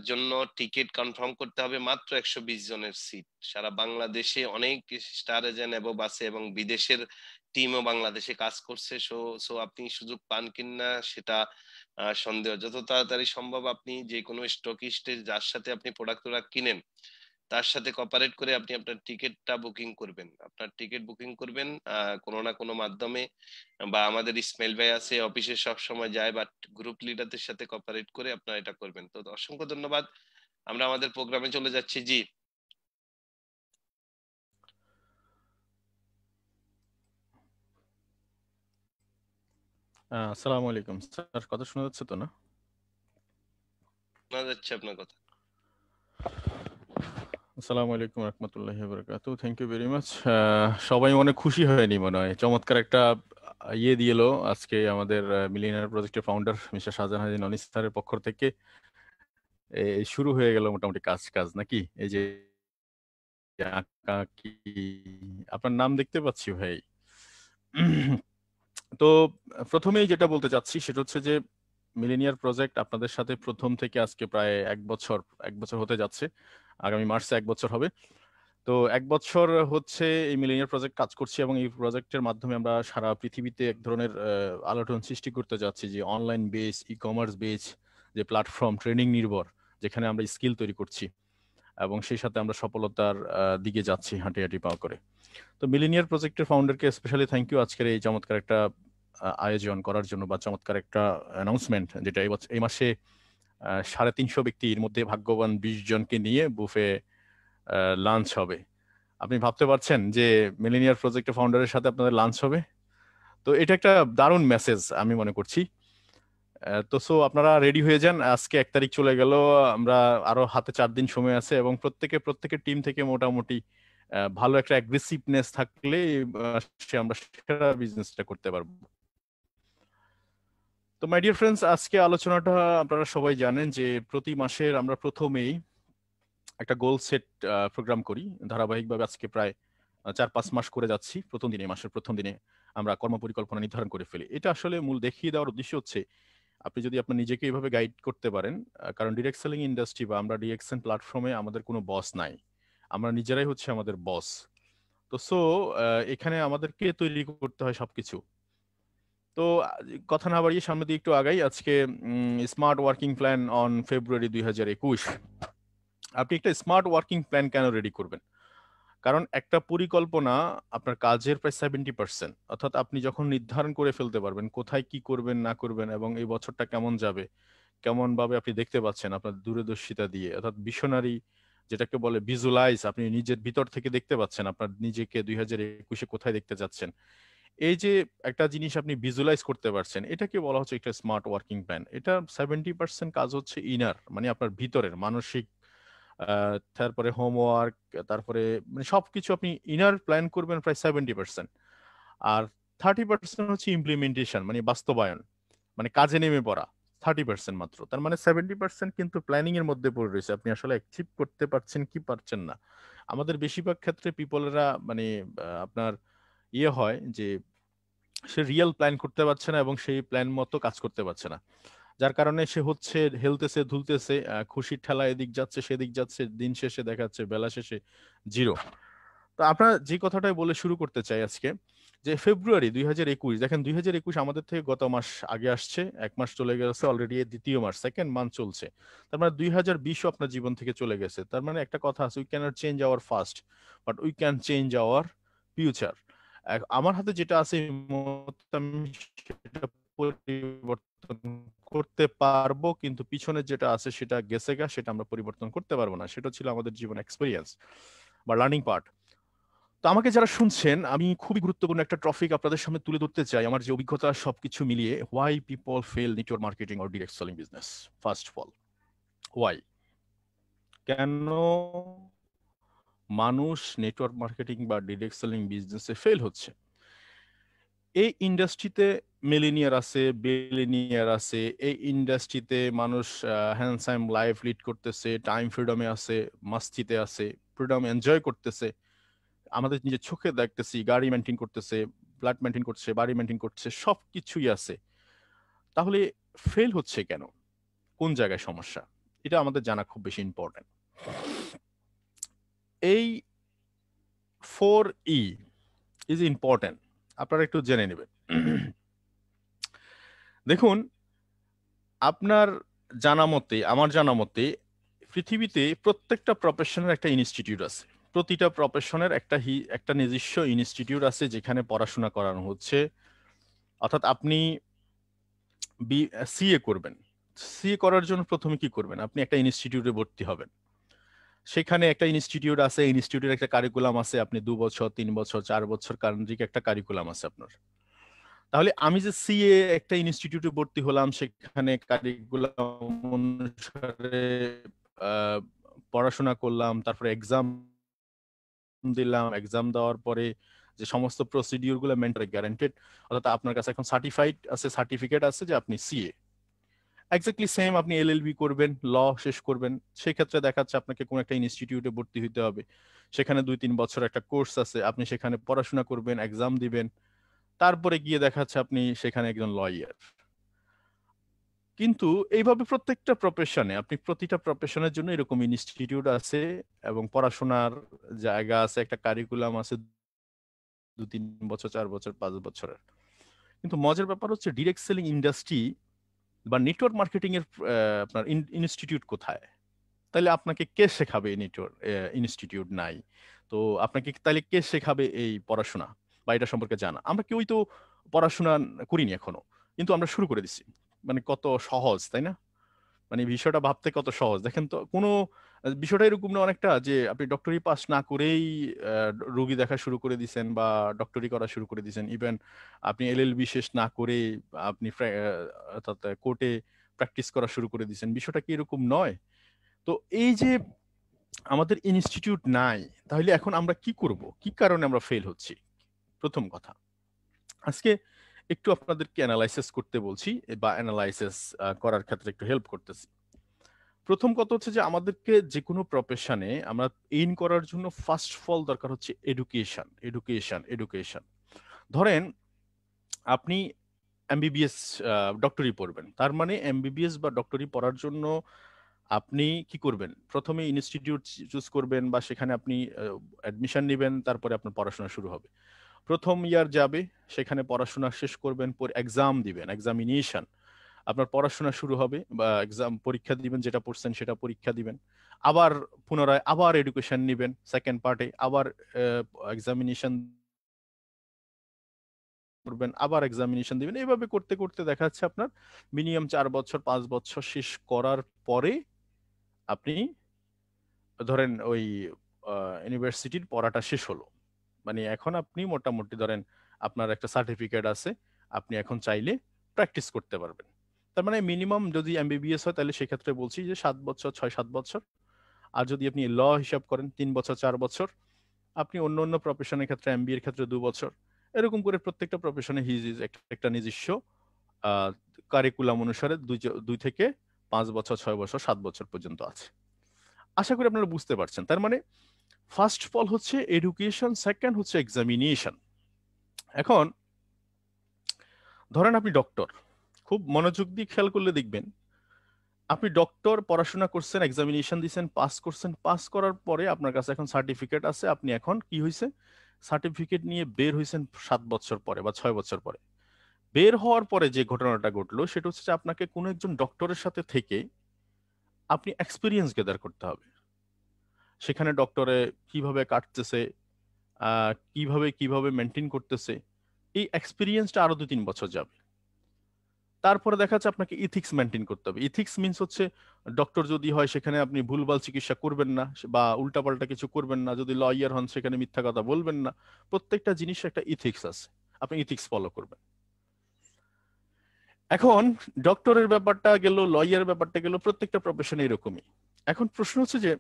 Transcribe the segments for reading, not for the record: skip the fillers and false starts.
জন্য ticket confirm করতে হবে মাত্র 120 জনের সিট। সারা বাংলাদেশে অনেক স্টার এজেন্ট অ্যাবভ আছে এবং বিদেশের টিমও বাংলাদেশে কাজ করছে। সো সো আপনি সুযোগ পান কিনা সেটা সন্দেহ। যত তাড়াতাড়ি সম্ভব আপনি যে কোনো স্টকিস্টে যার সাথে আপনি প্রোডাক্ট কিনেন তার সাথে কপারেট করে আপনি আপনার টিকিটটা বুকিং করবেন। আপনার টিকিট বুকিং করবেন কোনো না কোনো মাধ্যমে, বা আমাদের ইসমাইল ভাই আছে অফিসে সব সময় যায়, বাট গ্রুপ লিডারদের সাথে কপারেট করে আপনারা এটা করবেন। তো অসংখ্য ধন্যবাদ। আমরা আমাদের প্রোগ্রামে চলে যাচ্ছি। জি, আসসালামু আলাইকুম স্যার, কথা শোনা যাচ্ছে তো না? শোনা যাচ্ছে আপনার কথা। আসসালামু আলাইকুম রহমতুল্লাহি ওয়া বারাকাতুহু। Thank you very much. সবাই অনেক খুশি হয়নি মনে হয়, চমৎকার একটা ইয়ে দিয়েলো আজকে আমাদের মিলিয়নার প্রজেক্টের ফাউন্ডার মিস্টার শাহজাহান হাজি ননি স্যারের পক্ষ থেকে। শুরু হয়ে গেল মোটামুটি কাজ কাজ নাকি? এই যে আঁকা কি, আপনার নাম দেখতে পাচ্ছি ভাই। তো প্রথমেই যেটা বলতে চাচ্ছি সেটা হচ্ছে যে মিলেনিয়ার প্রজেক্ট আপনাদের সাথে প্রথম থেকে আজকে প্রায় এক বছর হতে যাচ্ছে। আগামী মার্চে এক বছর হবে। তো এক বছর হচ্ছে এই মিলেনিয়ার প্রজেক্ট কাজ করছি, এবং এই প্রজেক্টের মাধ্যমে আমরা সারা পৃথিবীতে এক ধরনের আলোড়ন সৃষ্টি করতে যাচ্ছি, যে online base, e commerce base যে প্ল্যাটফর্ম, ট্রেনিং নির্ভর, যেখানে আমরা স্কিল তৈরি করছি এবং সেই সাথে আমরা সফলতার দিকে যাচ্ছি হাঁটি হাঁটি পা করে। তো মিলেনিয়ার প্রজেক্টের ফাউন্ডারকে স্পেশালি থ্যাংক ইউ আজকের এই চমৎকার একটা আয়োজন করার জন্য, বা চমৎকার একটা অ্যানাউন্সমেন্ট, যেটা এই মাসে 350 ব্যক্তির মধ্যে ভাগ্যবান 20 জনকে নিয়ে বুফে লাঞ্চ হবে। আপনি ভাবতে পারছেন যে মিলেনিয়ার প্রজেক্টের ফাউন্ডারের সাথে আপনাদের লাঞ্চ হবে? তো এটা একটা দারুণ মেসেজ আমি মনে করছি। তো সো আপনারা রেডি হয়ে যান, আজকে 1 তারিখ চলে গেল, আমরা আরো হাতে 4 দিন সময় আছে, এবং প্রত্যেকের টিম থেকে মোটামুটি ভালো একটা অ্যাগ্রেসিভনেস থাকলে সে আমরা সেরা বিজনেসটা করতে পারবো। তো মাই ডিয়ার ফ্রেন্ডস, আজকে আলোচনাটা আপনারা সবাই জানেন যে প্রতি মাসের আমরা প্রথমেই একটা গোল সেট প্রোগ্রাম করি ধারাবাহিকভাবে। আজকে প্রায় 4-5 মাস করে যাচ্ছি। প্রথম দিনে, মাসের প্রথম দিনে আমরা কর্মপরিকল্পনা নির্ধারণ করে ফেলি। এটা আসলে মূল দেখিয়ে দেওয়ার উদ্দেশ্য হচ্ছে, আপনি যদি আপনার নিজেকে এইভাবে গাইড করতে পারেন, কারণ ডিরেক্ট সেলিং ইন্ডাস্ট্রি বা আমরা ডিরেকশন প্ল্যাটফর্মে আমাদের কোনো বস নাই, আমরা নিজেরাই হচ্ছে আমাদের বস। তো সো এখানে আমাদেরকে তৈরি করতে হয় সবকিছু। তো কথা না বাড়িয়ে সামনে দিয়ে একটু আগাই। আজকে smart working plan on February 2021। আপনি একটা স্মার্ট ওয়ার্কিং প্ল্যান কেন রেডি করবেন? কারণ একটা পরিকল্পনা আপনার কাজের প্রায় 70%। অর্থাৎ আপনি যখন নির্ধারণ করে ফেলতে পারবেন কোথায় কি করবেন না করবেন, এবং এই বছরটা কেমন যাবে, কেমন ভাবে আপনি দেখতে পাচ্ছেন আপনার দূরদর্শিতা দিয়ে, অর্থাৎ ভিশনারি যেটাকে বলে, ভিজুয়ালাইজ, আপনি নিজের ভিতর থেকে দেখতে পাচ্ছেন আপনার নিজেকে 2021-এ কোথায় দেখতে যাচ্ছেন। এই যে একটা জিনিস আপনি ভিজুয়ালাইজ করতে পারছেন, এটাকে বলা হচ্ছে একটা স্মার্ট ওয়ার্কিং প্ল্যান। এটা 70% কাজ হচ্ছে ইনার, মানে আপনার ভিতরের মানসিক, তারপরে হোমওয়ার্ক, তারপরে মানে সবকিছু আপনি ইনার প্ল্যান করবেন প্রায় 70%। আর 30% হচ্ছে ইমপ্লিমেন্টেশন, মানে বাস্তবায়ন, মানে কাজে নেমে পড়া, 30% মাত্র। তার মানে 70% কিন্তু প্ল্যানিং এর মধ্যে পড়ে রয়েছে, আপনি আসলে অ্যাচিভ করতে পারছেন কি পারছেন না। আমাদের বেশিরভাগ ক্ষেত্রে পিপলেরা মানে আপনার ইয়ে হয় যে সে রিয়েল প্ল্যান করতে পারছে না এবং সেই প্ল্যান মতো কাজ করতে পারছে না, যার কারণে সে হচ্ছে হেলতেছে ধুলতেছে, খুশির ঠেলা এদিক যাচ্ছে সেদিক যাচ্ছে, দিন শেষে দেখা যাচ্ছে বেলা শেষে জিরো। তো আপনার যে কথাটাই বলে শুরু করতে চাই আজকে, যে ফেব্রুয়ারি 2021, দেখেন 2021 আমাদের থেকে গত মাস আগে আসছে, 1 মাস চলে গেছে অলরেডি, দ্বিতীয় মাস, সেকেন্ড মান্থ চলছে। তার মানে 2020ও আপনার জীবন থেকে চলে গেছে। তার মানে একটা কথা আছে, we cannot change our past, but we can change our future. আমার হাতে যেটা আছে এই মুহূর্তে আমি সেটা পরিবর্তন করতে পারবো, কিন্তু পিছনে যেটা আছে সেটা গেছে গা, সেটা আমরা পরিবর্তন করতে পারবো না। সেটা ছিল আমাদের জীবন এক্সপিরিয়েন্স বা লার্নিং পার্ট। তো আমাকে যারা শুনছেন, আমি খুবই গুরুত্বপূর্ণ একটা টপিক আপনাদের সামনে তুলে ধরতে চাই, আমার যে অভিজ্ঞতা সবকিছু মিলিয়ে। Why people fail network marketing or direct selling business. First of all, why, কেন মানুষ নেটওয়ার্ক মার্কেটিং বা ডিরেক্ট সেলিং বিজনেসে ফেল হচ্ছে? এই ইন্ডাস্ট্রিতে মিলিনিয়ার আছে, বিলিনিয়ার আছে। এই ইন্ডাস্ট্রিতে মানুষ হ্যান্ডসাম লাইফ লিড করতেছে, টাইম ফ্রিডমে আছে, মাস্তিতে আছে, ফ্রিডম এনজয় করতেছে, আমাদের নিজের চোখে দেখতেছি, গাড়ি মেনটেন করতেছে, ফ্ল্যাট মেনটেন করছে, বাড়ি মেনটেন করছে, সবকিছুই আছে। তাহলে ফেল হচ্ছে কেন? কোন জায়গায় সমস্যা? এটা আমাদের জানা খুব বেশি ইম্পর্টেন্ট। এই 4E ইজ ইম্পর্টেন্ট, আপনারা একটু জেনে নেবেন। দেখুন, আপনার জানা মতে, আমার জানা মতে, পৃথিবীতে প্রত্যেকটা প্রফেশনের একটা ইনস্টিটিউট আছে। প্রতিটা প্রফেশনের একটা নিজস্ব ইনস্টিটিউট আছে যেখানে পড়াশোনা করানো হচ্ছে। অর্থাৎ আপনি সিএ করবেন, সিএ করার জন্য প্রথমে কি করবেন? আপনি একটা ইনস্টিটিউটে ভর্তি হবেন। সেখানে একটা ইনস্টিটিউট আছে, ইনস্টিটিউটের একটা কারিকুলাম আছে। আপনি 2 বছর, 3 বছর, 4 বছর কান্ট্রিক একটা কারিকুলাম আছে আপনার। তাহলে আমি যে সিএ একটা ইনস্টিটিউটে ভর্তি হলাম, সেখানে কারিকুলাম অনুসারে আহ, পড়াশোনা করলাম, তারপরে এক্সাম দিলাম, এক্সাম দেওয়ার পরে যে সমস্ত প্রসিডিউর গুলো মেন্টর গ্যারান্টেড, অর্থাৎ আপনার কাছে এখন সার্টিফাইড আছে, সার্টিফিকেট আছে যে আপনি সিএ। এক্স্যাক্টলি সেম আপনি এলএলবি করবেন, ল শেষ করবেন, সেই ক্ষেত্রে দেখা যাচ্ছে আপনাকে কোন একটা ইনস্টিটিউটে ভর্তি হতে হবে। সেখানে 2-3 বছর একটা কোর্স আছে, আপনি সেখানে পড়াশোনা করবেন, এক্সাম দিবেন, তারপরে গিয়ে দেখা যাচ্ছে আপনি সেখানে একজন লয়ার। কিন্তু এইভাবে প্রত্যেকটা প্রফেশনে, আপনি প্রতিটা প্রফেশনের জন্য এরকম ইনস্টিটিউট আছে এবং পড়াশোনার জায়গা আছে, একটা কারিকুলাম আছে 2-3 বছর, 4 বছর, 5 বছরের। কিন্তু মজার ব্যাপার হচ্ছে ডিরেক্ট সেলিং ইন্ডাস্ট্রি বা নেটওয়ার্ক মার্কেটিং এর আপনার ইনস্টিটিউট কোথায়? তাহলে আপনাকে কে শেখাবে? এই নেটওয়ার্ক ইনস্টিটিউট নাই। তো আপনাকে তাহলে কে শেখাবে এই পড়াশোনা বা এটা সম্পর্কে জানা? আমরা কেউই তো পড়াশোনা করিনি এখনো, কিন্তু আমরা শুরু করে দিচ্ছি। মানে কত সহজ, তাই না? মানে বিষয়টা ভাবতে কত সহজ দেখেন তো। কোনো বিষয়টা এরকম না অনেকটা যে আপনি ডক্টরি পাস না করেই রোগী দেখা শুরু করে দিছেন বা ডক্টরি করা শুরু করে দিছেন। ইভেন আপনি এলএলবি শেষ না করে আপনি অর্থাৎ কোর্টে প্র্যাকটিস করা শুরু করে দিছেন। বিষয়টা কি এরকম নয়? তো এই যে আমাদের ইনস্টিটিউট নাই, তাহলে এখন আমরা কি করব? কি কারণে আমরা ফেল হচ্ছি? প্রথম কথা, আজকে একটু আপনাদেরকে অ্যানালাইসিস করতে বলছি বা অ্যানালাইসিস করার ক্ষেত্রে একটু হেল্প করতেছি। প্রথম কথা হচ্ছে যে আমাদেরকে যে কোনো প্রফেশনে আমরা এইন করার জন্য ফার্স্ট অফ অল দরকার হচ্ছে এডুকেশন, এডুকেশন, এডুকেশন। ধরেন আপনি এমবিবিএস ডক্টরি পড়বেন, তার মানে এমবিবিএস বা ডক্টরি পড়ার জন্য আপনি কি করবেন? প্রথমে ইনস্টিটিউট চুজ করবেন বা সেখানে আপনি অ্যাডমিশন নেবেন, তারপরে আপনার পড়াশোনা শুরু হবে। প্রথম ইয়ার যাবে, সেখানে পড়াশোনা শেষ করবেন, পরে এক্সাম দিবেন, এক্সামিনেশন, আপনার পড়াশোনা শুরু হবে বা এক্সাম পরীক্ষা দিবেন, যেটা পড়ছেন সেটা পরীক্ষা দিবেন। আবার পুনরায় আবার এডুকেশন নেবেন, সেকেন্ড পার্টে আবার এক্সামিনেশন করবেন, আবার এক্সামিনেশন দিবেন। এইভাবে করতে করতে দেখা যাচ্ছে আপনার মিনিমাম 4 বছর 5 বছর শেষ করার পরে আপনি ধরেন ওই ইউনিভার্সিটির পড়াটা শেষ হলো। মানে এখন আপনি মোটামুটি ধরেন আপনার একটা সার্টিফিকেট আছে, আপনি এখন চাইলে প্র্যাকটিস করতে পারবেন। তার মানে মিনিমাম যদি এমবিবিএস হয় তাহলে সেক্ষেত্রে বলছি যে 7 বছর, 6-7 বছর। আর যদি আপনি ল হিসাব করেন 3 বছর, 4 বছর। আপনি অন্য অন্য প্রফেশনের ক্ষেত্রে এমবিএর ক্ষেত্রে 2 বছর। এরকম করে প্রত্যেকটা প্রফেশনে হিজ একটা নিজস্ব কারিকুলাম অনুসারে 2 থেকে 5 বছর, 6 বছর, 7 বছর পর্যন্ত আছে। আশা করি আপনারা বুঝতে পারছেন। তার মানে ফার্স্ট ফল হচ্ছে এডুকেশন, সেকেন্ড হচ্ছে এক্সামিনেশন। এখন ধরেন আপনি ডক্টর, খুব মনোযোগ দিয়ে খেয়াল করলে দেখবেন আপনি ডক্টর পড়াশোনা করছেন, এক্সামিনেশন দিয়েছেন, পাস করছেন, পাস করার পরে আপনার কাছে এখন সার্টিফিকেট আছে। আপনি এখন কি হয়েছে? সার্টিফিকেট নিয়ে বের হয়েছেন 7 বছর পরে বা 6 বছর পরে। বের হওয়ার পরে যে ঘটনাটা ঘটলো সেটা হচ্ছে যে আপনাকে কোনো একজন ডক্টরের সাথে থেকে আপনি এক্সপিরিয়েন্স গেদার করতে হবে। সেখানে ডক্টরে কিভাবে কাটতেছে, কিভাবে কিভাবে মেনটেন করতেছে, এই এক্সপিরিয়েন্সটা আরো 2-3 বছর যাবে। তারপরে দেখা যাচ্ছে আপনাকে ইথিক্স মেনটেন করতে হবে। ইথিক্স মিন্স হচ্ছে ডক্টর যদি হয় সেখানে আপনি ভুলভাল চিকিৎসা করবেন না বা উল্টাপাল্টা কিছু করবেন না। যদি লয়ার হন সেখানে মিথ্যা কথা বলবেন না। প্রত্যেকটা জিনিসের একটা ইথিক্স আছে, আপনি ইথিক্স ফলো করবেন। এখন ডক্টরের ব্যাপারটা গেল, লয়ারের ব্যাপারটা গেল, প্রত্যেকটা প্রফেশনে এরকমই। এখন প্রশ্ন হচ্ছে যে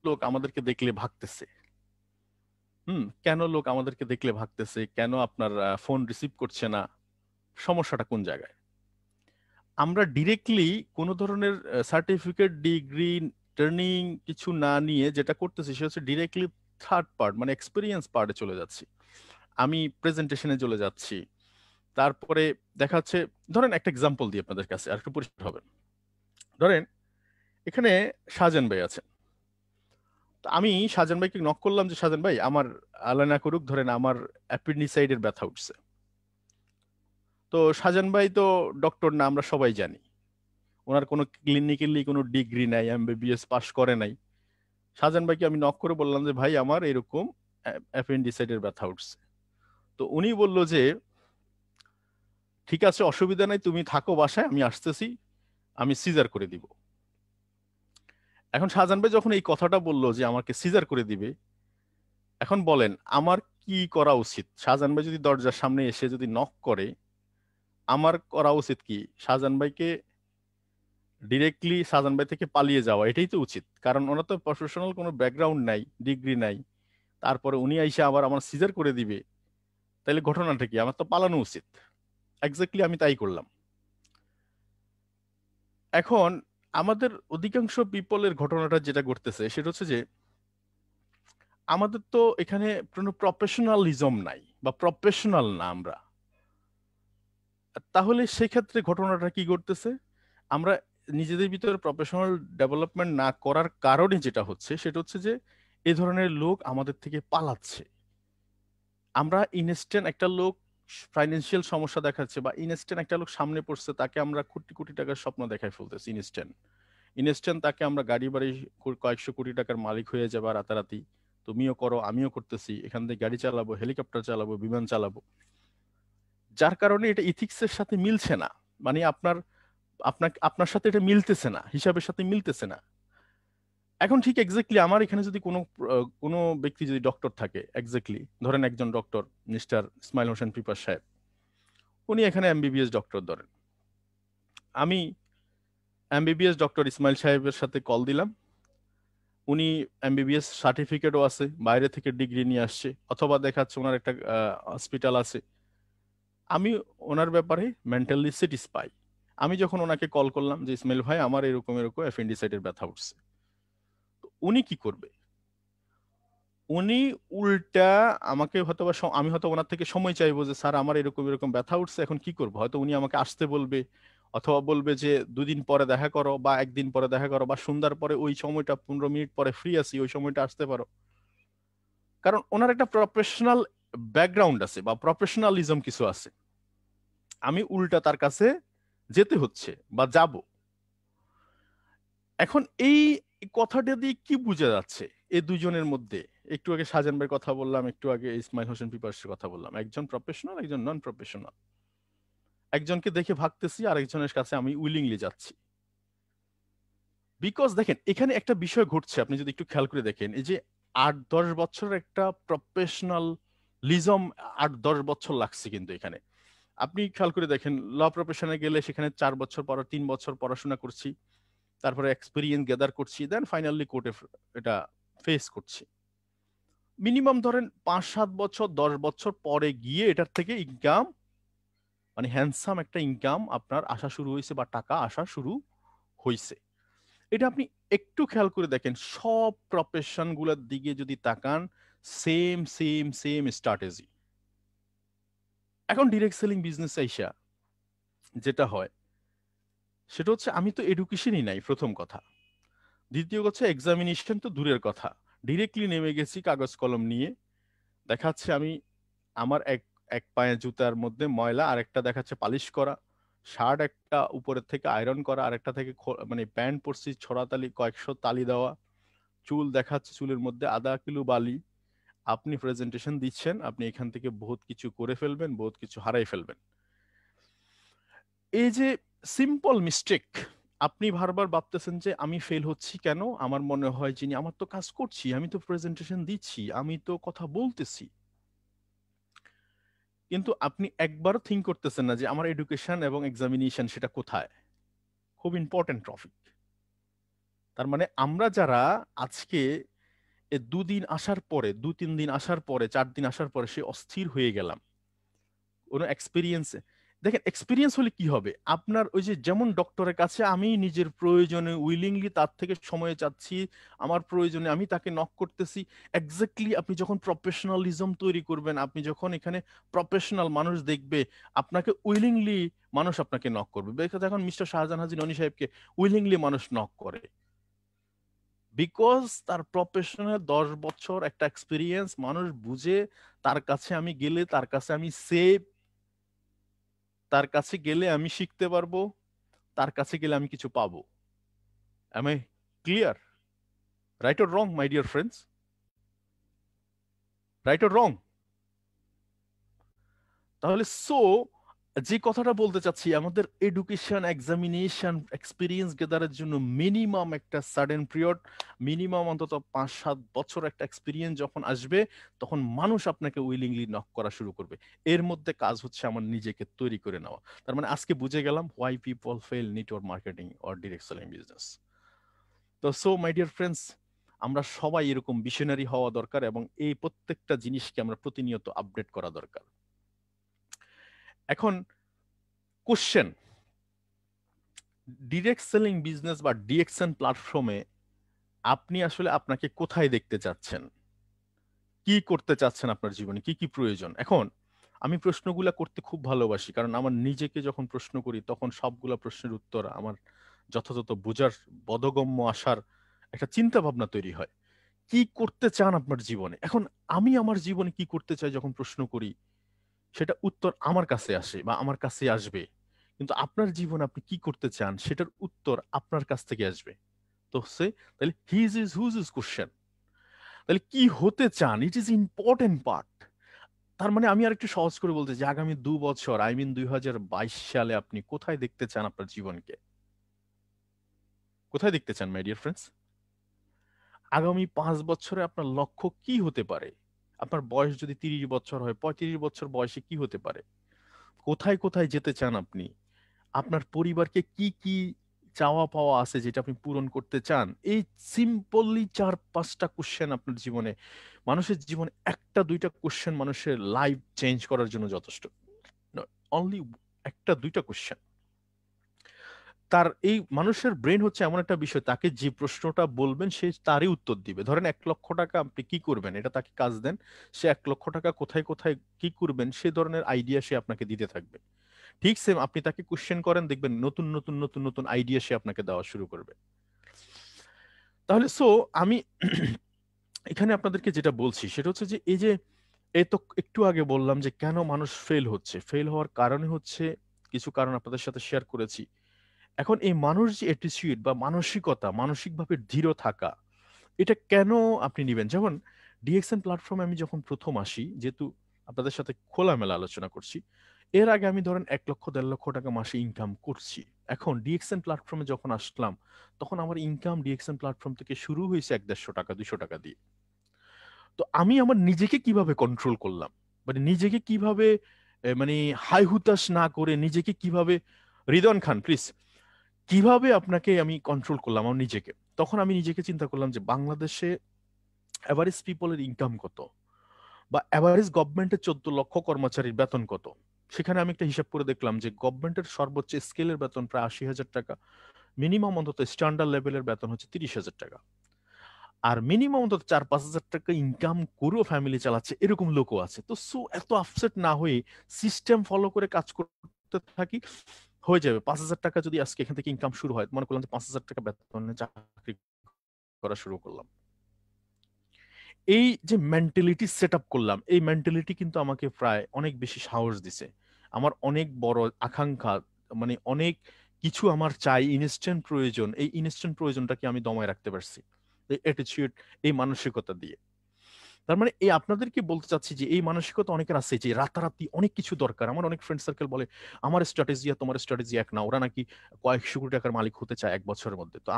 লোক আমাদেরকে দেখলে ভাগতেছে। কেন লোক আমাদেরকে দেখলে ভাগতেছে? কেন আপনার ফোন রিসিভ করছে না? সমস্যাটা কোন জায়গায়? আমরা ডিরেক্টলি কোনো ধরনের সার্টিফিকেট, ডিগ্রি, ট্রেনিং কিছু না নিয়ে যেটা করতেছি সেটা হচ্ছে ডিরেক্টলি থার্ড পার্ট মানে এক্সপিরিয়েন্স পার্টে চলে যাচ্ছি। আমি প্রেজেন্টেশনে চলে যাচ্ছি, তারপরে দেখা যাচ্ছে, ধরেন একটা এক্সাম্পল দিই আপনাদের কাছে আর একটু পরিষ্কার হবে। ধরেন এখানে শাহজাহান ভাই আছেন, তো আমি শাহজাহান ভাইকে নক করলাম যে শাহজাহান ভাই আমার আল্লাহ না করুক ধরেন আমার অ্যাপেন্ডিসাইডের ব্যথা উঠছে। তো শাহজাহান ভাই তো ডক্টর না, আমরা সবাই জানি ওনার কোনো ক্লিনিক্যালি কোনো ডিগ্রি নাই, এমবিবিএস পাস করে নাই। শাহজাহান ভাইকে আমি নক করে বললাম যে ভাই আমার এরকম অ্যাপেন্ডিসাইডের ব্যথা উঠছে। তো উনি বলল যে ঠিক আছে অসুবিধা নাই, তুমি থাকো বাসায়, আমি আসতেছি, আমি সিজার করে দিব। এখন শাহজাহান ভাই যখন এই কথাটা বললো যে আমাকে সিজার করে দিবে, এখন বলেন আমার কি করা উচিত? শাহজাহান ভাই যদি দরজার সামনে এসে যদি নক করে, আমার করা উচিত কি? শাহজাহান ভাইকে ডিরেক্টলি শাহজাহান ভাই থেকে পালিয়ে যাওয়া, এটাই তো উচিত, কারণ ওনার তো প্রফেশনাল কোনো ব্যাকগ্রাউন্ড নাই, ডিগ্রি নাই। তারপরে উনি আইসা আবার আমার সিজার করে দিবে, তাহলে ঘটনাটা কি? আমার তো পালানো উচিত। এক্স্যাক্টলি আমি তাই করলাম। এখন আমাদের অধিকাংশ পিপলের ঘটনাটা যেটা ঘটতেছে সেটা হচ্ছে যে আমাদের তো এখানে কোনো প্রফেশনালিজম নাই বা প্রফেশনাল না আমরা। তাহলে সেক্ষেত্রে ঘটনাটা কি ঘটতেছে? আমরা নিজেদের ভিতরে প্রফেশনাল ডেভেলপমেন্ট না করার কারণে যেটা হচ্ছে সেটা হচ্ছে যে এই ধরনের লোক আমাদের থেকে পালাচ্ছে। আমরা ইনস্ট্যান্ট একটা লোক ফাইন্যান্সিয়াল সমস্যা দেখাচ্ছে বা ইনস্ট্যান্ট একটা লোক সামনে পড়ছে, তাকে আমরা কোটি কোটি টাকার স্বপ্ন দেখাই ফেলতেছি। ইনস্ট্যান্ট ইনস্ট্যান্ট তাকে আমরা গাড়ি বাড়ি কয়েকশো কোটি টাকার মালিক হয়ে যাবা রাতারাতি, তুমিও করো আমিও করতেছি, এখান থেকে গাড়ি চালাবো, হেলিকপ্টার চালাবো, বিমান চালাবো। যার কারণে এটা ইথিক্সের সাথে মিলছে না। মানে আপনার সাথে এটা মিলতেছে না, হিসাবের সাথে মিলতেছে না। এখন ঠিক এক্স্যাক্টলি আমার এখানে যদি কোনো ব্যক্তি যদি ডক্টর থাকে, এক্স্যাক্টলি ধরেন একজন ডক্টর মিস্টার ইসমাইল হোসেন পিপাস সাহেব, উনি এখানে এমবিবিএস ডক্টর ধরেন। আমি এমবিবিএস ডক্টর ইসমাইল সাহেবের সাথে কল দিলাম, উনি এমবিবিএস সার্টিফিকেটও আছে, বাইরে থেকে ডিগ্রি নিয়ে আসছে, অথবা দেখাচ্ছে ওনার একটা হসপিটাল আছে। আমি ওনার ব্যাপারে মেন্টালি স্যাটিসফাই। আমি যখন ওনাকে কল করলাম যে ইসমাইল ভাই আমার এরকম এরকম অ্যাপেন্ডিসাইটের ব্যথা উঠছে, তো উনি কি করবে? উনি উল্টা আমাকে হয়তো বা আমি হয়তো ওনার থেকে সময় চাইবো যে স্যার আমার এরকম এরকম ব্যথা উঠছে, এখন কি করবো? হয়তো উনি আমাকে আসতে বলবে, অথবা বলবে যে 2 দিন পরে দেখা করো বা 1 দিন পরে দেখা করো, বা সন্ধ্যার পরে ওই সময়টা 15 মিনিট পরে ফ্রি আছি, ওই সময়টা আসতে পারো। কারণ ওনার একটা প্রফেশনাল ব্যাকগ্রাউন্ড আছে বা প্রফেশনালিজম কিছু আছে। আমি উল্টা তার কাছে যেতে হচ্ছে বা যাব। এখন এই কথাটা দিয়ে কি বোঝা যাচ্ছে এই দুজনের মধ্যে? একটু আগে শাহজাহান ভাইয়ের কথা বললাম, একটু আগে ইসমাইল হোসেন পিপার্সের কথা বললাম, একজন প্রফেশনাল একজন নন প্রফেশনাল। একজনকে দেখে ভাগতেছি, আরেকজনের কাছে আমি উইলিংলি যাচ্ছি। বিকজ দেখেন এখানে একটা বিষয় ঘটছে, আপনি যদি একটু খেয়াল করে দেখেন, এই যে 8-10 বছরের একটা প্রফেশনালিজম, 8-10 বছর লাগছে কিন্তু এখানে। আপনি খেয়াল করে দেখেন ল প্রফেশনে গেলে সেখানে 4 বছর পর 3 বছর পড়াশোনা করছি, তারপরে এক্সপিরিয়েন্স গ্যাদার করছি, দেন ফাইনালি কোর্টে এটা ফেস করছি। মিনিমাম ধরেন 5-7 বছর 10 বছর পরে গিয়ে এটার থেকে ইনকাম, মানে হ্যান্ডসাম একটা ইনকাম আপনার আসা শুরু হয়েছে বা টাকা আসা শুরু হয়েছে। এটা আপনি একটু খেয়াল করে দেখেন, সব প্রফেশন গুলোর দিকে যদি তাকান, সেম সেম সেম স্ট্র্যাটেজি। এখন ডিরেক্ট সেলিং বিজনেস আইসা যেটা হয় সেটা হচ্ছে আমি তো এডুকেশনই নাই, প্রথম কথা। দ্বিতীয় কথা এক্সামিনেশন তো দূরের কথা, ডিরেক্টলি নেমে গেছি কাগজ কলম নিয়ে। দেখাচ্ছে আমি আমার এক এক পায়ে জুতার মধ্যে ময়লা, আর একটা দেখাচ্ছে পালিশ করা, শার্ট একটা উপরের থেকে আয়রন করা, আর একটা থেকে মানে প্যান্ট পরছি ছড়া তালি কয়েকশো তালি দেওয়া, চুল দেখাচ্ছে চুলের মধ্যে আধা কিলো বালি। আপনি প্রেজেন্টেশন দিচ্ছেন, আপনি এখান থেকে বহুত কিছু করে ফেলবেন, বহুত কিছু হারাই ফেলবেন। এই যে সিম্পল মিস্টেক, আপনি বারবার ভাবতেছেন যে আমি ফেল হচ্ছি কেন? আমার মনে হয় যিনি, আমার তো কাজ করছি, আমি তো প্রেজেন্টেশন দিচ্ছি, আমি তো কথা বলতেছি, কিন্তু আপনি একবারও থিঙ্ক করতেছেন না যে আমার এডুকেশন এবং এক্সামিনেশন সেটা কোথায়। খুব ইম্পর্টেন্ট টপিক। তার মানে আমরা যারা আজকে 2 দিন আসার পরে, 2-3 দিন আসার পরে, 4 দিন আসার পরে সে অস্থির হয়ে গেলাম, কোনো এক্সপিরিয়েন্স দেখেন এক্সপিরিয়েন্স হলে কি হবে, আপনার ওই যে যেমন ডক্টরের কাছে আমি নিজের প্রয়োজনে উইলিংলি তার থেকে সময় চাচ্ছি, আমার প্রয়োজনে আমি তাকে নক করতেছি, এক্স্যাক্টলি আপনি যখন প্রফেশনালিজম তৈরি করবেন, আপনি যখন এখানে প্রফেশনাল মানুষ দেখবে আপনাকে উইলিংলি মানুষ আপনাকে নক করবে। এখন মিস্টার শাহজাহান হাজী ননী সাহেবকে উইলিংলি মানুষ নক করে, বিকজ তার প্রফেশনাল 10 বছর একটা এক্সপিরিয়েন্স, মানুষ বুঝে তার কাছে আমি গেলে, তার কাছে আমি সেভ, তার কাছে গেলে আমি শিখতে পারবো, তার কাছে গেলে আমি কিছু পাবো। Am I clear? Right or wrong, my dear friends? Right or wrong? তাহলে যে কথাটা বলতে চাচ্ছি, আমাদের এডুকেশন, এক্সামিনেশন, এক্সপিরিয়েন্স গেদারের জন্য মিনিমাম একটা সাডেন পিরিয়ড, মিনিমাম অন্তত 5-7 বছর একটা এক্সপিরিয়েন্স যখন আসবে, তখন মানুষ আপনাকে উইলিংলি নক করা শুরু করবে। এর মধ্যে কাজ হচ্ছে আমার নিজেকে তৈরি করে নেওয়া। তার মানে আজকে বুঝে গেলাম why people fail network marketing or direct selling business. তো মাই ডিয়ার ফ্রেন্ডস, আমরা সবাই এরকম ভিশনারি হওয়া দরকার এবং এই প্রত্যেকটা জিনিসকে আমরা প্রতিনিয়ত আপডেট করা দরকার। এখন কোশ্চেন, ডিরেক্ট সেলিং বিজনেস বা ডিএক্সএন প্ল্যাটফর্মে আপনি আসলে আপনাকে কোথায় দেখতে চাচ্ছেন, কি করতে চাচ্ছেন, আপনার জীবনে কি কি প্রয়োজন? এখন আমি প্রশ্নগুলা করতে খুব ভালোবাসি, কারণ আমার নিজেকে যখন প্রশ্ন করি তখন সবগুলা প্রশ্নের উত্তর আমার যথাযথ বোঝার, বোধগম্য আসার একটা চিন্তা ভাবনা তৈরি হয়। কি করতে চান আপনার জীবনে? এখন আমি আমার জীবনে কি করতে চাই যখন প্রশ্ন করি, সেটা উত্তর আমার কাছে আসে বা আমার কাছে আসবে। কিন্তু আপনার জীবনে আপনি কি করতে চান সেটার উত্তর আপনার কাছ থেকে আসবে। তো তাহলে his is whose is question. তাহলে কি হতে চান, ইট ইজ ইম্পর্টেন্ট পার্ট। তার মানে আমি আর একটু সহজ করে বলতে যে আগামী 2 বছর, আই মিন 2022 সালে আপনি কোথায় দেখতে চান আপনার জীবনকে? কোথায় দেখতে চান মাই ডিয়ার ফ্রেন্ডস? আগামী 5 বছরে আপনার লক্ষ্য কি হতে পারে? আপনার বয়স যদি 30 বছর হয়, 35 বছর বয়সে কি হতে পারে? কোথায় কোথায় যেতে চান আপনি? আপনার পরিবারকে কি কি চাওয়া পাওয়া আছে যেটা আপনি পূরণ করতে চান? এই সিম্পলি 4-5টা কোশ্চেন আপনার জীবনে, মানুষের জীবনে 1টা 2টা কোশ্চেন মানুষের লাইফ চেঞ্জ করার জন্য যথেষ্ট। অনলি 1টা 2টা কোশ্চেন। তার এই মানুষের ব্রেন হচ্ছে এমন একটা বিষয়, তাকে যে প্রশ্নটা বলবেন সে তারই উত্তর দিবে। ধরেন 1 লক্ষ টাকা আপনি কি করবেন, এটা তাকে কাজ দেন, সে 1 লক্ষ টাকা কোথায় কোথায় কি করবেন সে ধরনের আইডিয়া সে আপনাকে দিতে থাকবে। ঠিক সেম আপনি তাকে কোশ্চেন করেন, দেখবেন নতুন নতুন নতুন নতুন আইডিয়া সে আপনাকে দেওয়া শুরু করবে। তাহলে আমি এখানে আপনাদেরকে যেটা বলছি সেটা হচ্ছে যে এই যে এই তো একটু আগে বললাম যে কেন মানুষ ফেল হচ্ছে, ফেল হওয়ার কারণে হচ্ছে কিছু কারণ আপনাদের সাথে শেয়ার করেছি। এখন এই মানুষ যে অ্যাটিটিউড বা মানসিকতা, মানসিকভাবে দৃঢ় থাকা, এটা কেন আপনি নিবেন? যেমন ডিএক্সএন প্ল্যাটফর্মে আমি যখন প্রথম আসি, যেহেতু আপনাদের সাথে খোলামেলা আলোচনা করছি, এর আগে আমি ধরেন 1 লক্ষ 1.5 লক্ষ টাকা মাসে ইনকাম করছি। এখন ডিএক্সএন প্ল্যাটফর্মে যখন আসলাম, তখন আমার ইনকাম ডিএক্সএন প্ল্যাটফর্ম থেকে শুরু হয়েছে 150 টাকা 200 টাকা দিয়ে। তো আমি আমার নিজেকে কিভাবে কন্ট্রোল করলাম, মানে নিজেকে কিভাবে মানে হাই হুতাশ না করে নিজেকে কিভাবে, রিদওয়ান খান প্লিজ, কিভাবে আপনাকে আমি কন্ট্রোল করলাম আমার নিজেকে? তখন আমি নিজেকে চিন্তা করলাম যে বাংলাদেশে এভারেজ পিপলের ইনকাম কত, বা এভারেজ গভর্নমেন্টের 14 লক্ষ কর্মচারীর বেতন কত। সেখানে আমি একটা হিসাব করে দেখলাম যে গভর্নমেন্টের সর্বোচ্চ স্কেলের বেতন প্রায় 80,000 টাকা, মিনিমাম অন্তত স্ট্যান্ডার্ড লেভেলের বেতন হচ্ছে 30,000 টাকা, আর মিনিমাম অন্তত 4-5 হাজার টাকা ইনকাম করেও ফ্যামিলি চালাচ্ছে এরকম লোকও আছে। তো এত আপসেট না হয়ে সিস্টেম ফলো করে কাজ করতে থাকি, হয়ে যাবে। 5,000 টাকা যদি আজকে এখান থেকে ইনকাম শুরু হয়, মনে করলাম যে 5,000 টাকা বেতনে চাকরি করা শুরু করলাম। এই যে মেন্টালিটি সেট আপ করলাম, এই মেন্টালিটি কিন্তু আমাকে প্রায় অনেক বেশি সাহস দিছে। আমার অনেক বড় আকাঙ্ক্ষা, মানে অনেক কিছু আমার চাই, ইনস্ট্যান্ট প্রয়োজন, এই ইনস্ট্যান্ট প্রয়োজনটাকে আমি দমায় রাখতে পারছি এই অ্যাটিটিউড, এই মানসিকতা দিয়ে। তার মানে এই আপনাদেরকে বলতে চাচ্ছি যে এই মানসিকতা অনেকের আছে যে রাতারাতি অনেক কিছু দরকার। আমার অনেক ফ্রেন্ড সার্কেল বলে আমার স্ট্র্যাটেজি আর তোমার স্ট্র্যাটেজি এক না, ওরা নাকি কয়েকশো কোটি টাকার মালিক হতে চায় 1 বছরের মধ্যে। তো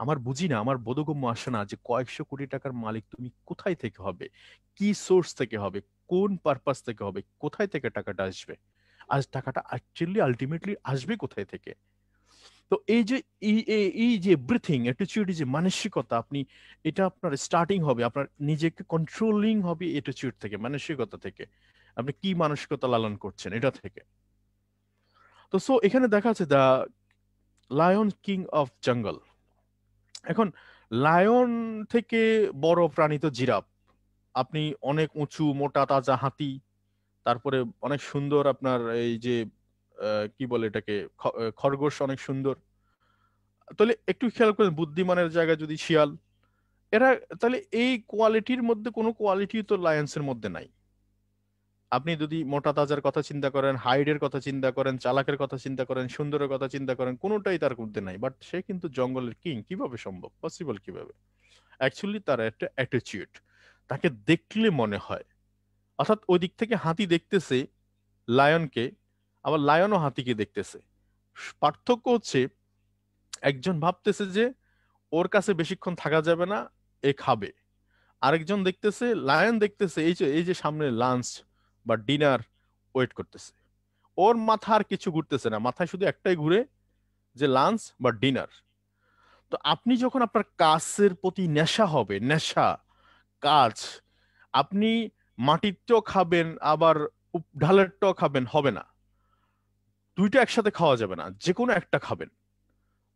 আমার বুঝি না, আমার বোধগম্য আসে না যে কয়েকশো কোটি টাকার মালিক তুমি কোথায় থেকে হবে, কি সোর্স থেকে হবে, কোন পারপাস থেকে হবে, কোথায় থেকে টাকাটা আসবে, আজ টাকাটা অ্যাকচুয়ালি আলটিমেটলি আসবে কোথায় থেকে। তো এই যে এই যে ব্রিথিং অ্যাটিটিউড, যে মানসিকতা, আপনি এটা আপনার স্টার্টিং হবে, আপনার নিজেকে কন্ট্রোলিং হবে অ্যাটিটিউড থেকে, মানসিকতা থেকে। আপনি কি মানসিকতা লালন করছেন এটা থেকে। তো সো এখানে দেখা যাচ্ছে দ্য লায়ন কিং অফ জঙ্গল। এখন লায়ন থেকে বড় প্রাণী তো জিরাফ। আপনি অনেক উঁচু মোটা তাজা হাতি, তারপরে অনেক সুন্দর আপনার এই যে কি বলে এটাকে, খরগোশ অনেক সুন্দর। তাহলে একটু খেয়াল করেন বুদ্ধিমানের জায়গায় যদি শিয়াল, এরা, তাহলে এই কোয়ালিটির মধ্যে কোনো কোয়ালিটি তো লায়ন্সের মধ্যে নাই। আপনি যদি মোটা তাজার কথা চিন্তা করেন, হাইডের কথা চিন্তা করেন, চালাকের কথা চিন্তা করেন, সুন্দরের কথা চিন্তা করেন, কোনোটাই তার মধ্যে নাই। বাট সে কিন্তু জঙ্গলের কিং, কিভাবে সম্ভব, পসিবল কিভাবে? অ্যাকচুয়ালি তার একটা অ্যাটিটিউড, তাকে দেখলে মনে হয়, অর্থাৎ ওই দিক থেকে হাতি দেখতেছে লায়নকে, আবার লায়নও হাতিকে দেখতেছে। পার্থক্য হচ্ছে একজন ভাবতেছে যে ওর কাছে বেশিক্ষণ থাকা যাবে না, এ খাবে। আরেকজন দেখতেছে, লায়ন দেখতেছে এই যে সামনে লাঞ্চ বা ডিনার ওয়েট করতেছে, ওর মাথা আর কিছু ঘুরতেছে না, মাথায় শুধু একটাই ঘুরে যে লাঞ্চ বা ডিনার। তো আপনি যখন আপনার কাজের প্রতি নেশা হবে, নেশা, কাজ, আপনি মাটিরটাও খাবেন আবার ঢালেরটাও খাবেন, হবে না, দুইটা একসাথে খাওয়া যাবে না, যে কোনো একটা খাবেন।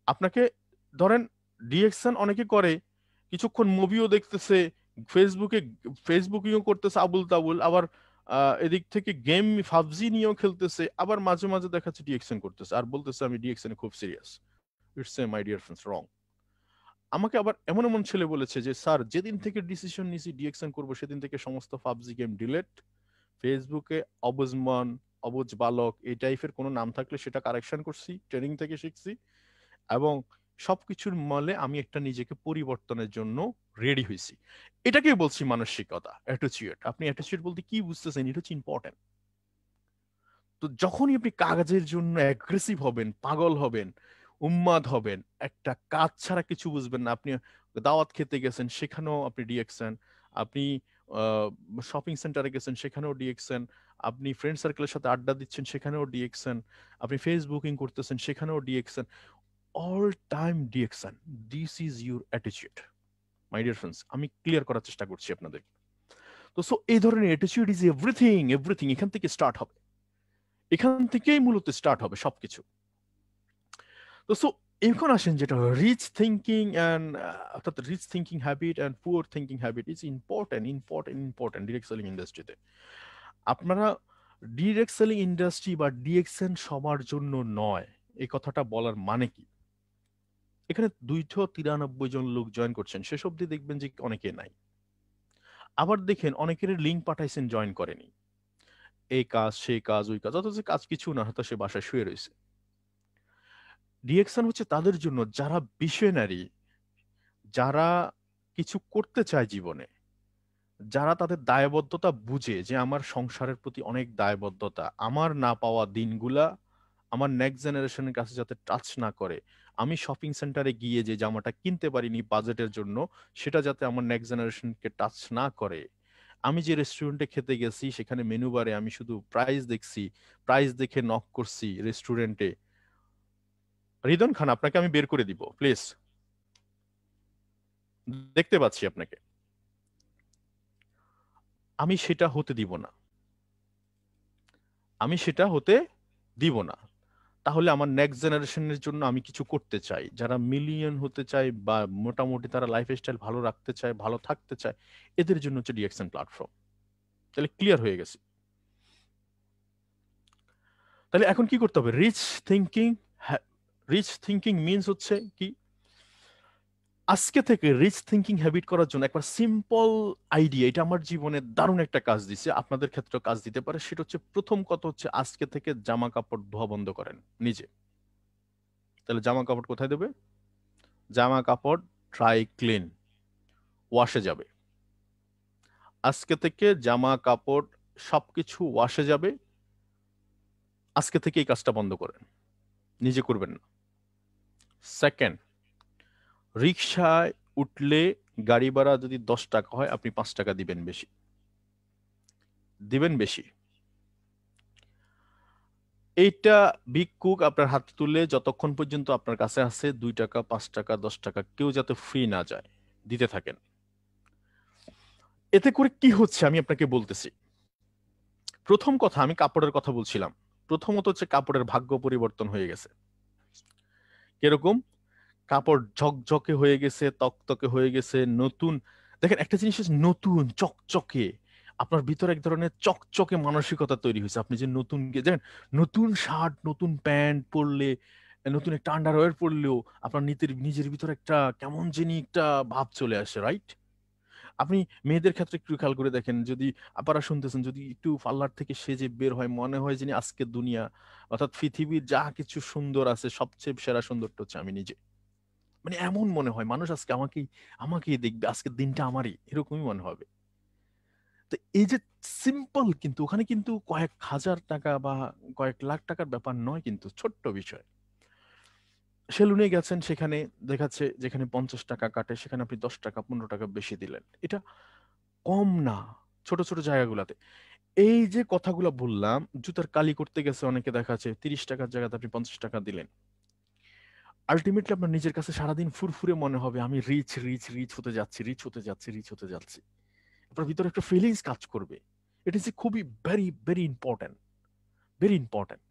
আপনাকে ধরেন ডিএকশন অনেকে করে, কিছুক্ষণ মুভিও দেখতেছে, ফেসবুকে ফেসবুকিংও করতেছে আবুল তাবুল, আবার এদিক থেকে গেম পাবজি নিয়েও খেলতেছে, আবার মাঝে মাঝে দেখাচ্ছে ডিএকশন করতেছে আর বলতেছে আমি ডিএকশনে খুব serious. It's a my dear friends wrong. আমাকে আবার এমন এমন ছেলে বলেছে যে স্যার যেদিন থেকে ডিসিশন নিছি ডিএকশন করবো সেদিন থেকে সমস্ত পাবজি গেম ডিলেট, ফেসবুকে অবুজমান, অবুজ বালক এই টাইপের কোনো নাম থাকলে সেটা কারেকশন করছি, ট্রেনিং থেকে শিখছি, এবং সবকিছুর মলে আমি একটা নিজেকে পরিবর্তনের জন্য রেডি হয়েছি। এটাকেই বলছি মানসিকতা, অ্যাটিটিউড। আপনি অ্যাটিটিউড বলতে কি বুঝতেছেন, এটা হচ্ছে ইম্পর্টেন্ট। তো যখনই আপনি কাজের জন্য অ্যাগ্রেসিভ হবেন, পাগল হবেন, উন্মাদ হবেন, একটা কাজ ছাড়া কিছু বুঝবেন না, আপনি দাওয়াত খেতে গেছেন সেখানেও আপনি ডিএকশন, আপনি শপিং সেন্টারে গেছেন সেখানেও ডিএকশন, আপনি ফ্রেন্ড সার্কেলের সাথে আড্ডা দিচ্ছেন সেখানেও ডিএকশন, আপনি ফেসবুকিং করতেছেন সেখানেও ডিএকশন, অল টাইম ডিএকশন। This is your attitude my dear friends. আমি ক্লিয়ার করার চেষ্টা করছি আপনাদের। তো সো এই ধরনের অ্যাটিটিউড ইজ এভরিথিং, এভরিথিং এখান থেকে স্টার্ট হবে, এখান থেকেই মূলত স্টার্ট হবে সবকিছু। তো সো এখন আসেন যেটা রিচ থিঙ্কিং অ্যান্ড, অর্থাৎ rich thinking habit and poor thinking habit is important, important, important direct selling ইন্ডাস্ট্রিতে। আপনারা, ডিরেক্ট সেলিং ইন্ডাস্ট্রি বা ডিএক্সএন সবার জন্য নয়, এই কথাটা বলার মানে কি? এখানে 293 জন লোক জয়েন করছেন, শেষ অবধি দেখবেন যে অনেকে নাই। আবার দেখেন অনেকের লিঙ্ক পাঠাইছেন, জয়েন করেনি, এই কাজ সেই কাজ ওই কাজ, অথচ কাজ কিছু না, হয়তো সে বাসায় শুয়ে রয়েছে। ডিএকশন হচ্ছে তাদের জন্য যারা ভিশনারি, যারা কিছু করতে চায় জীবনে, যারা তাদের দায়বদ্ধতা বুঝে যে আমার সংসারের প্রতি অনেক দায়বদ্ধতা, আমার না পাওয়া দিনগুলা আমার নেক্সট জেনারেশনের কাছে যাতে টাচ না করে, আমি শপিং সেন্টারে গিয়ে যে জামাটা কিনতে পারিনি বাজেটের জন্য সেটা যাতে আমার নেক্সট জেনারেশনকে টাচ না করে, আমি যে রেস্টুরেন্টে খেতে গেছি সেখানে মেনু বারে আমি শুধু প্রাইস দেখছি, প্রাইস দেখে নক করছি রেস্টুরেন্টে, রিদন খান আপনাকে আমি বের করে দিব প্লিজ, দেখতে পাচ্ছি আপনাকে, আমি সেটা হতে দিব না, আমি সেটা হতে দিব না। তাহলে আমার নেক্সট জেনারেশনের জন্য আমি কিছু করতে চাই, যারা মিলিয়ন হতে চায় বা মোটামুটি তারা লাইফ স্টাইল ভালো রাখতে চায়, ভালো থাকতে চায়, এদের জন্য হচ্ছে ডিএকশন প্ল্যাটফর্ম। তাহলে ক্লিয়ার হয়ে গেছে। তাহলে এখন কি করতে হবে? Rich thinking. Rich thinking means হচ্ছে কি, আজকে থেকে রিচ থিঙ্কিং হ্যাবিট করার জন্য একবার সিম্পল আইডিয়া, এটা আমার জীবনে দারুণ একটা কাজ দিছে, আপনাদের ক্ষেত্রে কাজ দিতে পারে। সেটা হচ্ছে, প্রথম কথা হচ্ছে আজকে থেকে জামা কাপড় ধোয়া বন্ধ করেন নিজে। তাহলে জামা কাপড় কোথায় দেবে? জামা কাপড় ড্রাই ক্লিন, ওয়াশে যাবে। আজকে থেকে জামা কাপড় সবকিছু ওয়াশে যাবে। আজকে থেকে এই কাজটা বন্ধ করেন, নিজে করবেন না। সেকেন্ড, রিক্সায় উঠলে গাড়ি ভাড়া যদি 10 টাকা হয় আপনি 5 টাকা দিবেন বেশি, দিবেন বেশি। এইটা ভিক্ষুক আপনার হাতে তুলে যতক্ষণ পর্যন্ত আপনার কাছে আছে 2 টাকা 5 টাকা 10 টাকা কেউ যাতে ফ্রি না যায়, দিতে থাকেন। এতে করে কি হচ্ছে আমি আপনাকে বলতেছি। প্রথম কথা, আমি কাপড়ের কথা বলছিলাম, প্রথমত হচ্ছে কাপড়ের ভাগ্য পরিবর্তন হয়ে গেছে। কিরকম? কাপড় ঝকঝকে হয়ে গেছে, তকতকে হয়ে গেছে, নতুন। দেখেন একটা জিনিস হচ্ছে নতুন চকচকে, আপনার ভিতরে এক ধরনের চকচকে মানসিকতা তৈরি হয়েছে। আপনি যে নতুন দেখেন, নতুন শার্ট নতুন প্যান্ট পরলে, নতুন একটা আন্ডারওয়্যার পরলেও আপনার নিজের নিজের ভিতরে একটা কেমন জানি একটা ভাব চলে আসে, রাইট? আপনি মেয়েদের ক্ষেত্রে একটু খেয়াল করে দেখেন, যদি আপনারা শুনতেছেন, যদি একটু পার্লার থেকে সেজে বের হয়, মনে হয় যিনি আজকের দুনিয়া, অর্থাৎ পৃথিবীর যা কিছু সুন্দর আছে সবচেয়ে সেরা সুন্দরটা হচ্ছে আমি নিজে। মানে এমন মনে হয় মানুষ আজকে আমাকেই আমাকেই দেখবে, আজকের দিনটা আমারই, এরকমই মনে হবে। তো এই যে সিম্পল, কিন্তু ওখানে কিন্তু কয়েক হাজার টাকা বা কয়েক লাখ টাকার ব্যাপার নয়, কিন্তু ছোট্ট বিষয়। সেলুনে গেছেন, সেখানে দেখাচ্ছে যেখানে 50 টাকা কাটে সেখানে আপনি 10 টাকা 15 টাকা বেশি দিলেন, এটা কম না ছোট ছোট জায়গাগুলোতে। এই যে কথাগুলো বললাম, জুতার কালি করতে গেছে অনেকে, দেখাচ্ছে 30 টাকার জায়গাতে আপনি 50 টাকা দিলেন। আলটিমেটলি আপনার নিজের কাছে সারাদিন ফুরফুরে মনে হবে, আমি রিচ রিচ রিচ হতে যাচ্ছি, রিচ হতে যাচ্ছি, রিচ হতে যাচ্ছি। আপনার ভিতরে একটা ফিলিংস কাজ করবে। ইট ইজ খুবই very very important, very important.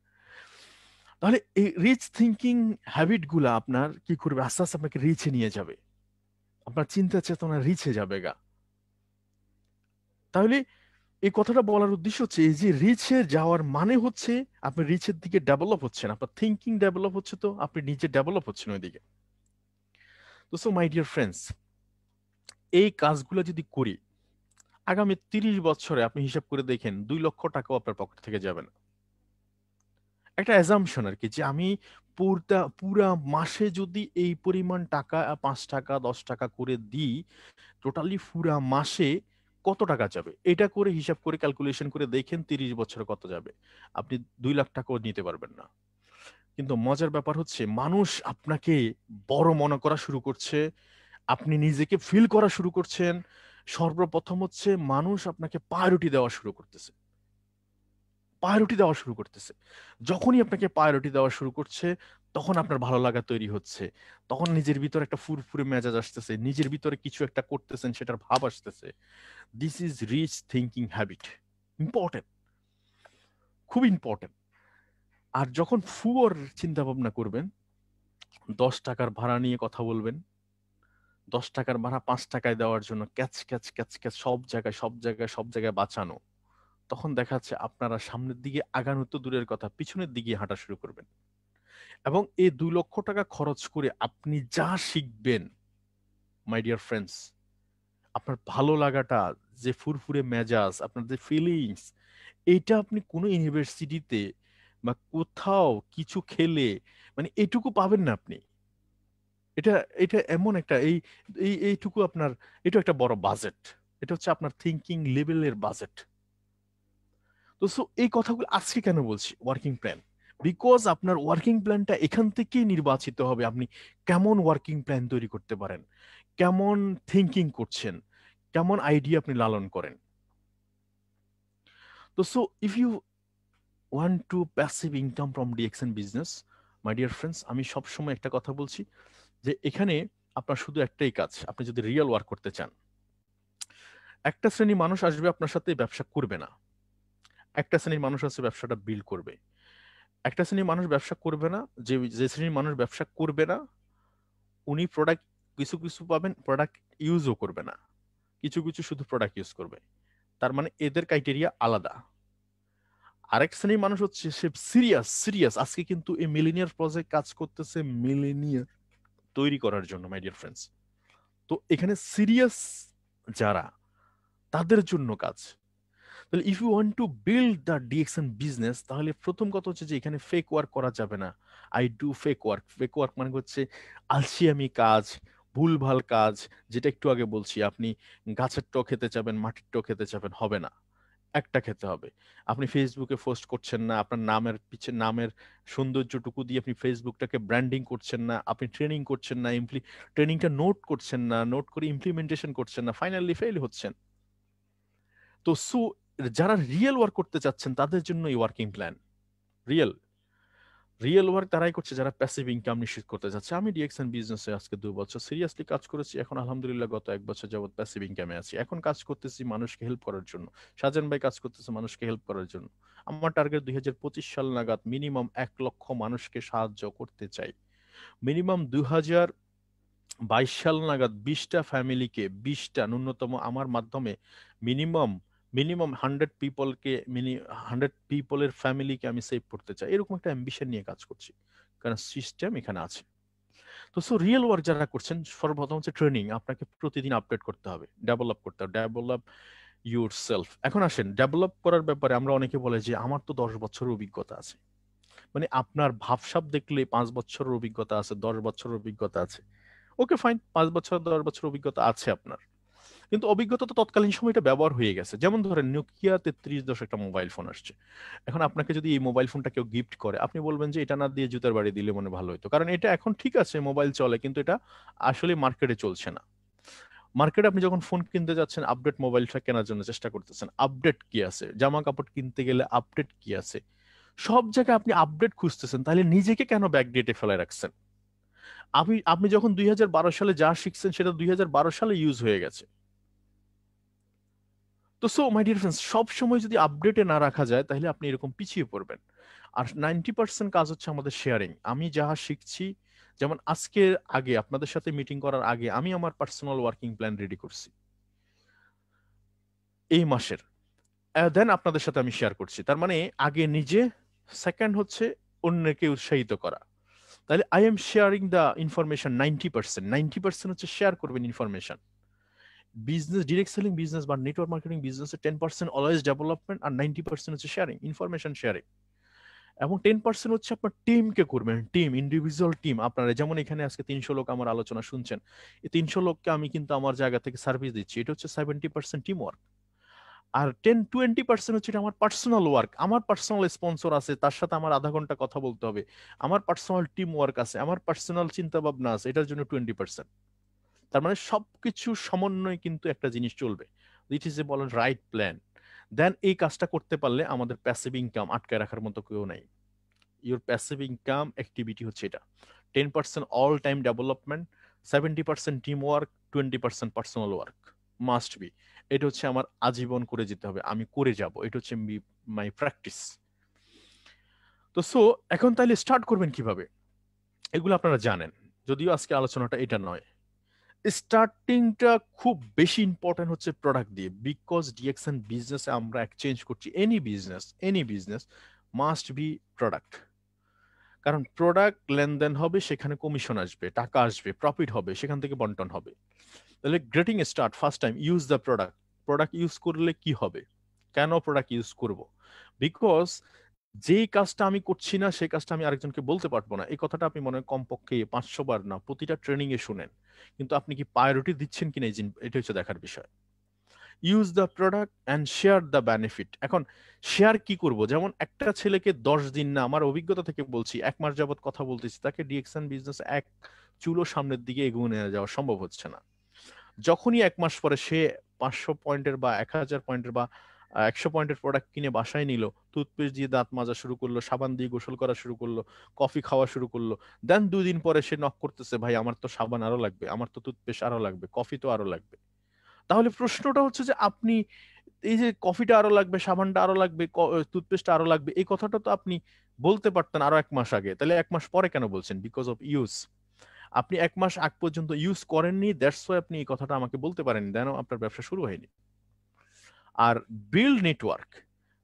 তাহলে এই রিচ থিঙ্কিং হ্যাবিট গুলা আপনার কি করবে, আস্তে আস্তে আপনাকে রিচে নিয়ে যাবে, আপনার চিন্তা চেতনা রিচে যাবে গা। তাহলে এই কথাটা বলার উদ্দেশ্য হচ্ছে, এই যে রিচে যাওয়ার মানে হচ্ছে আপনি রিচের দিকে ডেভেলপ হচ্ছেন, আপনার থিঙ্কিং ডেভেলপ হচ্ছে, তো আপনি নিজে ডেভেলপ হচ্ছেন ওইদিকে। তো সো মাই ডিয়ার ফ্রেন্ডস, এই কাজগুলো যদি করি, আগামী 30 বছরে আপনি হিসাব করে দেখেন 2 লক্ষ টাকাও আপনার পকেট থেকে যাবে না। একটা অ্যাজাম্পশন আর কি, যে আমি পুরা মাসে যদি এই পরিমাণ টাকা 5 টাকা 10 টাকা করে দিই, টোটালি পুরা মাসে কত টাকা যাবে, এটা করে হিসাব করে ক্যালকুলেশন করে দেখেন 30 বছরে কত যাবে। আপনি 2 লাখ টাকাও নিতে পারবেন না। কিন্তু মজার ব্যাপার হচ্ছে, মানুষ আপনাকে বড় মনে করা শুরু করছে, আপনি নিজেকে ফিল করা শুরু করছেন। সর্বপ্রথম হচ্ছে মানুষ আপনাকে প্রায়োরিটি দেওয়া শুরু করতেছে, প্রায়োরিটি দেওয়া শুরু করতেছে। যখনই আপনাকে প্রায়োরিটি দেওয়া শুরু করছে, তখন আপনার ভালো লাগা তৈরি হচ্ছে, তখন নিজের ভিতরে একটা ফুরফুরে মেজাজ আসতেছে, নিজের ভিতরে কিছু একটা করতেছেন সেটার ভাব আসতেছে। This is rich thinking habit, important, খুব ইম্পর্টেন্ট। আর যখন ফুয়োর চিন্তা ভাবনা করবেন, 10 টাকার ভাড়া নিয়ে কথা বলবেন, 10 টাকার ভাড়া 5 টাকায় দেওয়ার জন্য ক্যাচ ক্যাচ ক্যাচ ক্যাচ সব জায়গায় সব জায়গায় সব জায়গায় বাঁচানো, তখন দেখা যাচ্ছে আপনারা সামনের দিকে আগানো তো দূরের কথা, পিছনের দিকে হাঁটা শুরু করবেন। এবং এই 2 লক্ষ টাকা খরচ করে আপনি যা শিখবেন, মাই ডিয়ার ফ্রেন্ডস, আপনার ভালো লাগাটা, যে ফুরফুরে মেজাজ, আপনার যে ফিলিংস, এইটা আপনি কোনো ইউনিভার্সিটিতে বা কোথাও কিছু খেলে মানে এইটুকু পাবেন না আপনি। এটা এটা এমন একটা এইটুকু আপনার, এটা একটা বড় বাজেট। এটা হচ্ছে আপনার থিঙ্কিং লেভেলের বাজেট। তো সো এই কথাগুলো আজকে কেন বলছি ওয়ার্কিং প্ল্যান, বিকজ আপনার ওয়ার্কিং প্ল্যানটা এখান থেকেই নির্বাচিত হবে, আপনি কেমন ওয়ার্কিং প্ল্যান তৈরি করতে পারেন, কেমন থিঙ্কিং করছেন, কেমন আইডিয়া আপনি লালন করেন। তো so if you want to passive income from DXN business, my dear friends, আমি সবসময় একটা কথা বলছি, যে এখানে আপনার শুধু একটাই কাজ, আপনি যদি রিয়েল ওয়ার্ক করতে চান। একটা শ্রেণী মানুষ আসবে আপনার সাথে, ব্যবসা করবে না। একটা শ্রেণীর মানুষ আছে ব্যবসাটা বিল্ড করবে। একটা শ্রেণীর মানুষ ব্যবসা করবে না, যে যে শ্রেণীর মানুষ ব্যবসা করবে না, উনি প্রোডাক্ট কিছু কিছু পাবেন, প্রোডাক্ট ইউজও করবে না, কিছু কিছু শুধু প্রোডাক্ট ইউজ করবে। তার মানে এদের ক্রাইটেরিয়া আলাদা। আরেক শ্রেণীর মানুষ হচ্ছে সে সিরিয়াস সিরিয়াস, আজকে কিন্তু এই মিলেনিয়ার প্রজেক্ট কাজ করতেছে মিলেনিয়া তৈরি করার জন্য, মাই ডিয়ার ফ্রেন্ডস। তো এখানে সিরিয়াস যারা, তাদের জন্য কাজ। তাহলে if you want to build the DXN business, তাহলে প্রথম কথা হচ্ছে যে এখানে ফেক ওয়ার্ক করা যাবে না। I do fake work, fake work মানে হচ্ছে আলসিয়ামি কাজ, ভুলভাল কাজ। যেটা একটু আগে বলছি, আপনি গাছের টক খেতে চাবেন, মাটির টক খেতে চাবেন, হবে না, একটা খেতে হবে। আপনি ফেসবুকে পোস্ট করছেন না, আপনার নামের পিছে নামের সৌন্দর্যটুকু দিয়ে আপনি ফেসবুকটাকে ব্র্যান্ডিং করছেন না, আপনি ট্রেনিং করছেন না, ট্রেনিংটা নোট করছেন না, নোট করে ইমপ্লিমেন্টেশন করছেন না, ফাইনালি ফেল হচ্ছেন। তো সো যারা রিয়েল ওয়ার্ক করতে চাচ্ছেন তাদের জন্য এই working plan real. Real work তারাই করছে যারা প্যাসিভ ইনকাম নিশ্চিত করতে যাচ্ছে। আমি ডিএক্সএন বিজনেসে আজকে 2 বছর সিরিয়াসলি কাজ করেছি, এখন আলহামদুলিল্লাহ গত 1 বছর যাবত প্যাসিভ ইনকামে আছি। এখন কাজ করতেছি মানুষকে হেল্প করার জন্য। সাজান ভাই কাজ করতেছে মানুষকে হেল্প করার জন্য। আমার টার্গেট 2025 সাল নাগাদ মিনিমাম 1 লক্ষ মানুষকে সাহায্য করতে চাই। মিনিমাম 2022 সাল নাগাদ 20টা ফ্যামিলিকে, 20টা ন্যূনতম আমার মাধ্যমে মিনিমাম মিনিমাম 100 পিপলের ফ্যামিলিকে আমি সেভ করতে চাই। এরকম একটা অ্যাম্বিশন নিয়ে কাজ করছি, কারণ সিস্টেম এখানে আছে। তো সো রিয়েল ওয়ার্ক যারা করছেন, সর্বপ্রথম হচ্ছে ট্রেনিং। আপনাকে প্রতিদিন আপডেট করতে হবে, ডেভেলপ করতে হবে, ডেভেলপ ইউর সেলফ। এখন আসেন ডেভেলপ করার ব্যাপারে, আমরা অনেকে বলে যে আমার তো 10 বছরের অভিজ্ঞতা আছে। মানে আপনার ভাবসাব দেখলে 5 বছরের অভিজ্ঞতা আছে, 10 বছরের অভিজ্ঞতা আছে। ওকে ফাইন, 5 বছর 10 বছর অভিজ্ঞতা আছে আপনার, কিন্তু অভিজ্ঞতা তো তৎকালীন সময় এটা ব্যবহার হয়ে গেছে। যেমন ধরেন নোকিয়া 3310 একটা মোবাইল ফোন আসছে। এখন আপনাকে যদি এই মোবাইল ফোনটা কেউ গিফট করে, আপনি বলবেন যে এটা না দিয়ে জুতার বাড়ি দিলে মনে ভালো হতো, কারণ এটা এখন ঠিক আছে মোবাইল চলে, কিন্তু এটা আসলে মার্কেটে চলছে না। মার্কেটে আপনি যখন ফোন কিনতে যাচ্ছেন, আপডেট মোবাইলটা কেনার জন্য চেষ্টা করতেছেন, আপডেট কি আছে, জামা কাপড় কিনতে গেলে আপডেট কি আছে, সব জায়গায় আপনি আপডেট খুঁজতেছেন, তাহলে নিজেকে কেন ব্যাকডেটে ফেলে রাখছেন? আপনি আপনি যখন 2012 সালে যা শিখছেন সেটা 2012 সালে ইউজ হয়ে গেছে। তো সো মাই ডিয়ার ফ্রেন্ডস, সব সময় যদি আপডেটে না রাখা যায় তাহলে আপনি এরকম পিছিয়ে পড়বেন। আর 90% কাজ হচ্ছে আমাদের শেয়ারিং। আমি যাহা শিখছি, যেমন আজকের আগে আপনাদের সাথে মিটিং করার আগে আমি আমার পার্সোনাল ওয়ার্কিং প্ল্যান রেডি করছি এই মাসের, দেন আপনাদের সাথে আমি শেয়ার করছি। তার মানে আগে নিজে, সেকেন্ড হচ্ছে অন্যকে উৎসাহিত করা। তাহলে I am sharing the information 90%। 90% হচ্ছে শেয়ার করবেন information. Business, direct selling business বা নেটওয়ার্ক মার্কেটিং বিজনেসে 10% অলওয়েজ ডেভেলপমেন্ট, আর 90% হচ্ছে শেয়ারিং, ইনফরমেশন শেয়ারিং। এবং 10% হচ্ছে আপনার টিমকে করবেন, টিম, ইন্ডিভিজুয়াল টিম। আপনারা যেমন এখানে আজকে 300 লোক আমার আলোচনা শুনছেন, এই 300 লোককে আমি কিন্তু আমার জায়গা থেকে সার্ভিস দিচ্ছি, এটা হচ্ছে 70% টিম ওয়ার্ক। আর 10-20% হচ্ছে এটা আমার পার্সোনাল ওয়ার্ক। আমার পার্সোনাল স্পন্সর আছে, তার সাথে আমার আধা ঘন্টা কথা বলতে হবে। আমার পার্সোনাল টিম ওয়ার্ক আছে, আমার পার্সোনাল চিন্তা ভাবনা আছে, এটার জন্য 20%। তার মানে সবকিছু সমন্বয় কিন্তু একটা জিনিস চলবে, ইট ইজ এ বলেন রাইট প্ল্যান। দেন এই কাজটা করতে পারলে আমাদের প্যাসিভ ইনকাম আটকায় রাখার মতো কেউ নাই। ইউর প্যাসিভ ইনকাম অ্যাক্টিভিটি হচ্ছে এটা। 10% all time development, 70% team work, 20% personal work must be. এটা হচ্ছে আমার আজীবন করে যেতে হবে, আমি করে যাব, এটা হচ্ছে মাই প্র্যাকটিস। তো সো এখন তাইলে স্টার্ট করবেন কিভাবে, এগুলো আপনারা জানেন, যদিও আজকে আলোচনাটা এটা নয়। স্টার্টিংটা খুব বেশি ইম্পর্টেন্ট হচ্ছে প্রোডাক্ট দিয়ে, বিকজ ডিএক্সএন বিজনেসে আমরা এক্সচেঞ্জ করছি। Any business must be product. কারণ প্রোডাক্ট লেনদেন হবে, সেখানে কমিশন আসবে, টাকা আসবে, প্রফিট হবে, সেখান থেকে বন্টন হবে। তাহলে grating start, first time use the product. Product use করলে কি হবে, কেন প্রোডাক্ট ইউজ করব? বিকজ যেই কাজটা আমি করছি না সেই কাজটা আমি আরেকজনকে বলতে পারবো না। এই কথাটা আপনি মনে হয় কমপক্ষে 500 বার না প্রতিটা ট্রেনিং এ শুনেন, কিন্তু আপনি কি প্রায়োরিটি দিচ্ছেন কিনা এটা হচ্ছে দেখার বিষয়। Use the product and share the benefit. এখন শেয়ার কি করব? যেমন একটা ছেলেকে 10 দিন না, আমার অভিজ্ঞতা থেকে বলছি, 1 মাস যাবত কথা বলতেছি, তাকে ডিএক্সএন বিজনেস এক চুলো সামনের দিকে এগিয়ে নিয়ে যাওয়া সম্ভব হচ্ছে না। যখনই 1 মাস পরে সে 500 পয়েন্টের বা 1000 পয়েন্টের বা 100 পয়েন্টের প্রোডাক্ট কিনে বাসায় নিল, টুথপেস্ট দিয়ে দাঁত মাজা শুরু করলো, সাবান দিয়ে গোসল করা শুরু করলো, কফি খাওয়া শুরু করলো, দেন 2 দিন পরে সে নক করতেছে, ভাই আমার তো সাবান আরো লাগবে, আমার তো টুথপেস্ট আরো লাগবে, কফি তো আরো লাগবে। তাহলে প্রশ্নটা হচ্ছে যে আপনি এই যে কফিটা আরো লাগবে, সাবানটা আরো লাগবে, টুথপেস্টটা আরো লাগবে, এই কথাটা তো আপনি বলতে পারতেন আরো 1 মাস আগে, তাহলে 1 মাস পরে কেন বলছেন? Because of use. আপনি 1 মাস আগ পর্যন্ত ইউজ করেননি, দ্যাটস ওয়াই আপনি এই কথাটা আমাকে বলতে পারেন, দেন আপনার ব্যবসা শুরু হয়নি। আর বিল্ড নেটওয়ার্ক,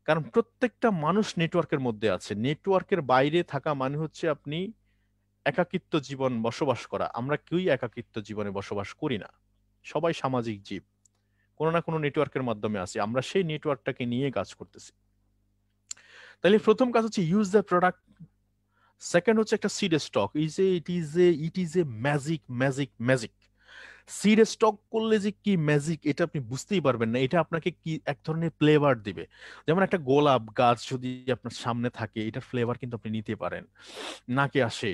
কারণ প্রত্যেকটা মানুষ নেটওয়ার্কের মধ্যে আছে। নেটওয়ার্কের বাইরে থাকা মানে হচ্ছে আপনি একাকিত্ব জীবন বসবাস করা। আমরা কেউই একাকিত্ব জীবনে বসবাস করি না, সবাই সামাজিক জীব, কোনো না কোনো নেটওয়ার্কের মাধ্যমে আছি, আমরা সেই নেটওয়ার্কটাকে নিয়ে কাজ করতেছি। তাহলে প্রথম কাজ হচ্ছে ইউজ দ্য প্রোডাক্ট। সেকেন্ড হচ্ছে একটা seed stock, it is a magic. Seed stock করলে যে কি ম্যাজিক এটা আপনি বুঝতেই পারবেন না। এটা আপনাকে কি এক ধরনের ফ্লেভার দিবে। যেমন একটা গোলাপ গাছ যদি আপনার সামনে থাকে, এটার ফ্লেভার কিন্তু আপনি নিতে পারেন, নাকে আসে।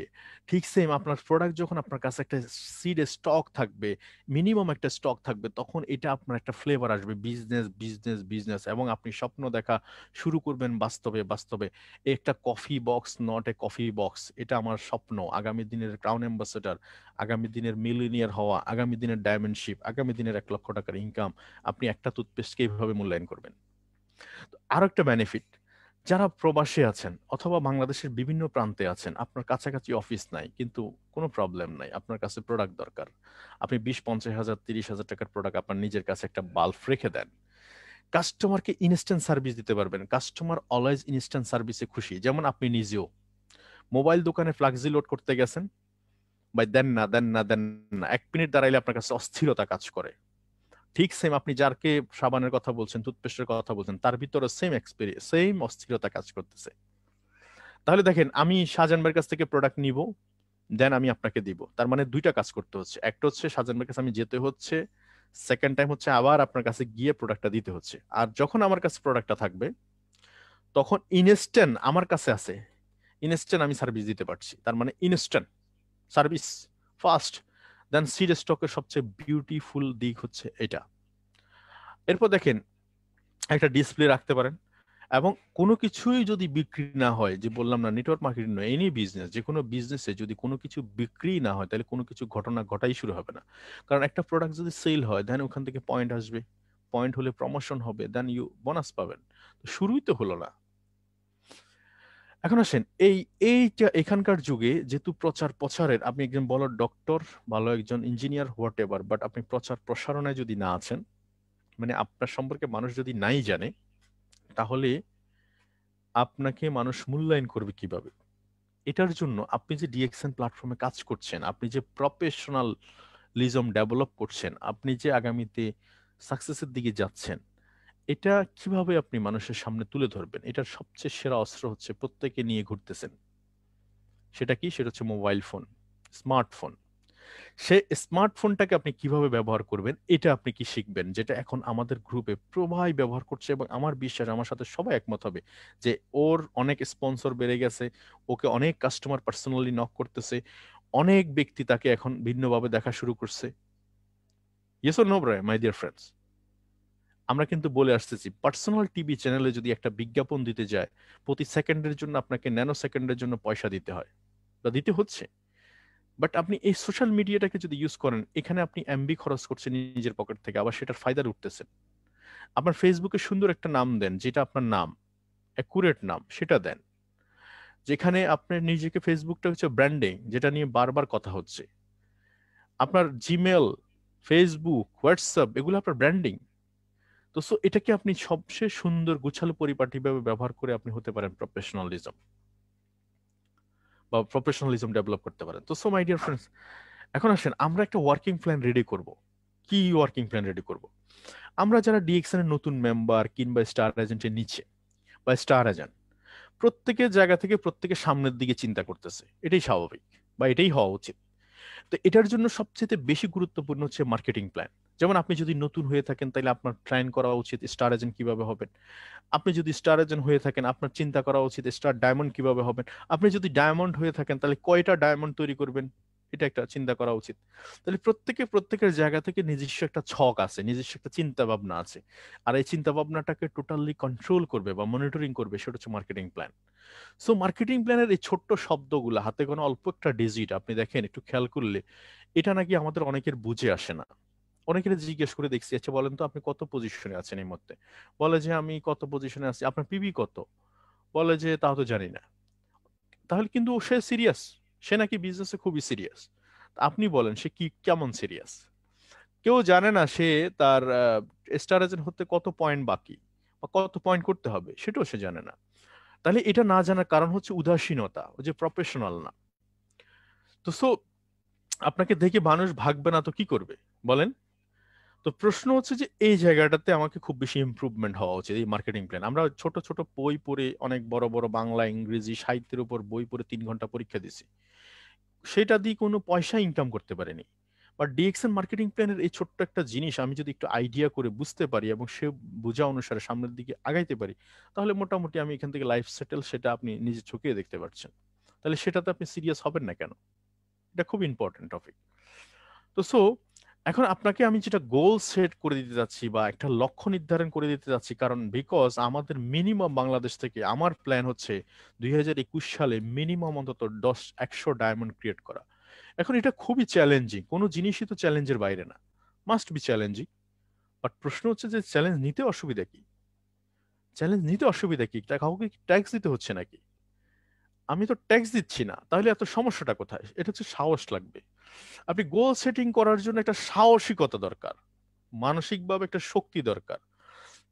ঠিক সেম আপনার প্রোডাক্ট যখন আপনার কাছে একটা সিড স্টক থাকবে, মিনিমাম একটা স্টক থাকবে, তখন এটা আপনার একটা ফ্লেভার আসবে, বিজনেস বিজনেস বিজনেস, এবং আপনি স্বপ্ন দেখা শুরু করবেন বাস্তবে বাস্তবে। একটা coffee box, not a coffee box, এটা আমার স্বপ্ন। আগামী দিনের ক্রাউন অ্যাম্বাসেডর, আগামী দিনের মিলিনিয়ার হওয়া, আগামী দিনের ডায়মন্ডশিপ, আগামী দিনের 1 লক্ষ টাকার ইনকাম। আপনি একটা টুথপেস্টকে এইভাবে মূল্যায়ন করবেন। আরো একটা বেনিফিট, যারা প্রবাসে আছেন অথবা বাংলাদেশের বিভিন্ন প্রান্তে আছেন, আপনার কাছাকাছি অফিস নাই, কিন্তু কোনো প্রবলেম নাই, আপনার কাছে প্রোডাক্ট দরকার, আপনি 20-50 হাজার 30 হাজার টাকার প্রোডাক্ট আপনার নিজের কাছে একটা বাল্ব রেখে দেন, কাস্টমারকে ইনস্ট্যান্ট সার্ভিস দিতে পারবেন। কাস্টমার অলওয়েজ ইনস্ট্যান্ট সার্ভিসে খুশি। যেমন আপনি নিজেও মোবাইল দোকানে ফ্লাক্সি লোড করতে গেছেন, ভাই দেন না দেন না দেন না, 1 মিনিট দাঁড়াইলে আপনার কাছে অস্থিরতা কাজ করে। ঠিক সেম আপনি যারকে সাবানের কথা বলছেন, টুথপেস্টের কথা বলছেন, তার ভিতরে সেম এক্সপেরিয়েন্স, সেম অস্থিরতা কাজ করতেছে। তাহলে দেখেন, আমি শাহজাহান ভাইয়ের কাছ থেকে প্রোডাক্ট নিব, দেন আমি আপনাকে দিব, তার মানে দুইটা কাজ করতে হচ্ছে। একটা হচ্ছে শাহজাহান ভাইয়ের কাছে আমি যেতে হচ্ছে, সেকেন্ড টাইম হচ্ছে আবার আপনার কাছে গিয়ে প্রোডাক্টটা দিতে হচ্ছে। আর যখন আমার কাছে প্রোডাক্টটা থাকবে, তখন ইনস্ট্যান্ট আমার কাছে আছে, ইনস্ট্যান্ট আমি সার্ভিস দিতে পারছি, তার মানে ইনস্ট্যান্ট সার্ভিস, ফাস্ট। দেন সিড স্টকের সবচেয়ে বিউটিফুল দিক হচ্ছে এটা। এরপর দেখেন, একটা ডিসপ্লে রাখতে পারেন, এবং কোনো কিছুই যদি বিক্রি না হয়, যে বললাম না নেটওয়ার্ক মার্কেটিং নয়, এনি বিজনেস, যে কোনো বিজনেসে যদি কোনো কিছু বিক্রি না হয়, তাহলে কোনো কিছু ঘটনা ঘটাই শুরু হবে না। কারণ একটা প্রোডাক্ট যদি সেল হয়, দেন ওখান থেকে পয়েন্ট আসবে, পয়েন্ট হলে প্রমোশন হবে, দেন ইউ বোনাস পাবেন। তো শুরুই তো হলো না। এখন আসেন, এইটা এখানকার যুগে যেহেতু প্রচার প্রসারের, আপনি একজন বড় ডক্টর, ভালো একজন ইঞ্জিনিয়ার, হোয়াট এভার, বাট আপনি প্রচার প্রসারণায় যদি না আছেন, মানে আপনার সম্পর্কে মানুষ যদি নাই জানে, তাহলে আপনাকে মানুষ মূল্যায়ন করবে কিভাবে? এটার জন্য আপনি যে ডিএক্সএন প্ল্যাটফর্মে কাজ করছেন, আপনি যে প্রফেশনালিজম ডেভেলপ করছেন, আপনি যে আগামীতে সাকসেসের দিকে যাচ্ছেন, এটা কিভাবে আপনি মানুষের সামনে তুলে ধরবেন? এটার সবচেয়ে সেরা অস্ত্র হচ্ছে প্রত্যেকে নিয়ে ঘুরতেছেন। সেটা কি? সেটা হচ্ছে মোবাইল ফোন, স্মার্টফোন। সে স্মার্টফোনটাকে আপনি কিভাবে ব্যবহার করবেন, এটা আপনি কি শিখবেন, যেটা এখন আমাদের গ্রুপে প্রবাহ ব্যবহার করছে, এবং আমার বিশ্বাস আমার সাথে সবাই একমত হবে যে ওর অনেক স্পন্সর বেড়ে গেছে, ওকে অনেক কাস্টমার পার্সোনালি নক করতেছে, অনেক ব্যক্তি তাকে এখন ভিন্নভাবে দেখা শুরু করছে। ইয়েস অর নো ব্রাই মাই ডিয়ার ফ্রেন্ডস? আমরা কিন্তু বলে আসতেছি, পার্সোনাল টিভি চ্যানেলে যদি একটা বিজ্ঞাপন দিতে যায়, প্রতি সেকেন্ডের জন্য আপনাকে ন্যানো সেকেন্ডের জন্য পয়সা দিতে হয়, বা দিতে হচ্ছে। বাট আপনি এই সোশ্যাল মিডিয়াটাকে যদি ইউজ করেন, এখানে আপনি এমবি খরচ করছেন নিজের পকেট থেকে, আবার সেটার ফায়দা উঠতেছেন। আপনার ফেসবুকে সুন্দর একটা নাম দেন, যেটা আপনার নাম, অ্যাকুরেট নাম, সেটা দেন। যেখানে আপনার নিজেকে, ফেসবুকটা হচ্ছে ব্র্যান্ডিং, যেটা নিয়ে বারবার কথা হচ্ছে। আপনার জিমেল, ফেসবুক, হোয়াটসঅ্যাপ, এগুলো আপনার ব্র্যান্ডিং। তো সো এটাকে আপনি সবচেয়ে সুন্দর গুছালো পরিপাটিভাবে ব্যবহার করে আপনি হতে পারেন প্রফেশনালিজম, বা প্রফেশনালিজম ডেভেলপ করতে পারেন। তো সো মাই ডিয়ার ফ্রেন্ডস, এখন আসেন আমরা একটা ওয়ার্কিং প্ল্যান রেডি করব। কি ওয়ার্কিং প্ল্যান রেডি করব? আমরা যারা ডিএক্সএন এর নতুন মেম্বার কিংবা স্টার এজেন্টের নিচে, বা স্টার এজেন্ট, প্রত্যেকের জায়গা থেকে প্রত্যেকের সামনের দিকে চিন্তা করতেছে, এটাই স্বাভাবিক, বা এটাই হওয়া উচিত। তো এটার জন্য সবচেয়ে বেশি গুরুত্বপূর্ণ হচ্ছে মার্কেটিং প্ল্যান। যেমন আপনি যদি নতুন হয়ে থাকেন, তাহলে আপনার ট্রাইন করা উচিত স্টার এজেন্ট কিভাবে হবেন। আপনি যদি স্টার এজেন্ট হয়ে থাকেন, আপনার চিন্তা করা উচিত স্টার ডায়মন্ড কিভাবে হবেন। আপনি যদি ডায়মন্ড হয়ে থাকেন, তাহলে কয়টা ডায়মন্ড তৈরি করবেন, এটা একটা চিন্তা করা উচিত। তাহলে প্রত্যেকের জায়গা থেকে নিজস্ব একটা ছক আছে, নিজস্ব একটা চিন্তা ভাবনা আছে। আর এই চিন্তা ভাবনাটাকে টোটালি কন্ট্রোল করবে বা মনিটরিং করবে, সেটা হচ্ছে মার্কেটিং প্ল্যান। সো মার্কেটিং প্ল্যানের এই ছোট্ট শব্দগুলো, হাতে কোনো অল্প একটা ডিজিট আপনি দেখেন, একটু খেয়াল করলে, এটা নাকি আমাদের অনেকের বুঝে আসে না। অনেকের জিজ্ঞেস করে দেখছি, আচ্ছা বলেন তো আপনি কত পজিশনে আছেন এই মুহূর্তে? বলে যে আমি কত পজিশনে আছি। আপনার পিবি কত? বলে যে তাও তো জানি না। তাহলে কিন্তু সে সিরিয়াস, সে নাকি বিজনেসে খুবই সিরিয়াস। আপনি বলেন সে কি কেমন সিরিয়াস? কেউ জানে না সে তার স্টার এজেন্ট হতে কত পয়েন্ট বাকি, বা কত পয়েন্ট করতে হবে, সেটাও সে জানে না। তাহলে এটা না জানার কারণ হচ্ছে উদাসীনতা, ও যে প্রফেশনাল না। তো সো আপনাকে দেখে মানুষ ভাগবে না তো কি করবে বলেন? তো প্রশ্ন হচ্ছে যে এই জায়গাটাতে আমাকে খুব বেশি ইমপ্রুভমেন্ট হওয়া উচিত, এই মার্কেটিং প্ল্যান। আমরা ছোট ছোট বই পড়ে, অনেক বড় বড় বাংলা ইংরেজি সাহিত্যের উপর বই পড়ে 3 ঘন্টা পরীক্ষা দিছি, সেটা দিয়ে কোনো পয়সা ইনকাম করতে পারেনি। বাট ডিএক্সএন মার্কেটিং প্ল্যানের এই ছোট্ট একটা জিনিস আমি যদি একটু আইডিয়া করে বুঝতে পারি এবং সে বোঝা অনুসারে সামনের দিকে আগাইতে পারি, তাহলে মোটামুটি আমি এখান থেকে লাইফ সেটেল, সেটা আপনি নিজের চোখে দেখতে পাচ্ছেন। তাহলে সেটাতে আপনি সিরিয়াস হবেন না কেন? এটা খুব ইম্পর্টেন্ট টপিক। তো এখন আপনাকে আমি যেটা গোল সেট করে দিতে যাচ্ছি বা একটা লক্ষ্য নির্ধারণ করে দিতে যাচ্ছি, কারণ বিকজ আমাদের মিনিমাম বাংলাদেশ থেকে আমার প্ল্যান হচ্ছে 2021 সালে মিনিমাম অন্তত 100 ডায়মন্ড ক্রিয়েট করা। এখন এটা খুবই চ্যালেঞ্জিং, কোনো জিনিসই তো চ্যালেঞ্জের বাইরে না, মাস্ট বি চ্যালেঞ্জিং। বাট প্রশ্ন হচ্ছে যে চ্যালেঞ্জ নিতে অসুবিধা কি? চ্যালেঞ্জ নিতে অসুবিধা কি? কাউকে ট্যাক্স দিতে হচ্ছে নাকি? আমি তো ট্যাক্স দিচ্ছি না, তাহলে এত সমস্যাটা কোথায়? এটা হচ্ছে সাহস লাগবে। আপনি গোল সেটিং করার জন্য একটা সাহসিকতা দরকার, মানসিকভাবে একটা শক্তি দরকার।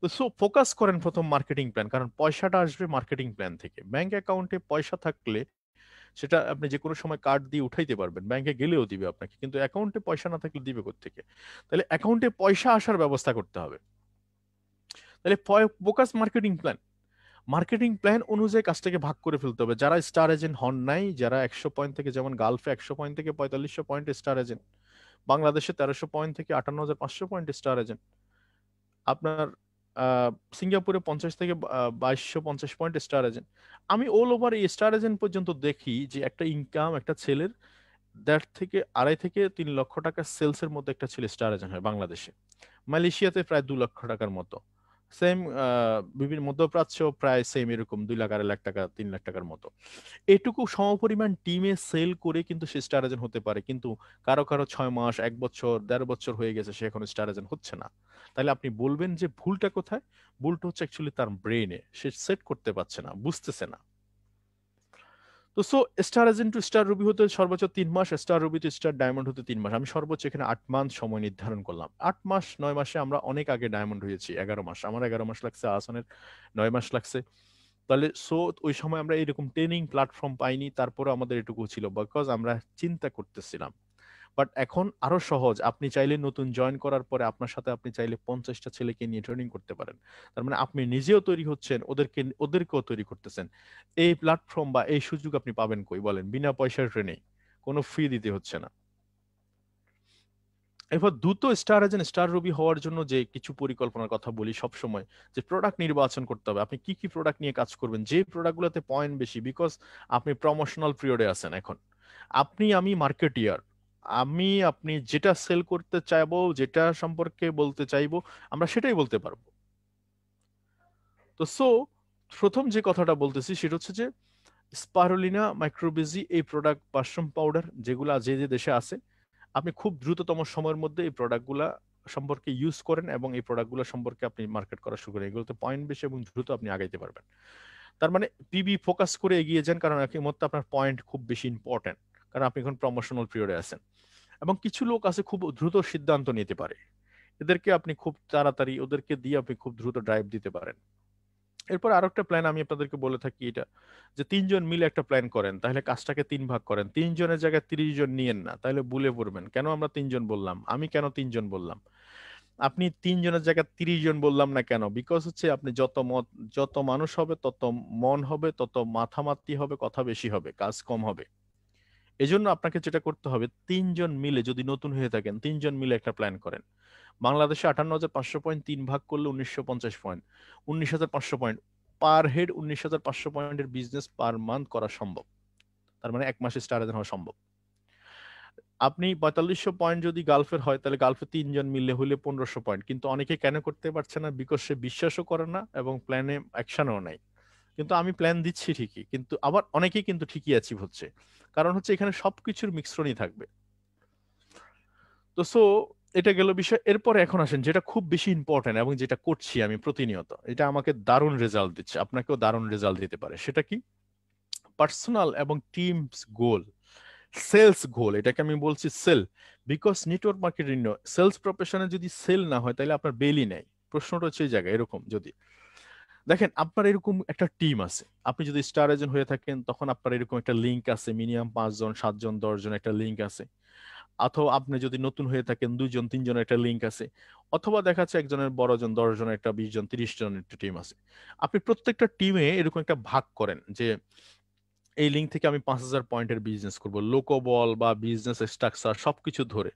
তো ফোকাস করেন প্রথম মার্কেটিং প্ল্যান, কারণ পয়সাটা আসবে মার্কেটিং প্ল্যান থেকে। ব্যাংক অ্যাকাউন্টে পয়সা থাকলে সেটা আপনি যে কোনো সময় কার্ড দিয়ে উঠাইতে পারবেন, ব্যাংকে গেলেও দিবে আপনাকে, কিন্তু অ্যাকাউন্টে পয়সা না থাকলে দিবে কোত্থেকে? তাহলে অ্যাকাউন্টে পয়সা আসার ব্যবস্থা করতে হবে। তাহলে focus marketing plan, marketing plan অনুযায়ী কাজটাকে ভাগ করে ফেলতে হবে। যারা স্টার এজেন্ট হন নাই, যারা 100 পয়েন্ট থেকে, যেমন গালফে 100 পয়েন্ট থেকে 4500 পয়েন্ট স্টার এজেন্ট, বাংলাদেশে 1300 পয়েন্ট থেকে 58,500 পয়েন্ট স্টার এজেন্ট, আপনার আহ, সিঙ্গাপুরে 50 থেকে 2250 পয়েন্ট স্টার এজেন্ট। আমি অল ওভার এই স্টার এজেন্ট পর্যন্ত দেখি যে একটা ইনকাম একটা ছেলের 2.5 থেকে 3 লক্ষ টাকা সেলসের মধ্যে একটা ছেলে স্টার এজেন্ট হয় বাংলাদেশে। মালয়েশিয়াতে প্রায় 2 লক্ষ টাকার মতো, সেম। বিভিন্ন মধ্যপ্রাচ্য প্রায় সেম, এরকম 2 লাখ 2.5 লাখ টাকা 3 লাখ টাকার মতো। এটুকু সমপরিমাণ টিমে সেল করে কিন্তু সে স্টার এজেন্ট হতে পারে, কিন্তু কারো কারো 6 মাস, 1 বছর, 1.5 বছর হয়ে গেছে, সে এখন স্টার এজেন্ট হচ্ছে না। তাহলে আপনি বলবেন যে ভুলটা কোথায়? ভুলটা হচ্ছে অ্যাকচুয়ালি তার ব্রেনে, সে সেট করতে পারছে না, বুঝতেছে না। তো star agent to star ruby হতে সর্বোচ্চ 3 মাস, star ruby to star diamond হতে 3 মাস। আমি সর্বোচ্চ এখানে 8 মাস সময় নির্ধারণ করলাম। 8 মাস 9 মাসে আমরা অনেক আগে ডায়মন্ড হয়েছি। 11 মাস, আমার 11 মাস লাগছে, আসানের 9 মাস লাগছে। তাহলে ওই সময় আমরা এরকম ট্রেনিং প্ল্যাটফর্ম পাইনি, তারপরে আমাদের এটুকু ছিল বিকজ আমরা চিন্তা করতেছিলাম। বাট এখন আরো সহজ, আপনি চাইলে নতুন জয়েন করার পরে আপনার সাথে আপনি চাইলে 50টা ছেলেকে নিয়ে ট্রেনিং করতে পারেন। তার মানে আপনি নিজেও তৈরি হচ্ছেন, ওদেরকেও তৈরি করতেছেন। এই প্ল্যাটফর্ম বা এই সুযোগ আপনি পাবেন কই বলেন? বিনা পয়সার ট্রেনিং, কোনো ফি দিতে হচ্ছে না। এবার দ্রুত স্টার এজেন্ট স্টার রবি হওয়ার জন্য যে কিছু পরিকল্পনার কথা বলি সব সময়, যে প্রোডাক্ট নির্বাচন করতে হবে। আপনি কি কি প্রোডাক্ট নিয়ে কাজ করবেন, যে প্রোডাক্টগুলোতে পয়েন্ট বেশি, বিকজ আপনি প্রমোশনাল পিরিয়ডে আছেন এখন। আমি মার্কেটিয়ার, আপনি যেটা সেল করতে চাইবো, যেটা সম্পর্কে বলতে চাইবো, আমরা সেটাই বলতে পারবো। তো প্রথম যে কথাটা বলতেছি সেটা হচ্ছে যে স্পারুলিনা মাইক্রোবিজি এই প্রোডাক্ট, মাশরুম পাউডার, যেগুলা যে যে দেশে আছে, আপনি খুব দ্রুততম সময়ের মধ্যে এই প্রোডাক্টগুলা সম্পর্কে ইউজ করেন এবং এই প্রোডাক্টগুলো সম্পর্কে আপনি মার্কেট করা শুরু করেন। এগুলোতে পয়েন্ট বেশি এবং দ্রুত আপনি আগাইতে পারবেন। তার মানে পিবি ফোকাস করে এগিয়ে যান, কারণ এই মুহূর্তে আপনার পয়েন্ট খুব বেশি ইম্পর্টেন্ট, কারণ আপনি এখন প্রমোশনাল পিরিয়ডে আছেন। এবং কিছু লোক আছে খুব দ্রুত সিদ্ধান্ত নিতে পারে, এদেরকে আপনি খুব তাড়াতাড়ি ওদেরকে দিয়ে আপনি খুব দ্রুত ড্রাইভ দিতে পারেন। এরপর আরো একটা প্ল্যান আমি আপনাদেরকে বলে থাকি, এটা যে 3 জন মিলে একটা প্ল্যান করেন, তাহলে কাজটাকে 3 ভাগ করেন। 3 জনের জায়গায় 30 জন নিয়েন না, তাহলে ভুলে পড়বেন। কেন আমরা 3 জন বললাম, আমি কেন 3 জন বললাম? আপনি 3 জনের জায়গায় 30 জন বললাম না কেন? বিকজ হচ্ছে আপনি যত মানুষ হবে তত মন হবে, তত মাথামাতি হবে, কথা বেশি হবে, কাজ কম হবে। এজন্য আপনাকে যেটা করতে হবে, 3 জন মিলে, যদি নতুন হয়ে থাকেন 3 জন মিলে একটা প্ল্যান করেন। বাংলাদেশে 58,500 পয়েন্ট 3 ভাগ করলে 1950 পয়েন্ট, 19,500 পয়েন্ট পার হেড, 19,500 পয়েন্টের বিজনেস পার মান্থ করা সম্ভব। তার মানে 1 মাসে স্টার এজেন্ট হওয়া সম্ভব। আপনি 4500 পয়েন্ট যদি গালফের হয়, তাহলে গালফে 3 জন মিললে হলে 1500 পয়েন্ট। কিন্তু অনেকে কেন করতে পারছে না? বিকজ সে বিশ্বাসও করে না এবং প্ল্যানে অ্যাকশনও নাই। কিন্তু আমি প্ল্যান দিচ্ছি ঠিকই, কিন্তু আবার অনেকেই কিন্তু ঠিকই অ্যাচিভ হচ্ছে, কারণ হচ্ছে এখানে সবকিছুর মিশ্রণই থাকবে। তো এটা গেল বিষয়। এরপরে এখন আসেন যেটা খুব বেশি ইম্পর্টেন্ট এবং যেটা করছি আমি প্রতিনিয়ত, এটা আমাকে দারুণ রেজাল্ট দিচ্ছে, আপনাকেও দারুণ রেজাল্ট দিতে পারে। সেটা কি? পার্সোনাল এবং টিমস গোল, সেলস গোল, এটাকে আমি বলছি sell. Because network marketing, sales প্রফেশনে যদি সেল না হয় তাহলে আপনার বেলই নেই। প্রশ্নটা হচ্ছে এই জায়গায় এরকম, যদি দেখেন আপনার এরকম একটা টিম আছে, আপনি যদি স্টার এজেন্ট হয়ে থাকেন তখন আপনার এরকম একটা লিঙ্ক আছে, মিনিমাম 5 জন 7 জন 10 জন একটা লিঙ্ক আছে। অথবা আপনি যদি নতুন হয়ে থাকেন 2 জন 3 জনের একটা লিঙ্ক আছে। অথবা দেখা যাচ্ছে একজনের বড়জন 10 জনের একটা, 20 জন 30 জনের একটা টিম আছে। আপনি প্রত্যেকটা টিমে এরকম একটা ভাগ করেন যে এই লিঙ্ক থেকে আমি 5,000 পয়েন্টের বিজনেস করব, লোকবল বা বিজনেস স্ট্রাকচার সবকিছু ধরে।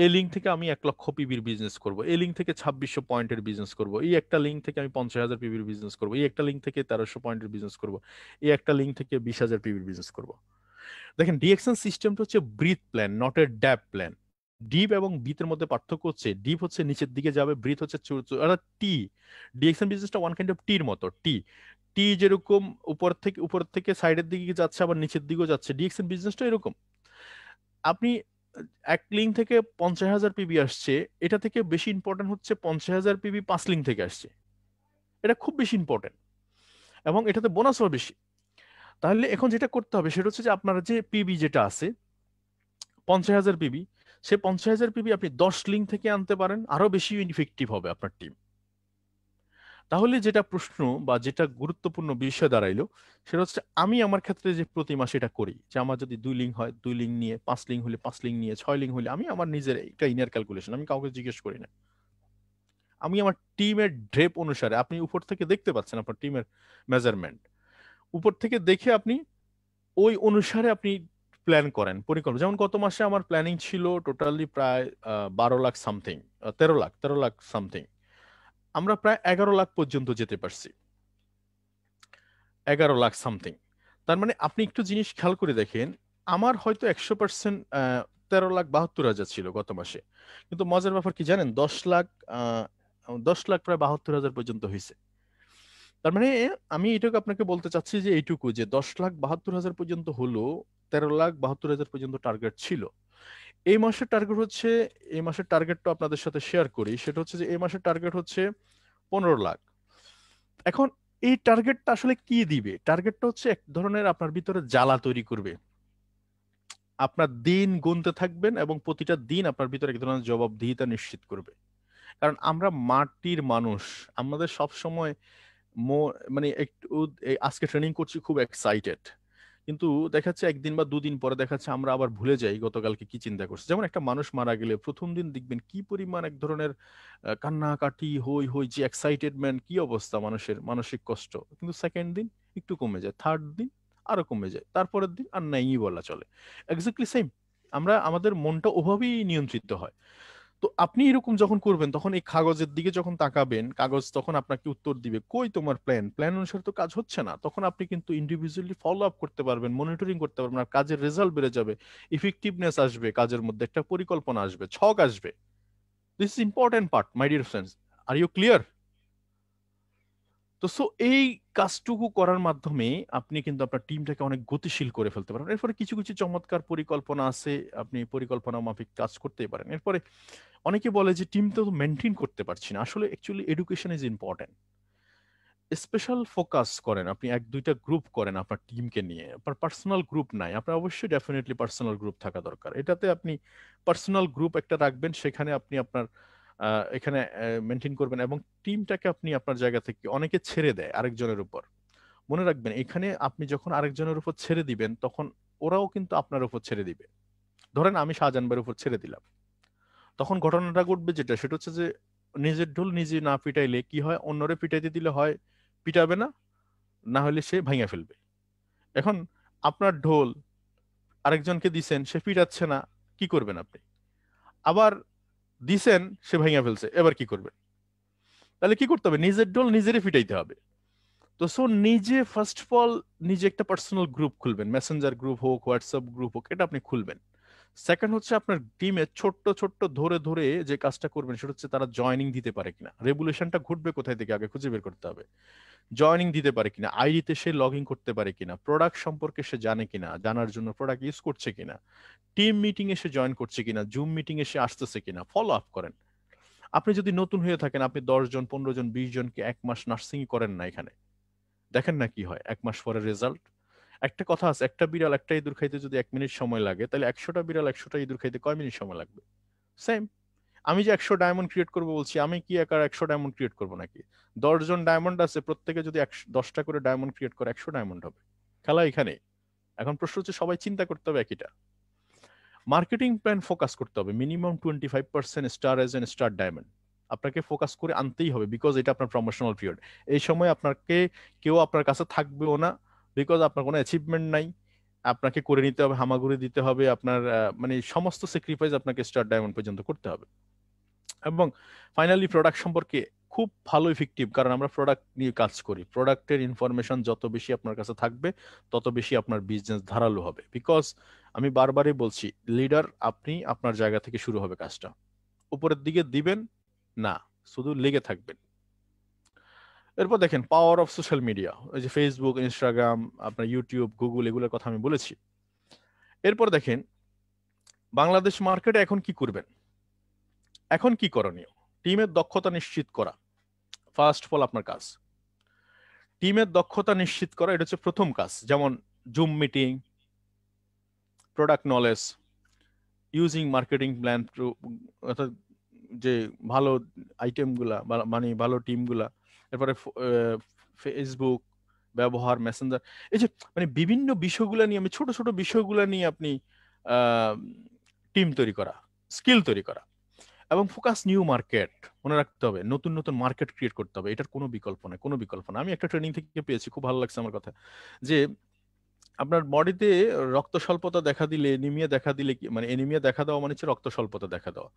এই লিঙ্ক থেকে আমি 1 লক্ষ পিবির বিজনেস করব, এই লিঙ্ক থেকে 2600 পয়েন্টের বিজনেস করব, এই একটা লিঙ্ক থেকে আমি 50,000 পিবির বিজনেস করব, এই একটা লিঙ্ক থেকে 1300 পয়েন্টের বিজনেস করব, এই একটা লিঙ্ক থেকে 20,000 পিবির বিজনেস করব। দেখেন, ডিএকশন সিস্টেমটা হচ্ছে breadth plan, not a depth plan. Depth এবং বিতের মধ্যে পার্থক্য হচ্ছে, ডিপ হচ্ছে নিচের দিকে যাবে, ব্রিথ হচ্ছে টি। ডিএকশন বিজনেসটা ওয়ান কাইন্ড অফ টির মতো। টি টি যেরকম উপর থেকে সাইডের দিকে যাচ্ছে, আবার নিচের দিকেও যাচ্ছে, ডিএকশন বিজনেসটা এরকম। আপনি এক লিঙ্ক থেকে 50,000 পিবি আসছে, এটা থেকে বেশি ইম্পর্টেন্ট হচ্ছে 50,000 পিবি 5 লিঙ্ক থেকে আসছে, এটা খুব বেশি ইম্পর্টেন্ট, এবং এটাতে বোনাসও বেশি। তাহলে এখন যেটা করতে হবে সেটা হচ্ছে যে আপনার যে পিবি যেটা আছে 50,000 পিবি, সে 50,000 পিবি আপনি 10 লিঙ্ক থেকে আনতে পারেন, আরো বেশি ইফেক্টিভ হবে আপনার টিম। তাহলে যেটা প্রশ্ন বা যেটা গুরুত্বপূর্ণ বিষয় দাঁড়াইলো, সেটা হচ্ছে আমি আমার ক্ষেত্রে যে প্রতি মাসে এটা করি, যে আমার যদি 2 লিঙ্ক হয় 2 লিঙ্ক নিয়ে, 5 লিঙ্ক হলে 5 লিঙ্ক নিয়ে, 6 লিঙ্ক হলে, আমি আমার নিজের একটা ইনার ক্যালকুলেশন, আমি কাউকে জিজ্ঞেস করি না, আমি আমার টিমের ড্রেপ অনুসারে, আপনি উপর থেকে দেখতে পাচ্ছেন আপনার টিমের মেজারমেন্ট, উপর থেকে দেখে আপনি ওই অনুসারে আপনি প্ল্যান করেন, পরিকল্পনা। যেমন গত মাসে আমার প্ল্যানিং ছিল টোটালি প্রায় 12 লাখ সামথিং, 13 লাখ সামথিং, আমরা প্রায় 11 লাখ পর্যন্ত যেতে পারছি, 11 লাখ সামথিং। তার মানে আপনি একটু জিনিস খেয়াল করে দেখেন, আমার হয়তো 100% 13,72,000 ছিল গত মাসে, কিন্তু মজার ব্যাপার কি জানেন, 10 লাখ, 10 লাখ প্রায় 72,000 পর্যন্ত হয়েছে। তার মানে আমি এটুকু আপনাকে বলতে চাচ্ছি যে এইটুকু, যে 10,72,000 পর্যন্ত হলো, 13,72,000 পর্যন্ত টার্গেট ছিল। এই মাসের টার্গেট হচ্ছে, এই মাসের টার্গেটটা আপনাদের সাথে শেয়ার করি, সেটা হচ্ছে যে এই মাসের টার্গেট হচ্ছে 15 লাখ। এখন এই টার্গেটটা আসলে কি দিবে? টার্গেটটা হচ্ছে এক ধরনের আপনার ভিতরে জ্বালা তৈরি করবে, আপনার দিন গুনতে থাকবেন এবং প্রতিটা দিন আপনার ভিতরে এক ধরনের জবাবদিহিতা নিশ্চিত করবে। কারণ আমরা মাটির মানুষ, আমাদের সব সময় মানে একটু আজকে ট্রেনিং করছি খুব এক্সাইটেড, কিন্তু দেখা যাচ্ছে একদিন বা দুদিন পরে দেখা যাচ্ছে আমরা আবার ভুলে যাই গতকালকে কি চিন্তা করছি। যেমন একটা মানুষ মারা গেলে প্রথম দিন দেখবেন কি পরিমাণ এক ধরনের কান্নাকাটি, হই হই, যে এক্সাইটেডমেন্ট, কি অবস্থা মানুষের, মানসিক কষ্ট, কিন্তু সেকেন্ড দিন একটু কমে যায়, থার্ড দিন আরো কমে যায়, তারপরের দিন আর নাই বলা চলে। এক্স্যাক্টলি সেম, আমরা আমাদের মনটা ওভাবেই নিয়ন্ত্রিত হয়। তো আপনি এরকম যখন করবেন, তখন এই কাগজের দিকে যখন তাকাবেন, কাগজ তখন আপনাকে উত্তর দিবে, কই তোমার প্ল্যান, প্ল্যান অনুসারে তো কাজ হচ্ছে না। তখন আপনি কিন্তু ইন্ডিভিজুয়ালি ফলো আপ করতে পারবেন, মনিটরিং করতে পারবেন, আর কাজের রেজাল্ট বেড়ে যাবে, ইফেক্টিভনেস আসবে, কাজের মধ্যে একটা পরিকল্পনা আসবে, ছক আসবে। This is important part, my dear friends. Are you clear? তো এই কাজটুকু করার মাধ্যমে আপনি কিন্তু আপনার টিমটাকে অনেক গতিশীল করে ফেলতে পারেন। এরপরে কিছু কিছু চমৎকার পরিকল্পনা আছে, আপনি পরিকল্পনা মাফিক কাজ করতেই পারেন। এরপরে অনেকে বলে যে টিম তো মেনটেন করতে পারছি না, আসলে actually education is important. Special focus করেন, আপনি 1-2টা গ্রুপ করেন আপনার টিমকে নিয়ে, আপনার পার্সোনাল গ্রুপ নাই, আপনার অবশ্যই ডেফিনেটলি পার্সোনাল গ্রুপ থাকা দরকার। এটাতে আপনি পার্সোনাল গ্রুপ একটা রাখবেন, সেখানে আপনি আপনার এখানে মেনটেন করবেন, এবং টিমটাকে আপনি আপনার জায়গা থেকে, অনেকে ছেড়ে দেয় আরেকজনের উপর, মনে রাখবেন এখানে আপনি যখন আরেকজনের উপর ছেড়ে দিবেন, তখন ওরাও কিন্তু আপনার উপর ছেড়ে দিবে। ধরেন আমি শাহজাহান ভাইয়ের উপর ছেড়ে দিলাম, তখন ঘটনাটা ঘটবে যেটা, সেটা হচ্ছে যে নিজের ঢোল নিজে না পিটাইলে কি হয়, অন্যরে পিটাইতে দিলে হয় পিটাবে না, না হলে সে ভাঙা ফেলবে। এখন আপনার ঢোল আরেকজনকে দিছেন, সে পিটাচ্ছে না, কি করবেন আপনি? আবার দিছেন, সে ভাঙা ফেলছে, এবার কি করবেন? তাহলে কি করতে হবে? নিজের ঢোল নিজেরই পিটাইতে হবে। তো নিজে ফার্স্ট অফ অল নিজে একটা পার্সোনাল গ্রুপ খুলবেন, মেসেঞ্জার গ্রুপ হোক, হোয়াটসঅ্যাপ গ্রুপ হোক, এটা আপনি খুলবেন। সেকেন্ড হচ্ছে আপনার টিমে ছোট্ট ছোট্ট ধরে ধরে যে কাজটা করবেন, সেটা হচ্ছে তারা জয়নিং দিতে পারে কিনা, রেগুলেশনটা ঘটবে কোথায় থেকে আগে খুঁজে বের করতে হবে। জয়নিং দিতে পারে কিনা, আইডিতে সে লগ ইন করতে পারে কিনা, প্রোডাক্ট সম্পর্কে সে জানে কিনা, জানার জন্য প্রোডাক্ট ইউজ করছে কিনা, টিম মিটিং এ সে জয়েন করছে কিনা, জুম মিটিং এ সে আসতেছে কিনা, ফলো আপ করেন। আপনি যদি নতুন হয়ে থাকেন, আপনি 10 জন, 15 জন, 20 জনকে 1 মাস নার্সিং করেন না এখানে, দেখেন না কি হয় 1 মাস পরে রেজাল্ট। একটা কথা আছে, একটা বিড়াল একটা ইঁদুর খাইতে যদি 1 মিনিট সময় লাগে, তাহলে 100টা বিড়াল 100টা ইঁদুর খাইতে কয় মিনিট সময় লাগবে? সেম। আমি যে 100 ডায়মন্ড ক্রিয়েট করবো বলছি, আমি কি একা 100 ডায়মন্ড ক্রিয়েট করবো নাকি? 10 জন ডায়মন্ড আছে, প্রত্যেকে যদি 10টা করে ডায়মন্ড ক্রিয়েট করে 100 ডায়মন্ড হবে। খেলা এখানে। এখন প্রশ্ন হচ্ছে সবাই চিন্তা করতে হবে একইটা। মার্কেটিং প্ল্যান ফোকাস করতে হবে, minimum 25% star age N star diamond আপনাকে ফোকাস করে আনতেই হবে, বিকজ এটা আপনার প্রমোশনাল পিরিয়ড। এই সময় আপনাকে কেউ আপনার কাছে থাকবেও না, বিকজ আপনার কোনো অ্যাচিভমেন্ট নাই, আপনাকে করে নিতে হবে, হামাগুড়ি দিতে হবে, আপনার মানে সমস্ত স্যাক্রিফাইস আপনাকে স্টার ডায়মন্ড পর্যন্ত করতে হবে। এবং ফাইনালি প্রোডাক্ট সম্পর্কে খুব ভালো ইফেক্টিভ, কারণ আমরা প্রোডাক্ট নিয়ে কাজ করি। প্রোডাক্টের ইনফরমেশন যত বেশি আপনার কাছে থাকবে তত বেশি আপনার বিজনেস ধারালো হবে। বিকজ আমি বারবারই বলছি, লিডার আপনি আপনার জায়গা থেকে শুরু হবে কাজটা, উপরের দিকে দিবেন না, শুধু লেগে থাকবেন। এরপর দেখেন পাওয়ার অফ সোশ্যাল মিডিয়া, ওই যে ফেসবুক, ইনস্টাগ্রাম, আপনার ইউটিউব, গুগল, এগুলোর কথা আমি বলেছি। এরপর দেখেন বাংলাদেশ মার্কেটে এখন কি করবেন, এখন কি করণীয়। টিমের দক্ষতা নিশ্চিত করা ফার্স্ট অফ অল আপনার কাজ। টিমের দক্ষতা নিশ্চিত করা, এটা হচ্ছে প্রথম কাজ। যেমন zoom meeting, product knowledge, using marketing plan, অর্থাৎ যে ভালো আইটেমগুলা মানে ভালো টিমগুলা, এরপরে ফেসবুক ব্যবহার, মেসেঞ্জার, এই যে মানে বিভিন্ন বিষয়গুলো নিয়ে, আমি ছোট ছোট বিষয়গুলো নিয়ে আপনি টিম তৈরি করা, স্কিল তৈরি করা, এবং ফোকাস নিউ মার্কেট। মনে রাখতে হবে নতুন নতুন মার্কেট ক্রিয়েট করতে হবে, এটার কোনো বিকল্প নেই, কোনো বিকল্প না। আমি একটা ট্রেনিং থেকে পেয়েছি, খুব ভালো লাগছে আমার কথা, যে আপনার বডিতে রক্ত স্বল্পতা দেখা দিলে, এনিমিয়া দেখা দিলে মানে এনিমিয়া দেখা দেওয়া মানে হচ্ছে রক্ত স্বল্পতা দেখা দেওয়া।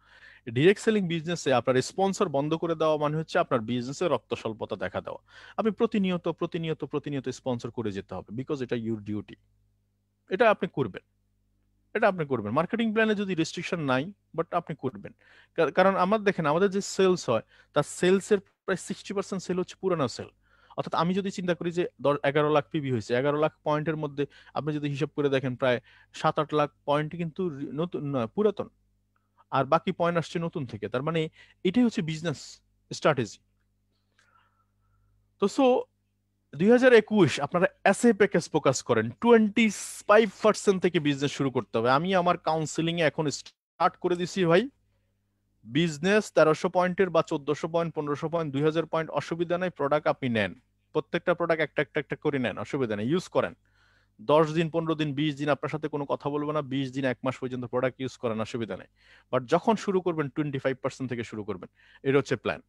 ডিরেক্ট সেলিং বিজনেসে আপনার স্পন্সর বন্ধ করে দেওয়া মানে হচ্ছে আপনার বিজনেসে রক্ত স্বল্পতা দেখা দেওয়া। আপনি প্রতিনিয়ত প্রতিনিয়ত প্রতিনিয়ত স্পন্সর করে যেতে হবে, বিকজ এটা ইউর ডিউটি, এটা আপনি করবেন, এটা আপনি করবেন। মার্কেটিং প্ল্যানে যদি রেস্ট্রিকশন নাই, বাট আপনি করবেন। কারণ আমার দেখেন আমাদের যে সেলস হয়, তার সেলসের প্রায় 60% সেল হচ্ছে পুরানো সেল। অর্থাৎ আমি যদি চিন্তা করি যে 11 লাখ পিবি হয়েছে, 11 লাখ পয়েন্টের মধ্যে আপনি যদি হিসাব করে দেখেন প্রায় 7-8 লাখ পয়েন্ট কিন্তু নতুন না, পুরাতন, আর বাকি পয়েন্ট আসছে নতুন থেকে। তার মানে এটাই হচ্ছে বিজনেস স্ট্র্যাটেজি। তো 2021 আপনারা এসএ প্যাকেজ ফোকাস করেন, 25% থেকে বিজনেস শুরু করতে হবে। আমি আমার কাউন্সিলিং এ এখন স্টার্ট করে দিছি ভাই, বিজনেস 1300 পয়েন্টের বা 1400 পয়েন্ট, 1500 পয়েন্ট, 2000 পয়েন্ট, অসুবিধা নাই, প্রোডাক্ট আপনি নেন, প্রত্যেকটা প্রোডাক্ট একটা একটা একটা করে নেন, অসুবিধা নেই, ইউজ করেন। 10 দিন, 15 দিন, 20 দিন আপনার সাথে কোনো কথা বলবো না, 20 দিন, 1 মাস পর্যন্ত প্রোডাক্ট ইউজ করেন, অসুবিধা নেই। বাট যখন শুরু করবেন 25% থেকে শুরু করবেন, এটা হচ্ছে প্ল্যান।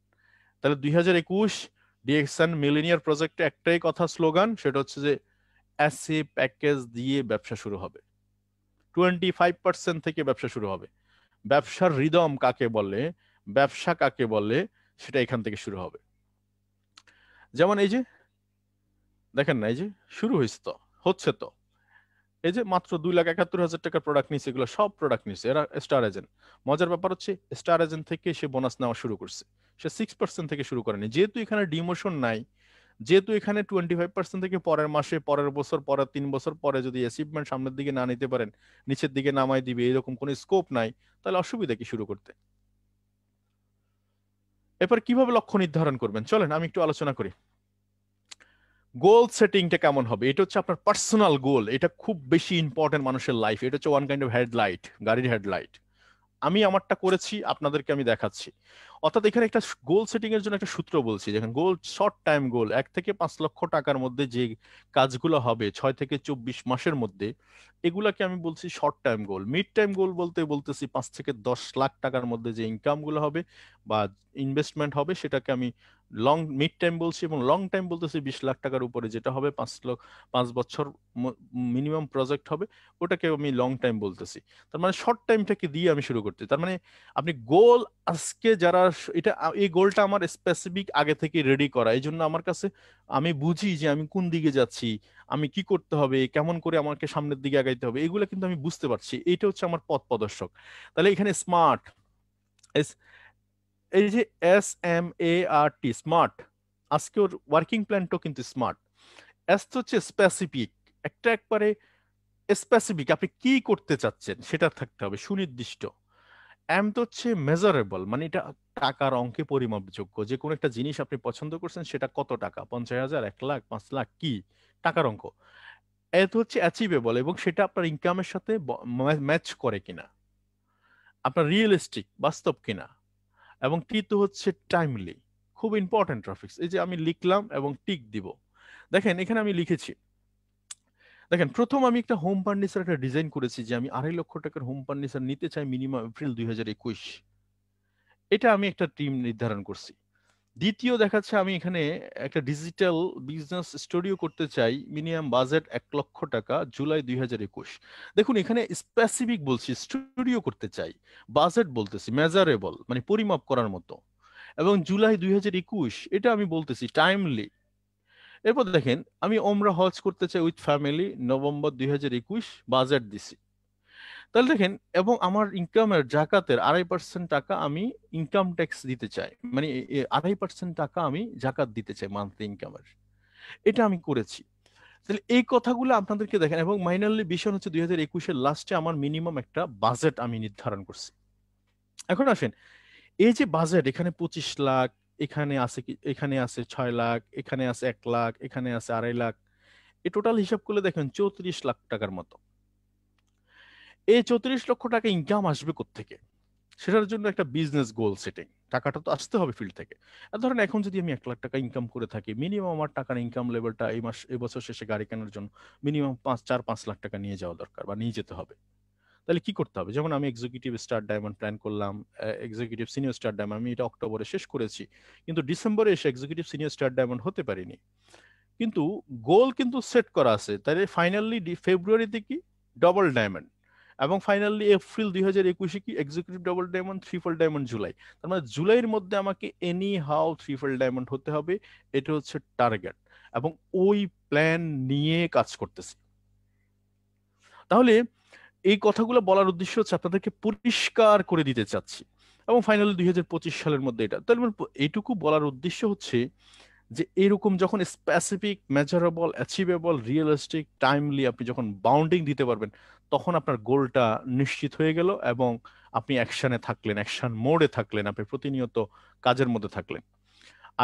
তাহলে 2021 ডিএক্সএন মিলেনিয়ার প্রজেক্টে একটাই কথা স্লোগান, সেটা হচ্ছে যে এসএ প্যাকেজ দিয়ে ব্যবসা শুরু হবে। 25% থেকে ব্যবসা শুরু হবে। ব্যবসার রিদম কাকে বলে, ব্যবসা কাকে বলে, সেটা এখান থেকে শুরু হবে। যেমন এই যে দেখেন না, এই যে শুরু হয়েছে তো, হচ্ছে তো, এই যে মাত্র 2,71,000 টাকার প্রোডাক্ট নিচ্ছে, এগুলো সব প্রোডাক্ট নিচ্ছে এরা স্টার এজেন্ট। মজার ব্যাপার হচ্ছে স্টার এজেন্ট থেকে সে বোনাস নেওয়া শুরু করছে, সে 6% থেকে শুরু করেনি। যেহেতু এখানে ডিমোশন নাই, যেহেতু এখানে 25% থেকে পরের মাসে, পরের বছর, পরের 3 বছর পরে যদি অ্যাচিভমেন্ট সামনের দিকে না নিতে পারেন, নিচের দিকে নামাই দিবে, এরকম কোনো স্কোপ নাই, তাহলে অসুবিধা কি শুরু করতে। এরপর কিভাবে লক্ষ্য নির্ধারণ করবেন, চলেন আমি একটু আলোচনা করি। গোল সেটিংটা কেমন হবে, এটা হচ্ছে আপনার পার্সোনাল গোল, এটা খুব বেশি ইম্পর্টেন্ট মানুষের লাইফ। এটা হচ্ছে ওয়ান কাইন্ড অফ হেডলাইট, গাড়ির হেডলাইট। আমি আমারটা করেছি, আপনাদেরকে আমি দেখাচ্ছি। অর্থাৎ এখানে একটা গোল সেটিং এর জন্য একটা সূত্র বলছি, যেখানে গোল, শর্ট টাইম গোল, 1 থেকে 5 লক্ষ টাকার মধ্যে যে কাজগুলো হবে 6 থেকে 24 মাসের মধ্যে, এগুলাকে আমি বলছি শর্ট টাইম গোল। মিড টাইম গোল বলতে বলতেছি 5 থেকে 10 লাখ টাকার মধ্যে যে ইনকাম গুলো হবে বা ইনভেস্টমেন্ট হবে, সেটাকে আমি লং মিড টাইম বলছি। এবং লং টাইম বলতেছি 20 লাখ টাকার উপরে যেটা হবে, 5 বছর মিনিমাম প্রজেক্ট হবে, ওটাকে আমি লং টাইম বলতেছি। তার মানে শর্ট টাইমটাকে দিয়ে আমি শুরু করতে, তার মানে আপনি গোল আজকে যারা এটা, এই গোলটা আমার স্পেসিফিক আগে থেকে রেডি করা, এই জন্য আমার কাছে আমি বুঝি যে আমি কোন দিকে যাচ্ছি, আমি কি করতে হবে, কেমন করে আমাকে সামনের দিকে আগাইতে হবে, এগুলো কিন্তু আমি বুঝতে পারছি। এইটা হচ্ছে আমার পথ প্রদর্শক। তাহলে এখানে স্মার্ট, এই যে SMART, স্মার্ট, আজকে ওর ওয়ার্কিং প্ল্যানটাও কিন্তু স্মার্ট। এস তো হচ্ছে স্পেসিফিক, একটা একবারে স্পেসিফিক, আপনি কি করতে চাচ্ছেন সেটা থাকতে হবে সুনির্দিষ্ট। এম তো হচ্ছে মেজারেবল, মানে এটা টাকার অঙ্কে পরিমাপযোগ্য, যে কোনো একটা জিনিস আপনি পছন্দ করছেন, সেটা কত টাকা, 50,000, 1 লাখ, 5 লাখ, কি টাকার অঙ্ক। এ তো হচ্ছে অ্যাচিভেবল, এবং সেটা আপনার ইনকামের সাথে ম্যাচ করে কিনা, আপনার রিয়েলিস্টিক, বাস্তব কিনা। এবং টি তো হচ্ছে টাইমলি, খুব ইম্পর্টেন্ট টপিকস। এই যে আমি লিখলাম এবং টিক দিব। দেখেন এখানে আমি লিখেছি, দেখেন প্রথম আমি একটা হোম ফার্নিচার একটা ডিজাইন করেছি, যে আমি 2.5 লক্ষ টাকার হোম ফার্নিচার নিতে চাই মিনিমাম এপ্রিল 2021। এটা আমি একটা টিম নির্ধারণ করছি। দ্বিতীয় দেখাচ্ছে আমি এখানে একটা ডিজিটাল বিজনেস স্টুডিও করতে চাই, মিনিমাম বাজেট 1 লক্ষ টাকা, জুলাই 2021। দেখুন এখানে স্পেসিফিক বলছি, স্টুডিও করতে চাই, বাজেট বলতেছি মেজারেবল, মানে পরিমাপ করার মতো, এবং জুলাই 2021 এটা আমি বলতেছি টাইমলি। এরপর দেখেন আমি ওমরা হজ করতে চাই উইথ ফ্যামিলি, নভেম্বর 2021, বাজেট দিছি। তাহলে দেখেন, এবং আমার ইনকামের জাকাতের 2.5% টাকা আমি ইনকাম ট্যাক্স দিতে চাই, মানে 2.5% টাকা আমি জাকাত দিতে চাই মান্থলি ইনকামের। এটা আমি করেছি। তাহলে এই কথাগুলো আপনাদেরকে দেখেন, এবং মাইনারলি বিষয় হচ্ছে 2021-এর লাস্টে আমার মিনিমাম একটা বাজেট আমি নির্ধারণ করছি। এখন আসেন, এই যে বাজেট, এখানে 25 লাখ, এখানে আছে এখানে আছে 6 লাখ, এখানে আছে 1 লাখ, এখানে আছে 2.5 লাখ, এই টোটাল হিসাব করলে দেখেন 34 লাখ টাকার মতো। এই 34 লক্ষ টাকা ইনকাম আসবে কোত্থেকে? সেটার জন্য একটা বিজনেস গোল সেটিং, টাকাটা তো আসতে হবে ফিল্ড থেকে। আর ধরেন এখন যদি আমি 1 লাখ টাকা ইনকাম করে থাকি, মিনিমাম আমার টাকার ইনকাম লেভেলটা এই বছর শেষে গাড়ি কেনার জন্য মিনিমাম 4-5 লাখ টাকা নিয়ে যাওয়া দরকার বা নিয়ে যেতে হবে। তাহলে কি করতে হবে? যেমন আমি এক্সিকিউটিভ স্টার ডায়মন্ড প্ল্যান করলাম, এক্সিকিউটিভ সিনিয়র স্টার ডায়মন্ড আমি এটা অক্টোবরে শেষ করেছি, কিন্তু ডিসেম্বরে এসে এক্সিকিউটিভ সিনিয়র স্টার ডায়মন্ড হতে পারিনি। কিন্তু গোল কিন্তু সেট করা আছে, তাহলে ফাইনালি ফেব্রুয়ারিতে কি ডবল ডায়মন্ড, এবং ফাইনালি এপ্রিল 2021-এ কি executive double diamond, triple diamond July. তার মানে জুলাইয়ের মধ্যে আমাকে এনি হাউ ট্রিপল ডায়মন্ড হতে হবে, এটা হচ্ছে টার্গেট, এবং ওই প্ল্যান নিয়ে কাজ করতেছি। তাহলে এই কথাগুলো বলার উদ্দেশ্য হচ্ছে আপনাদেরকে পরিষ্কার করে দিতে চাচ্ছি, এবং ফাইনালি 2025 সালের মধ্যে এটা, তাহলে এইটুকু বলার উদ্দেশ্য হচ্ছে যে এরকম যখন specific, measurable, achievable, realistic, timely আপনি যখন বাউন্ডিং দিতে পারবেন, তখন আপনার গোলটা নিশ্চিত হয়ে গেল, এবং আপনি অ্যাকশনে থাকলেন, অ্যাকশন মোডে থাকলেন, আপনি প্রতিনিয়ত কাজের মধ্যে থাকলেন।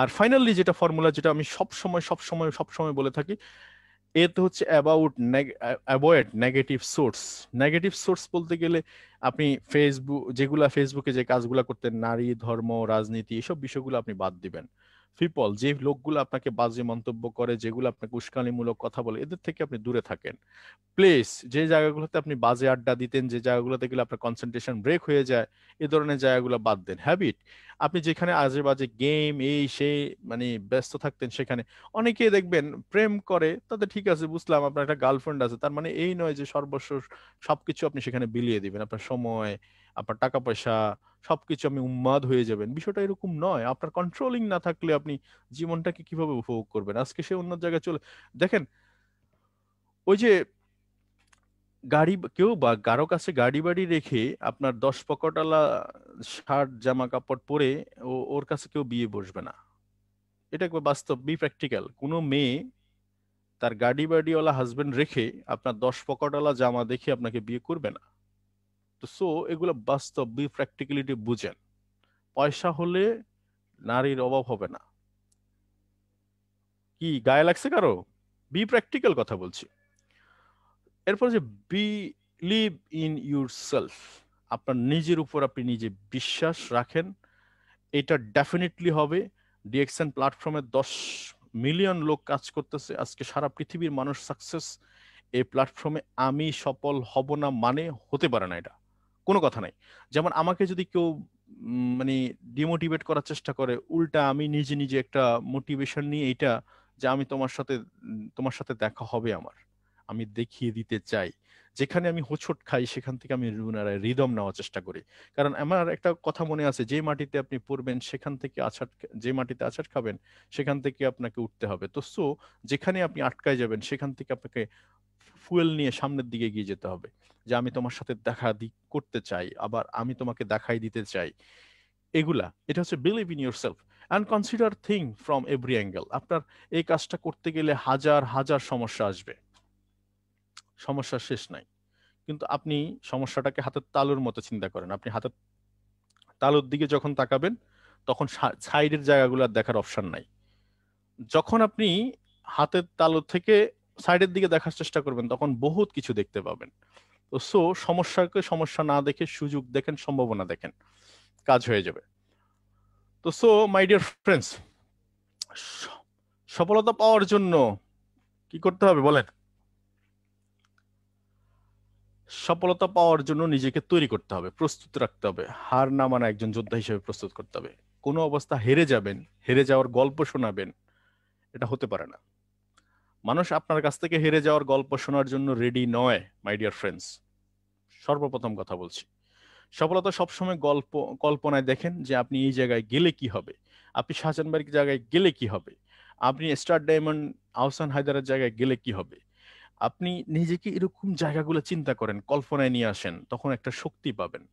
আর ফাইনালি যেটা ফর্মুলা, যেটা আমি সব সময় বলে থাকি, এতে হচ্ছে avoid negative source. Negative source বলতে গেলে আপনি ফেসবুকে যে কাজগুলো করতেন, নারী, ধর্ম, রাজনীতি, এসব বিষয়গুলো আপনি বাদ দিবেন। পিপল, যে লোকগুলো আপনাকে বাজে মন্তব্য করে, যেগুলো আপনাকে উস্কানিমূলক কথা বলে, এদের থেকে আপনি দূরে থাকেন। প্লেস, যে জায়গাগুলোতে আপনি বাজে আড্ডা দিতেন, যে জায়গাগুলোতে গেলে আপনার কনসেন্ট্রেশন ব্রেক হয়ে যায়, এ ধরনের জায়গাগুলো বাদ দেন। হ্যাবিট, আপনি যেখানে আজে বাজে গেম এই সেই মানে ব্যস্ত থাকতেন, সেখানে অনেকেই দেখবেন প্রেম করে, তাদের ঠিক আছে বুঝলাম, আপনার একটা গার্লফ্রেন্ড আছে, তার মানে এই নয় যে সর্বস্ব সবকিছু আপনি সেখানে বিলিয়ে দিবেন, আপনার সময়, আপনার টাকা পয়সা, সবকিছু আপনি উন্মাদ হয়ে যাবেন। বিষয়টা এরকম নয়। আপনার কন্ট্রোলিং না থাকলে আপনি জীবনটাকে কিভাবে উপভোগ করবেন? আজকে সে অন্য জায়গায় চলে, দেখেন ওই যে কেউ বা কারো কাছে গাড়ি বাড়ি রেখে আপনার 10 পকেটওয়ালা শার্ট জামা কাপড় পরে ওর কাছে কেউ বিয়ে বসবে না। এটা একবার বাস্তব, বি প্র্যাকটিক্যাল। কোনো মেয়ে তার গাড়ি বাড়িওয়ালা হাজবেন্ড রেখে আপনার 10 পকেটওয়ালা জামা দেখে আপনাকে বিয়ে করবে না। তো এগুলো বাস্তব, বি প্র্যাকটিক্যালিটি বুঝেন। পয়সা হলে নারীর অভাব হবে না। কি গায়ে লাগছে কারো? বি প্র্যাকটিক্যাল কথা বলছি। এরপর যে বিলিভ ইন ইউর সেলফ, আপনার নিজের উপর আপনি নিজে বিশ্বাস রাখেন, এটা ডেফিনেটলি হবে। ডিএক্সএন প্ল্যাটফর্মে 10 মিলিয়ন লোক কাজ করতেছে আজকে, সারা পৃথিবীর মানুষ সাকসেস। এই প্ল্যাটফর্মে আমি সফল হব না মানে হতে পারে না, এটা কোনো কথা নাই। যেমন আমাকে যদি কেউ মানে ডিমোটিভেট করার চেষ্টা করে, উল্টা আমি নিজে নিজে একটা মোটিভেশন নিয়ে এটা, যে আমি তোমার সাথে দেখা হবে আমার, আমি দেখিয়ে দিতে চাই। যেখানে আমি হোঁচট খাই সেখান থেকে আমি রিদম নেওয়ার চেষ্টা করি। কারণ আমার একটা কথা মনে আছে, যে মাটিতে আপনি পড়বেন সেখান থেকে যে মাটিতে আছাড় খাবেন সেখান থেকে আপনাকে উঠতে হবে। তো যেখানে আপনি আটকায় যাবেন সেখান থেকে আপনাকে ফুয়েল নিয়ে সামনের দিকে এগিয়ে যেতে হবে, যে আমি তোমার সাথে করতে চাই, আবার আমি তোমাকে দেখাই দিতে চাই। এটা হচ্ছে believe in your self and consider thing from every angle. আপনার এই কাজটা করতে গেলে হাজার হাজার সমস্যা আসবে, সমস্যার শেষ নাই। কিন্তু আপনি সমস্যাটাকে হাতের তালুর মতো চিন্তা করেন। আপনি হাতের তালুর দিকে যখন তাকাবেন, তখন সাইডের জায়গাগুলো আর দেখার অপশন নাই। যখন আপনি হাতের তালু থেকে সাইডের দিকে দেখার চেষ্টা করবেন, তখন বহুত কিছু দেখতে পাবেন। তো সমস্যাকে সমস্যা না দেখে সুযোগ দেখেন, সম্ভাবনা দেখেন, কাজ হয়ে যাবে। তো মাই ডিয়ার ফ্রেন্ডস, সফলতা পাওয়ার জন্য কি করতে হবে বলেন? সফলতা পাওয়ার জন্য নিজেকে তৈরি করতে হবে, প্রস্তুত রাখতে হবে, হার না মানা একজন যোদ্ধা হিসেবে প্রস্তুত করতে হবে। কোনো অবস্থা হেরে যাবেন, হেরে যাওয়ার গল্প শোনাবেন, এটা হতে পারে না। মানুষ আপনার কাছ থেকে হেরে যাওয়ার গল্প শোনার জন্য রেডি নয়, মাই ডিয়ার ফ্রেন্ডস। সর্বপ্রথম কথা বলছি, সফলতা সবসময় কল্পনায় দেখেন যে আপনি এই জায়গায় গেলে কি হবে, আপনি শাহজাহানবাড়ির জায়গায় গেলে কি হবে, আপনি স্টার ডায়মন্ড আহসান হায়দারের জায়গায় গেলে কি হবে। আপনি নিজেকে এরকম জায়গাগুলো চিন্তা করেন, কল্পনায় নিয়ে আসেন, তখন একটা শক্তি পাবেন।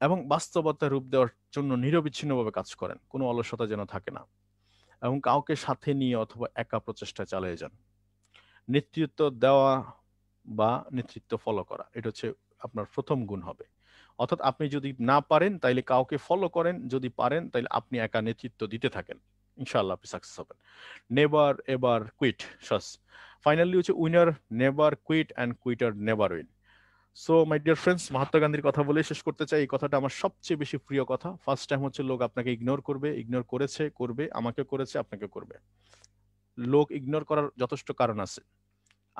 এবং বাস্তবতা রূপ দেওয়ার জন্য নিরবিচ্ছিন্নভাবে কাজ করেন, কোনো অলসতা যেন থাকে না। এবং কাউকে সাথে নিয়ে অথবা একা প্রচেষ্টা চালিয়ে যান। নেতৃত্ব দেওয়া বা নেতৃত্ব ফলো করা, এটা হচ্ছে আপনার প্রথম গুণ হবে। অর্থাৎ আপনি যদি না পারেন তাইলে কাউকে ফলো করেন, যদি পারেন তাইলে আপনি একা নেতৃত্ব দিতে থাকেন, ইনশাআল্লাহ আপনি সাকসেস হবেন। Never ever quit. ফাইনালি হচ্ছে winner never quit and quitter never win. So my dear friends, Mahatma গান্ধীর কথা বলে শেষ করতে চাই। এই কথাটা আমার সবচেয়ে বেশি প্রিয় কথা। ফার্স্ট টাইম হচ্ছে লোক আপনাকে ইগনোর করবে, ইগনোর করেছে, করবে, আমাকে করেছে, আপনাকে করবে। লোক ইগনোর করার যথেষ্ট কারণ আছে।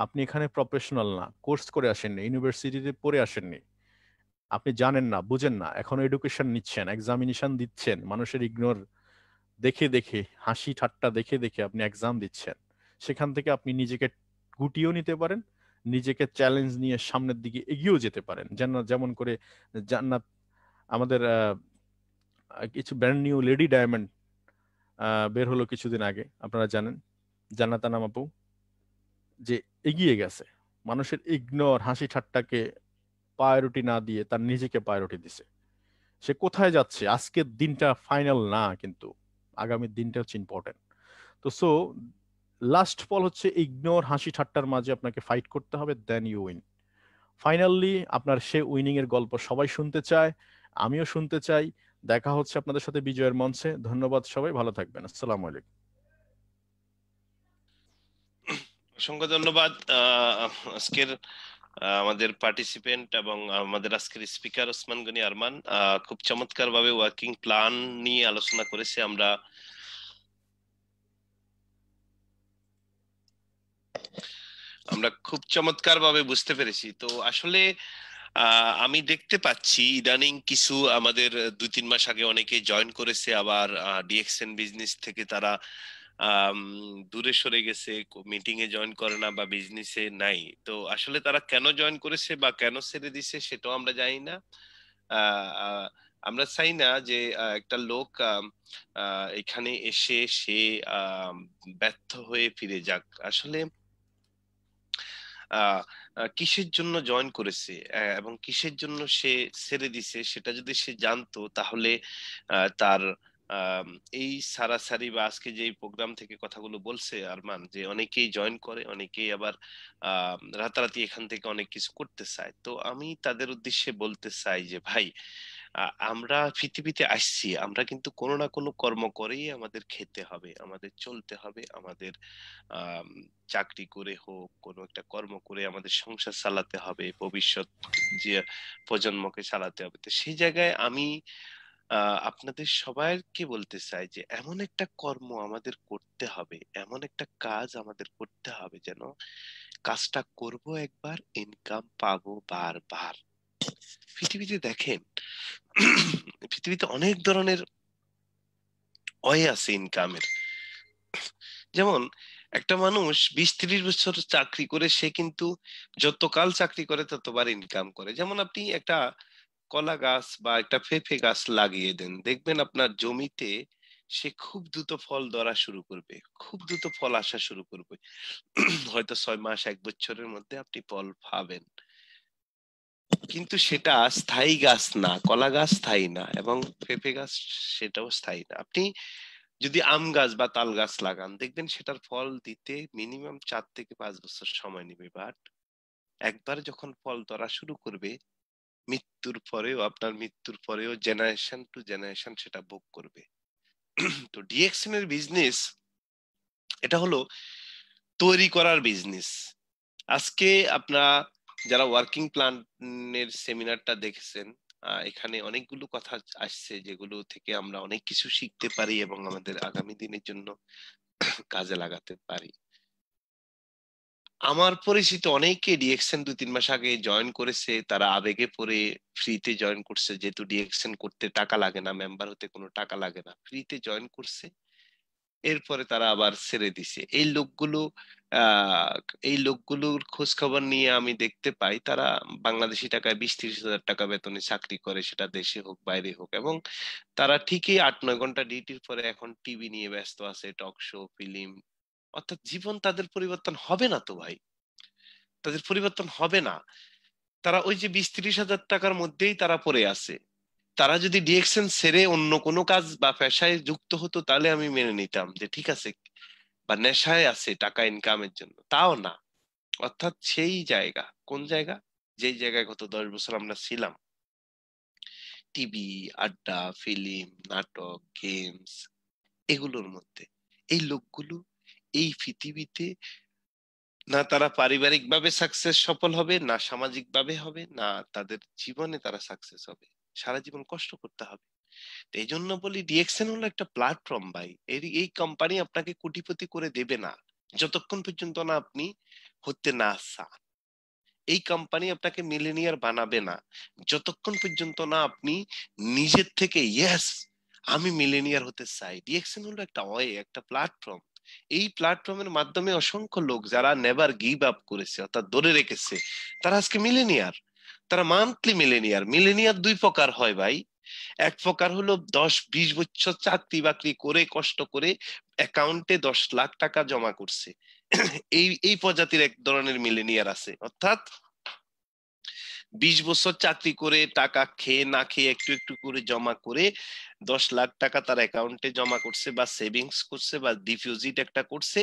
আপনি এখানে প্রফেশনাল না, কোর্স করে আসেননি, ইউনিভার্সিটিতে পড়ে আসেননি, আপনি জানেন না, বুঝেন না, এখনো এডুকেশন নিচ্ছেন, এক্সামিনেশন দিচ্ছেন, মানুষের ইগনোর দেখে দেখে, হাসি ঠাট্টা দেখে দেখে আপনি এক্সাম দিচ্ছেন। সেখান থেকে আপনি নিজেকে গুটিয়েও নিতে পারেন, নিজেকে চ্যালেঞ্জ নিয়ে সামনের দিকে এগিয়েও যেতে পারেন। যেমন করে জান্নাত আমাদের কিছু ব্র্যান্ড নিউ লেডি ডায়মন্ড বের হলো কিছুদিন আগে, আপনারা জানেন, জান্নাত আনাম আপু, যে এগিয়ে গেছে, মানুষের ইগনোর হাসি ঠাট্টাকে প্রায়োরিটি না দিয়ে তার নিজেকে প্রায়োরিটি দিছে। সে কোথায় যাচ্ছে, আজকের দিনটা ফাইনাল না, কিন্তু আগামীর দিনটা হচ্ছে ইম্পর্টেন্ট। তো সো লাস্ট ফল হচ্ছে ইগনোর হাসি ঠাট্টার মাঝে আপনাকে ফাইট করতে হবে, দেন ইউ উইন। ফাইনালি আপনার সে উইনিং এর গল্প সবাই শুনতে চায়, আমিও শুনতে চাই। দেখা হচ্ছে আপনাদের সাথে বিজয়ের মঞ্চে। ধন্যবাদ, সবাই ভালো থাকবেন। আসসালামু আলাইকুম। অসংখ্য ধন্যবাদ আজকের আমাদের পার্টিসিপেন্ট এবং আমাদের আজকের স্পিকার ওসমান গনি আরমান। খুব চমৎকার ভাবে ওয়ার্কিং প্ল্যান নিয়ে আলোচনা করেছে। আমরা খুব চমৎকার ভাবে বুঝতে পেরেছি। তো আসলে আমি দেখতে পাচ্ছি ইদানিং কিছু আমাদের 2-3 মাস আগে অনেকে জয়েন করেছে, আবার ডিএক্সএন বিজনেস থেকে তারা দূরে সরে গেছে, মিটিং এ জয়েন করে না বা বিজনেসে নাই। তো আসলে তারা কেন জয়েন করেছে বা কেন ছেড়ে দিছে সেটাও আমরা জানি না। আহ, আহ, আমরা চাই না যে একটা লোক এখানে এসে সে আহ, ব্যর্থ হয়ে ফিরে যাক। আসলে আহ কিসের জন্য জয়েন করেছে এবং কিসের জন্য সে ছেড়ে দিছে সেটা যদি সে জানতো, তাহলে তার আম, এই সারাসারি বা আজকে যে প্রোগ্রাম থেকে কথাগুলো বলছে আরমান, যে অনেকেই জয়েন করে, অনেকেই আবার রাতারাতি এখান থেকে অনেক কিছু করতে চায়। তো আমি তাদের উদ্দেশ্যে বলতে চাই যে ভাই, আমরা পৃথিবীতে আসছি, আমরা কিন্তু কোনো না কোনো কর্ম করেই আমাদের খেতে হবে, আমাদের চলতে হবে, আমাদের আহ চাকরি করে হোক, কোনো একটা কর্ম করে আমাদের সংসার চালাতে হবে, ভবিষ্যৎ যে প্রজন্মকে চালাতে হবে। তো সেই জায়গায় আমি আপনাদের সবাইকে বলতে চাই যে এমন একটা কর্ম আমাদের করতে হবে, এমন একটা কাজ আমাদের করতে হবে যেন কাজটা করব একবার, ইনকাম পাবো বারবার। পৃথিবীতে দেখেন, পৃথিবীতে অনেক ধরনের ওয়ে আছে ইনকামের। যেমন একটা মানুষ 20-30 বছর চাকরি করে সে কিন্তু যতকাল চাকরি করে ততবার ইনকাম করে। যেমন আপনি একটা কলা গাছ বা একটা পেঁপে গাছ লাগিয়ে দেন, দেখবেন আপনার জমিতে সে খুব দ্রুত ফল ধরা শুরু করবে, খুব দ্রুত ফল আসা শুরু করবে। হয়তো 6 মাস 1 বছরের মধ্যে আপনি ফল পাবেন। কিন্তু সেটা স্থায়ী গাছ না, কলা গাছ স্থায়ী না এবং পেঁপে গাছ সেটাও স্থায়ী না। আপনি যদি আম গাছ বা তাল গাছ লাগান, দেখবেন সেটার ফল দিতে মিনিমাম 4 থেকে 5 বছর সময় নেবে। বাট একবার যখন ফল ধরা শুরু করবে, আপনার মৃত্যুর পরেও জেনারেশন টু জেনারেশন সেটা ভোগ করবে। তো ডিএক্সএন এর বিজনেস এটা হলো তৈরি করার বিজনেস। আজকে আপনারা যারা ওয়ার্কিং প্ল্যানের সেমিনারটা দেখেছেন, এখানে অনেকগুলো কথা আসছে যেগুলো থেকে আমরা অনেক কিছু শিখতে পারি এবং আমাদের আগামী দিনের জন্য কাজে লাগাতে পারি। আমার পরিচিত অনেকে ডিএক্সএন 2-3 মাস আগে জয়েন করেছে, তারা আবেগে পড়ে ফ্রিতে জয়েন করছে, যেহেতু ডিএক্সএন করতে টাকা লাগে না, মেম্বার হতে কোনো টাকা লাগে না, ফ্রিতে জয়েন করছে, এরপরে তারা আবার ছেড়ে দিছে। আহ এই লোকগুলোর খোঁজ খবর নিয়ে আমি দেখতে পাই তারা বাংলাদেশি টাকায় 20-30 হাজার টাকা বেতনে চাকরি করে, সেটা দেশে হোক বাইরে হোক, এবং তারা ঠিকই 8-9 ঘন্টা ডিউটির পরে এখন টিভি নিয়ে ব্যস্ত আছে, টক শো, ফিল্ম। অর্থাৎ জীবন তাদের পরিবর্তন হবে না তো ভাই, তাদের পরিবর্তন হবে না। তারা ওই যে 20-30 হাজার টাকার মধ্যেই তারা পড়ে আছে। তারা যদি ডিএক্সএন ছেড়ে অন্য কোনো কাজ বা পেশায় যুক্ত হতো তাহলে আমি মেনে নিতাম যে ঠিক আছে, বা নেশায় আছে টাকা ইনকামের জন্য, তাও না। অর্থাৎ সেই জায়গা, কোন জায়গা, যেই জায়গায় গত 10 বছর আমরা ছিলাম, টিভি, আড্ডা, ফিল্ম, নাটক, গেমস, এগুলোর মধ্যে এই লোকগুলো এই পৃথিবীতে না তারা পারিবারিক ভাবে সাকসেস সফল হবে, না সামাজিক ভাবে হবে, না তাদের জীবনে তারা সাকসেস হবে, সারা জীবন কষ্ট করতে হবে। তো এই জন্য বলি ডিএক্সএন হলো একটা প্ল্যাটফর্ম ভাই, এই কোম্পানি আপনাকে কোটিপতি করে দেবে না যতক্ষণ পর্যন্ত না আপনি হতে না চান। এই কোম্পানি আপনাকে মিলেনিয়ার বানাবে না যতক্ষণ পর্যন্ত না আপনি নিজের থেকে ইয়েস আমি মিলেনিয়ার হতে চাই। ডিএক্সএন হলো একটা ওয়ে, একটা প্ল্যাটফর্ম। এই প্ল্যাটফর্মের মাধ্যমে অসংখ্য লোক যারা নেভার গিভ আপ করেছে, অর্থাৎ ধরে রেখেছে, তারা আজকে মিলেনিয়ার। তারা মান্থলি মিলেনিয়ার। মিলেনিয়ার দুই প্রকার হয় ভাই। এক প্রকার হলো 10-20 বছর চাকরি বাকরি করে কষ্ট করে অ্যাকাউন্টে 10 লাখ টাকা জমা করছে, এই এই প্রজাতির এক ধরনের মিলেনিয়ার আছে। অর্থাৎ 20 বছর চাকরি করে টাকা খেয়ে না খেয়ে একটু একটু করে জমা করে 10 লাখ টাকা তার অ্যাকাউন্টে জমা করছে, বা সেভিংস করছে, বা ডিপোজিট একটা করছে।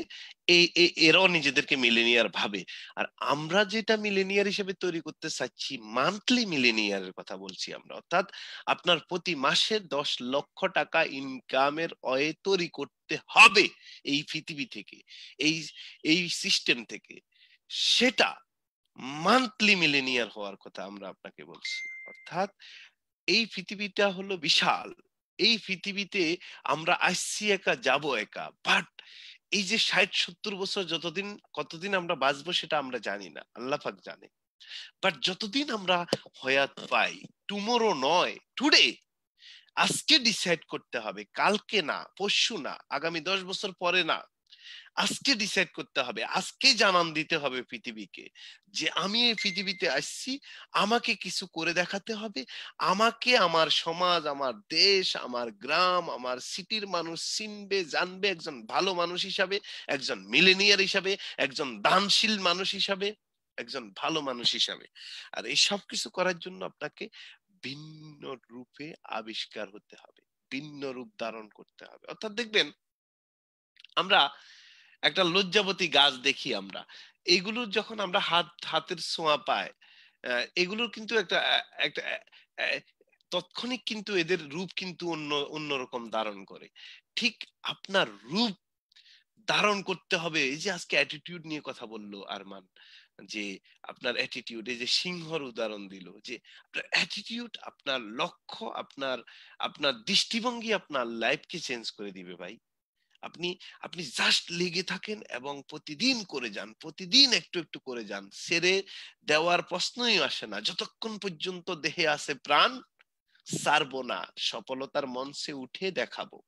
এরাও নিজেদেরকে মিলেনিয়ার ভাবে। আর আমরা যেটা মিলেনিয়ার হিসেবে তৈরি করতে চাচ্ছি, মান্থলি মিলেনিয়ারের কথা বলছি আমরা। অর্থাৎ আপনার প্রতি মাসে 10 লক্ষ টাকা ইনকামের অয়ে তৈরি করতে হবে এই পৃথিবী থেকে, এই এই সিস্টেম থেকে। সেটা মান্থলি মিলেনিয়ার হওয়ার কথা আমরা আপনাকে বলছি। অর্থাৎ এই পৃথিবীটা হলো বিশাল। এই পৃথিবীতে আমরা আসছি একা, যাব একা, বাট এই যে 60-70 বছর যতদিন কতদিন আমরা বাঁচবো সেটা আমরা জানি না, আল্লাহ পাক জানে। বাট যতদিন আমরা হয়াত পাই, টুমোরো নয়, টুডে, আজকে ডিসাইড করতে হবে, কালকে না, পরশু না, আগামী 10 বছর পরে না, আজকে ডিসাইড করতে হবে, আজকে জানান দিতে হবে পৃথিবীকে যে আমি এই পৃথিবীতে আসছি, আমাকে কিছু করে দেখাতে হবে, আমাকে আমার সমাজ, আমার দেশ, আমার গ্রাম, আমার সিটির মানুষ চিনবে, জানবে একজন ভালো মানুষ হিসাবে, একজন মিলেনিয়ার হিসাবে, একজন দানশীল মানুষ হিসাবে, একজন ভালো মানুষ হিসাবে। আর এই সব কিছু করার জন্য আপনাকে ভিন্ন রূপে আবিষ্কার হতে হবে, ভিন্ন রূপ ধারণ করতে হবে। অর্থাৎ দেখবেন আমরা একটা লজ্জাবতী গাছ দেখি আমরা, এগুলো যখন আমরা হাতের ছোঁয়া পাই, এগুলোর কিন্তু একটা আহ, তৎক্ষণিক কিন্তু এদের রূপ কিন্তু অন্যরকম ধারণ করে। ঠিক আপনার রূপ ধারণ করতে হবে। এই যে আজকে অ্যাটিটিউড নিয়ে কথা বললো আরমান, যে আপনার অ্যাটিটিউড, এই যে সিংহর উদাহরণ দিল, যে আপনার অ্যাটিটিউড, আপনার লক্ষ্য, আপনার আপনার দৃষ্টিভঙ্গি আপনার লাইফকে চেঞ্জ করে দিবে ভাই। আপনি আপনি জাস্ট লেগে থাকেন এবং প্রতিদিন করে যান, প্রতিদিন একটু একটু করে যান, ছেড়ে দেওয়ার প্রশ্নই আসে না। যতক্ষণ পর্যন্ত দেহে আছে প্রাণ, ছাড়বো না, সফলতার মঞ্চে উঠে দেখাবো।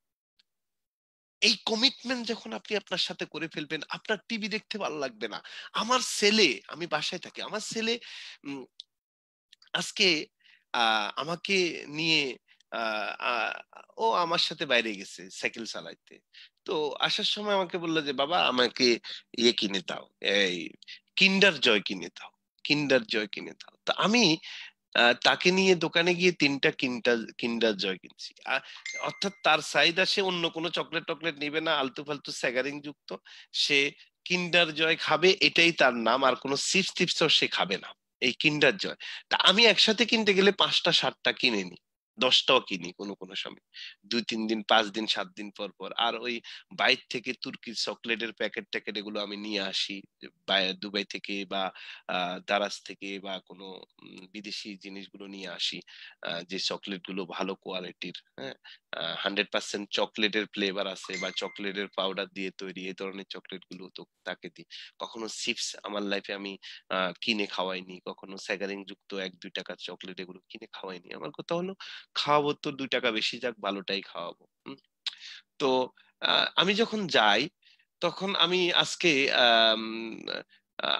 এই কমিটমেন্ট যখন আপনি আপনার সাথে করে ফেলবেন, আপনার টিভি দেখতে ভালো লাগবে না। আমার ছেলে, আমি বাসায় থাকি, আমার ছেলে উম, আজকে আমাকে নিয়ে আহ, আহ, ও আমার সাথে বাইরে গেছে সাইকেল চালাইতে। তো আসার সময় আমাকে বললো যে বাবা আমাকে ইয়ে কিনে দাও, এই কিন্ডার জয় কিনে দাও, কিন্ডার জয় কিনে দাও। তো আমি তাকে নিয়ে দোকানে গিয়ে 3টা কিন্ডার জয় কিনছি। অর্থাৎ তার চাহিদা, সে অন্য কোনো চকলেট টকলেট নিবে না, আলতু ফালতু স্যাগারিং যুক্ত। সে কিন্ডার জয় খাবে, এটাই তার নাম। আর কোনো চিপস টিপসও সে খাবে না, এই কিন্ডার জয়। তা আমি একসাথে কিনতে গেলে 5টা 7টা কিনে নি। 10টাও কিনি কোনো কোনো সময়, 2-3 দিন, 5 দিন, 7 দিন পর পর। আর ওই বাইরে থেকে তুর্কির চকলেটের প্যাকেট ট্যাকেট এগুলো আমি নিয়ে আসি দুবাই থেকে বা দারাজ থেকে বা কোনো বিদেশি জিনিসগুলো নিয়ে আসি, যে চকলেট গুলো ভালো কোয়ালিটির, হ্যাঁ, 100% চকলেটের ফ্লেভার আছে বা চকলেটের পাউডার দিয়ে তৈরি, এই ধরনের চকলেট গুলো তো তাকে দিই। কখনো চিপস আমার লাইফে আমি কিনে খাওয়াইনি, কখনো স্যাগারিং যুক্ত 1-2 টাকার চকলেট এগুলো কিনে খাওয়াইনি। আমার কথা হলো খাওয়াবো তো 2 টাকা বেশি যাক, ভালোটাই খাওয়াবো। তো আমি যখন যাই তখন আমি আজকে আম,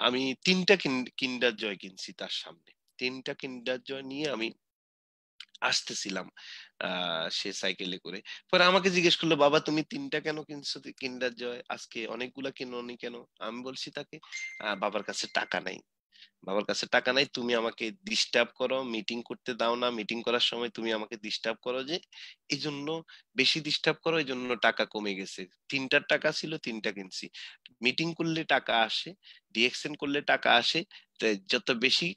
আমি 3টা কিন্ডার জয় কিনছি তার সামনে। 3টা কিন্ডার জয় নিয়ে আমি আসতেছিলাম সে সাইকেলে করে। পরে আমাকে জিজ্ঞেস করলো, বাবা তুমি 3টা কেন কিনছো কিন্ডার জয়, আজকে অনেকগুলা কিনোনি কেন? আমি বলছি তাকে, বাবার কাছে টাকা নাই, বাবার কাছে টাকা নাই, তুমি আমাকে ডিস্টার্ব করো, মিটিং করতে দাও না, মিটিং করার সময় তুমি আমাকে ডিস্টার্ব করো, যে এই জন্য বেশি ডিস্টার্ব করো, এই জন্য টাকা কমে গেছে। 3টার টাকা ছিল, 3টা কিনছি। মিটিং করলে টাকা আসে, ডিএকশন করলে টাকা আসে, তো যত বেশি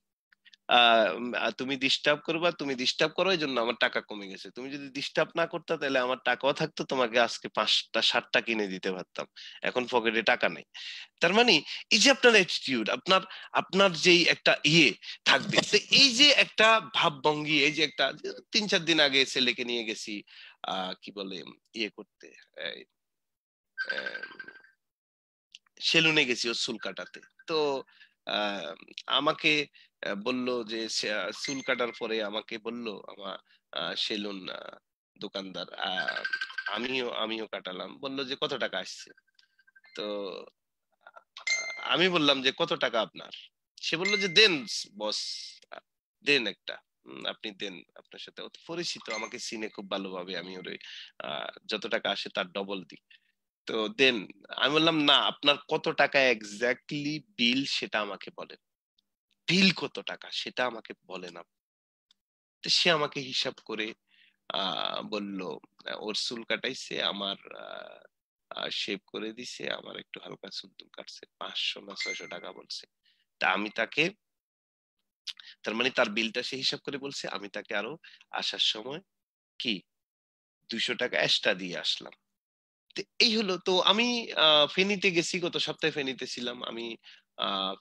তুমি ডিস্টার্ব করবা, তুমি ডিস্টার্ব করো, এই জন্য আমার টাকা কমে গেছে। তুমি যদি ডিস্টার্ব না করতে তাহলে আমার টাকাও থাকতো, তোমাকে আজকে 5টা 7টা কিনে দিতে পারতাম। এখন পকেটে টাকা নেই। তার মানে এই যে আপনার অ্যাটিটিউড, আপনার আপনার যেই একটা থাকবে, তো এই যে একটা ভাবভঙ্গি, এই যে একটা 3-4 দিন আগে ছেলেকে নিয়ে গেছি কি বলে করতে, সেলুনে গেছি ওর চুল কাটাতে। তো আহ, আমাকে বলল যে চুল কাটার পরে আমাকে বলল আমার সেলুন দোকানদার, আমিও কাটালাম, বলল যে কত টাকা আসছে। তো আমি বললাম যে কত টাকা আপনার? সে বলল যে দেন বস, দেন একটা, আপনি দেন, আপনার সাথে ও তো পরিচিত, আমাকে চিনে খুব ভালোভাবে, আমি ওরে যত টাকা আসে তার ডবল দিই, তো দেন। আমি বললাম না, আপনার কত টাকা এক্স্যাক্টলি বিল সেটা আমাকে বলেন, বিল কত টাকা সেটা আমাকে বলেন আপনি। তো সে আমাকে হিসাব করে বলল, ওর চুল কাটাইছে আমার, শেভ করে দিছে আমার, একটু হালকা চুল টুল কাটছে, 500 না 600 টাকা বলছে। তা আমি তাকে, তার মানে তার বিলটা সে হিসাব করে বলছে, আমি তাকে আরো আসার সময় কি 200 টাকা এক্সট্রা দিয়ে আসলাম। তো এই হলো। তো আমি ফেনীতে গেছি, গত সপ্তাহে ফেনীতে ছিলাম আমি,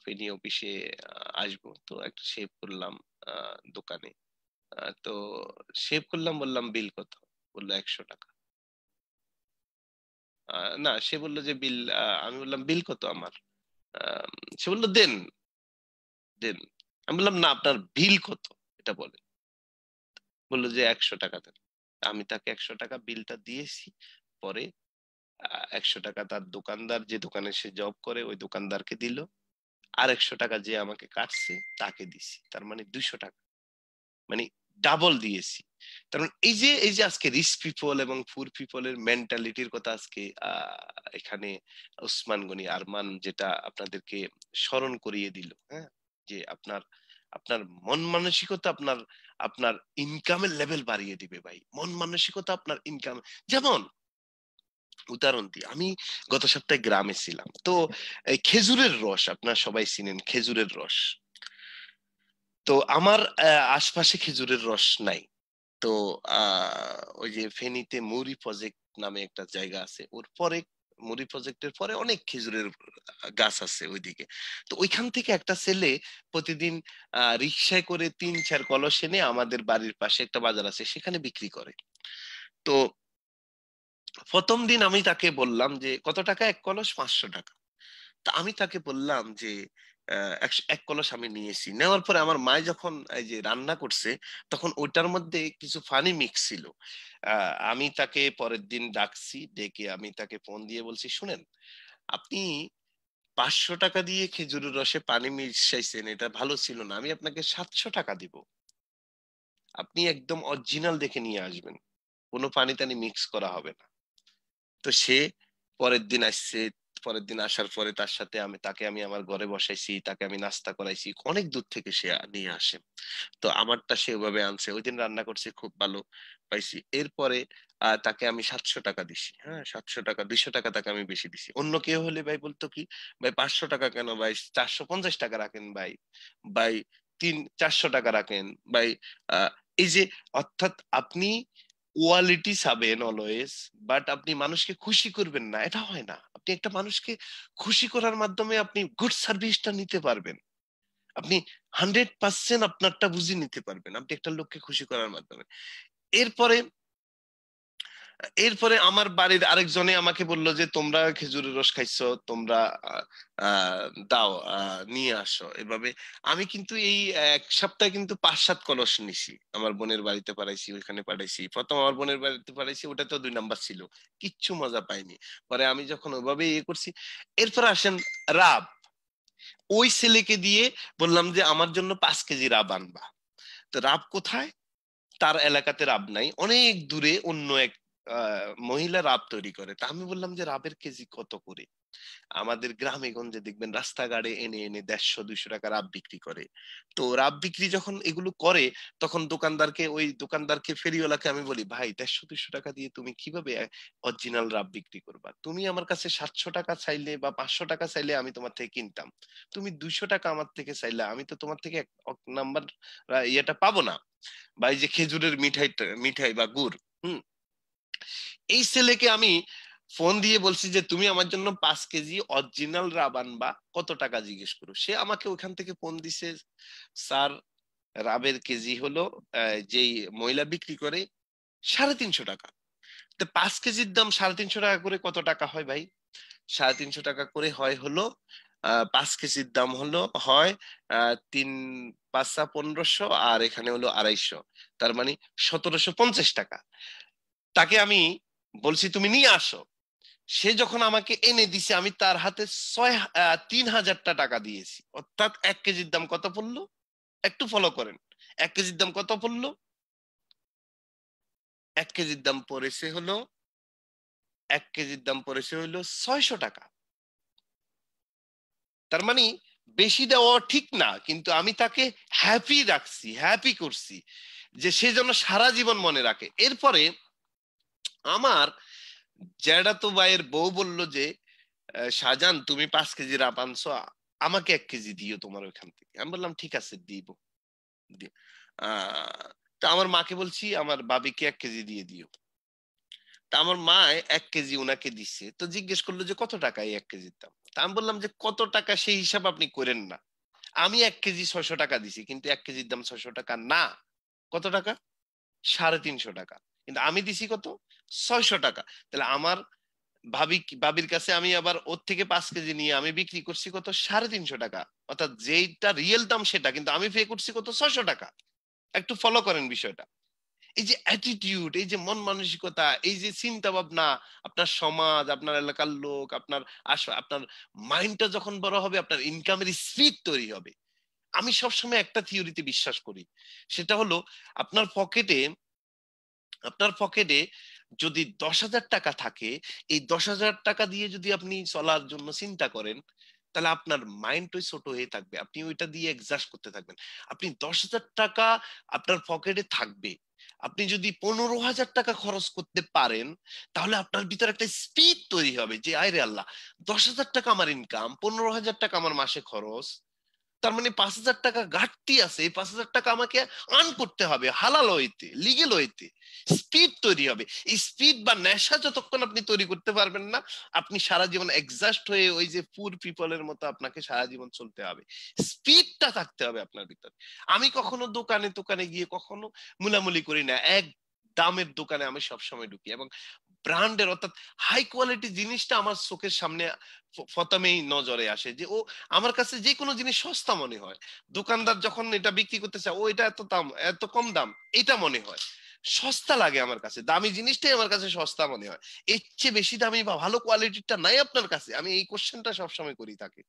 ফেনী অফিসে আসবো, তো একটা শেভ করলাম দোকানে। তো শেভ করলাম, বললাম বিল কত? বললো 100 টাকা। না, সে বললো যে বিল, আমি বললাম বিল কত আমার? আহ, সে বললো দেন, দেন। আমি বললাম না, আপনার বিল কত এটা বলেন। বললো যে 100 টাকা দেন। আমি তাকে 100 টাকা বিলটা দিয়েছি। পরে 100 টাকা তার দোকানদার, যে দোকানে সে জব করে ওই দোকানদারকে দিল, আর 100 টাকা যে আমাকে কাটছে তাকে দিছি, তার মানে 200 টাকা, মানে ডাবল দিয়েছি। তার মানে এই যে আজকে রিচ পিপল এবং পুর পিপলের মেন্টালিটির কথা আজকে এখানে ওসমান গনি আরমান যেটা আপনাদেরকে স্মরণ করিয়ে দিল, হ্যাঁ, যে আপনার আপনার মন মানসিকতা আপনার আপনার ইনকামের লেভেল বাড়িয়ে দিবে ভাই, মন মানসিকতা আপনার ইনকাম। যেমন উদাহরণ দিই, আমি গত সপ্তাহে গ্রামে ছিলাম, তো এই খেজুরের রস আপনারা সবাই চিনেন, খেজুরের রস। তো আমার আশপাশে খেজুরের রস নাই। তো ওই যে ফেনীতে মৌরি প্রজেক্ট নামে একটা জায়গা আছে, ওর পরে মৌরি প্রজেক্টের পরে অনেক খেজুরের গাছ আছে ওইদিকে। তো ওইখান থেকে একটা ছেলে প্রতিদিন রিক্সায় করে 3-4 কলস এনে আমাদের বাড়ির পাশে একটা বাজার আছে সেখানে বিক্রি করে। তো প্রথম দিন আমি তাকে বললাম যে কত টাকা এক কলস? 500 টাকা। তা আমি তাকে বললাম যে এক কলস আমি নিয়েছি, নেওয়ার পরে আমার মা যখন এই যে রান্না করছে তখন ওটার মধ্যে কিছু ফানি মিক্স ছিল। আমি তাকে পরের দিন ডাকছি, ডেকে আমি তাকে ফোন দিয়ে বলছি, শুনেন, আপনি 500 টাকা দিয়ে খেজুরের রসে পানি মিশাইছেন, এটা ভালো ছিল না, আমি আপনাকে 700 টাকা দিব, আপনি একদম অরিজিনাল দেখে নিয়ে আসবেন, কোনো পানি টানি মিক্স করা হবে না। তো সে পরের দিন আসছে, পরের দিন আসার পরে তার সাথে আমি আমার ঘরে বসাইছি, তাকে আমি নাস্তা করাইছি, অনেক দূর থেকে সে নিয়ে আসে। তো আমারটা সে ওভাবে আনছে, ওই দিন রান্না করছে, খুব ভালো পাইছি। এরপরে তাকে আমি 700 টাকা দিছি, হ্যাঁ 700 টাকা, 200 টাকা তাকে আমি বেশি দিছি। অন্য কেউ হলে ভাই বলতো কি, ভাই 500 টাকা কেন ভাই, 450 টাকা রাখেন ভাই, ভাই 400 টাকা রাখেন ভাই, এই যে অর্থাৎ আপনি কোয়ালিটি চাবেন অলওয়েজ, বাট আপনি মানুষকে খুশি করবেন না, এটা হয় না। আপনি একটা মানুষকে খুশি করার মাধ্যমে আপনি গুড সার্ভিসটা নিতে পারবেন, আপনি 100% আপনারটা বুঝে নিতে পারবেন আপনি একটা লোককে খুশি করার মাধ্যমে। এরপরে এরপরে আমার বাড়ির আরেকজনে আমাকে বলল যে তোমরা খেজুরের রস খাইছো, তোমরা আহ, আহ, দাও, নিয়ে আসো এভাবে। আমি কিন্তু এই 1 সপ্তাহে কিন্তু 5-7 কলস নিছি, আমার বোনের বাড়িতে পাঠাইছি, ওইখানে পাঠাইছি। প্রথম আমার বোনের বাড়িতে পাঠাইছি, ওটা তো 2 নাম্বার ছিল, কিচ্ছু মজা পাইনি। পরে আমি যখন ওইভাবে ইয়ে করছি, এরপর আসেন রাব। ওই ছেলেকে দিয়ে বললাম যে আমার জন্য 5 কেজি রাব আনবা। তো রাব কোথায়? তার এলাকাতে রাব নাই, অনেক দূরে অন্য এক মহিলা রাব তৈরি করে। তা আমি বললাম যে রাবের কেজি কত করে? আমাদের গ্রামে গঞ্জে দেখবেন রাস্তাঘাটে এনে এনে 150-200 টাকা রাব বিক্রি করে। তো রাব বিক্রি যখন এগুলো করে, তখন ওই দোকানদারকে ফেরিওয়ালাকে আমি বলি, ভাই 150-200 টাকা দিয়ে তুমি কিভাবে অরিজিনাল রাব বিক্রি করবা? তুমি আমার কাছে 700 টাকা চাইলে বা 500 টাকা চাইলে আমি তোমার থেকে কিনতাম, তুমি 200 টাকা আমার থেকে চাইলে আমি তো তোমার থেকে 1 নাম্বার ইয়েটা পাবো না। বা এই যে খেজুরের মিঠাই বা গুড়, হুম, এই ছেলেকে আমি ফোন দিয়ে বলছি যে তুমি আমার জন্য 5 কেজি অরিজিনাল রাব আনবা, কত টাকা জিজ্ঞেস করো। সে আমাকে ওখান থেকে ফোন দিছে, স্যার রাবের কেজি হলো যেই মহিলা বিক্রি করে 350 টাকা। তো 5 কেজির দাম 350 টাকা করে কত টাকা হয় ভাই? 350 টাকা করে হয় হলো 5 কেজির দাম হলো হয় 3 5 1500, আর এখানে হলো 250, তার মানে 1750 টাকা। তাকে আমি বলছি তুমি নিয়ে আসো। সে যখন আমাকে এনে দিছে, আমি তার হাতে 3000টা টাকা দিয়েছি। অর্থাৎ 1 কেজির দাম কত পড়লো? একটু ফলো করেন, 1 কেজির দাম কত পড়লো? 1 কেজির দাম পড়েছে হলো 600 টাকা। তার মানে বেশি দেওয়া ঠিক না, কিন্তু আমি তাকে হ্যাপি রাখছি, হ্যাপি করছি, যে সে যেন সারা জীবন মনে রাখে। এরপরে আমার জ্যাঠাতো ভাইয়ের বউ বলল যে শাহজাহান তুমি 5 কেজি রাব আনছো, আমাকে 1 কেজি দিও তোমার ওইখান থেকে। আমি বললাম ঠিক আছে দিব। দি- তা আমার মাকে বলছি আমার বাবিকে 1 কেজি দিয়ে দিও। তা আমার মা 1 কেজি ওনাকে দিচ্ছে। তো জিজ্ঞেস করলো যে কত টাকা এই 1 কেজির দাম? তা আমি বললাম যে কত টাকা সেই হিসাব আপনি করেন না, আমি 1 কেজি 600 টাকা দিছি, কিন্তু 1 কেজির দাম 600 টাকা না। কত টাকা? 350 টাকা। কিন্তু আমি দিছি কত? 600 টাকা। তাহলে আমার বাবির কাছে আমি আবার ওর থেকে 5 কেজি নিয়ে আমি বিক্রি করছি কত? 350 টাকা। অর্থাৎ যেইটা রিয়েল দাম সেটা, কিন্তু আমি পে করছি কত? 600 টাকা। একটু ফলো করেন বিষয়টা। এই যে অ্যাটিটিউড, এই যে মন মানসিকতা, এই যে চিন্তা ভাবনা, আপনার সমাজ, আপনার এলাকার লোক, আপনার মাইন্ডটা যখন বড় হবে, আপনার ইনকামের স্পিড তৈরি হবে। আমি সবসময় একটা থিওরিতে বিশ্বাস করি, সেটা হলো আপনার পকেটে আপনার পকেটে যদি 10,000 টাকা থাকে, এই 10,000 টাকা দিয়ে যদি আপনি চলার জন্য চিন্তা করেন, তাহলে আপনার মাইন্ড ওই ছোট হয়ে থাকবে, আপনি ওইটা দিয়ে এক্সাস্ট করতে থাকবেন। আপনি 10,000 টাকা আপনার পকেটে থাকবে, আপনি যদি 15,000 টাকা খরচ করতে পারেন, তাহলে আপনার ভিতরে একটা স্পিড তৈরি হবে যে আয় রে আল্লাহ, 10,000 টাকা আমার ইনকাম, 15,000 টাকা আমার মাসে খরচ, তার মানে 5,000 টাকা ঘাটতি আছে, এই 5,000 টাকা আমাকে আর্ন করতে হবে হালাল হইতে, লিগেল হইতে। স্পিড তৈরি হবে। এই স্পিড বা নেশা যতক্ষণ আপনি তৈরি করতে পারবেন না, আপনি সারা জীবন এক্সাস্ট হয়ে ওই যে পুর পিপলের মতো আপনাকে সারা জীবন চলতে হবে। স্পিডটা থাকতে হবে আপনার ভিতরে। আমি কখনো দোকানে দোকানে গিয়ে কখনো মুলামুলি করি না, এক দামের দোকানে আমি সবসময় ঢুকি, এবং ব্র্যান্ডের অর্থাৎ হাই কোয়ালিটি জিনিসটা আমার চোখের সামনে প্রথমেই নজরে আসে, যে ও আমার কাছে যে কোনো জিনিস সস্তা মনে হয়। দোকানদার যখন এটা বিক্রি করতে চায়, ও এটা এত দাম, এত কম দাম, এটা মনে হয় সস্তা লাগে আমার কাছে, দামি জিনিসটাই আমার কাছে সস্তা মনে হয়। এর চেয়ে বেশি দামি বা ভালো কোয়ালিটিটা নাই আপনার কাছে? আমি এই কোশ্চেনটা সবসময় করি তাকে,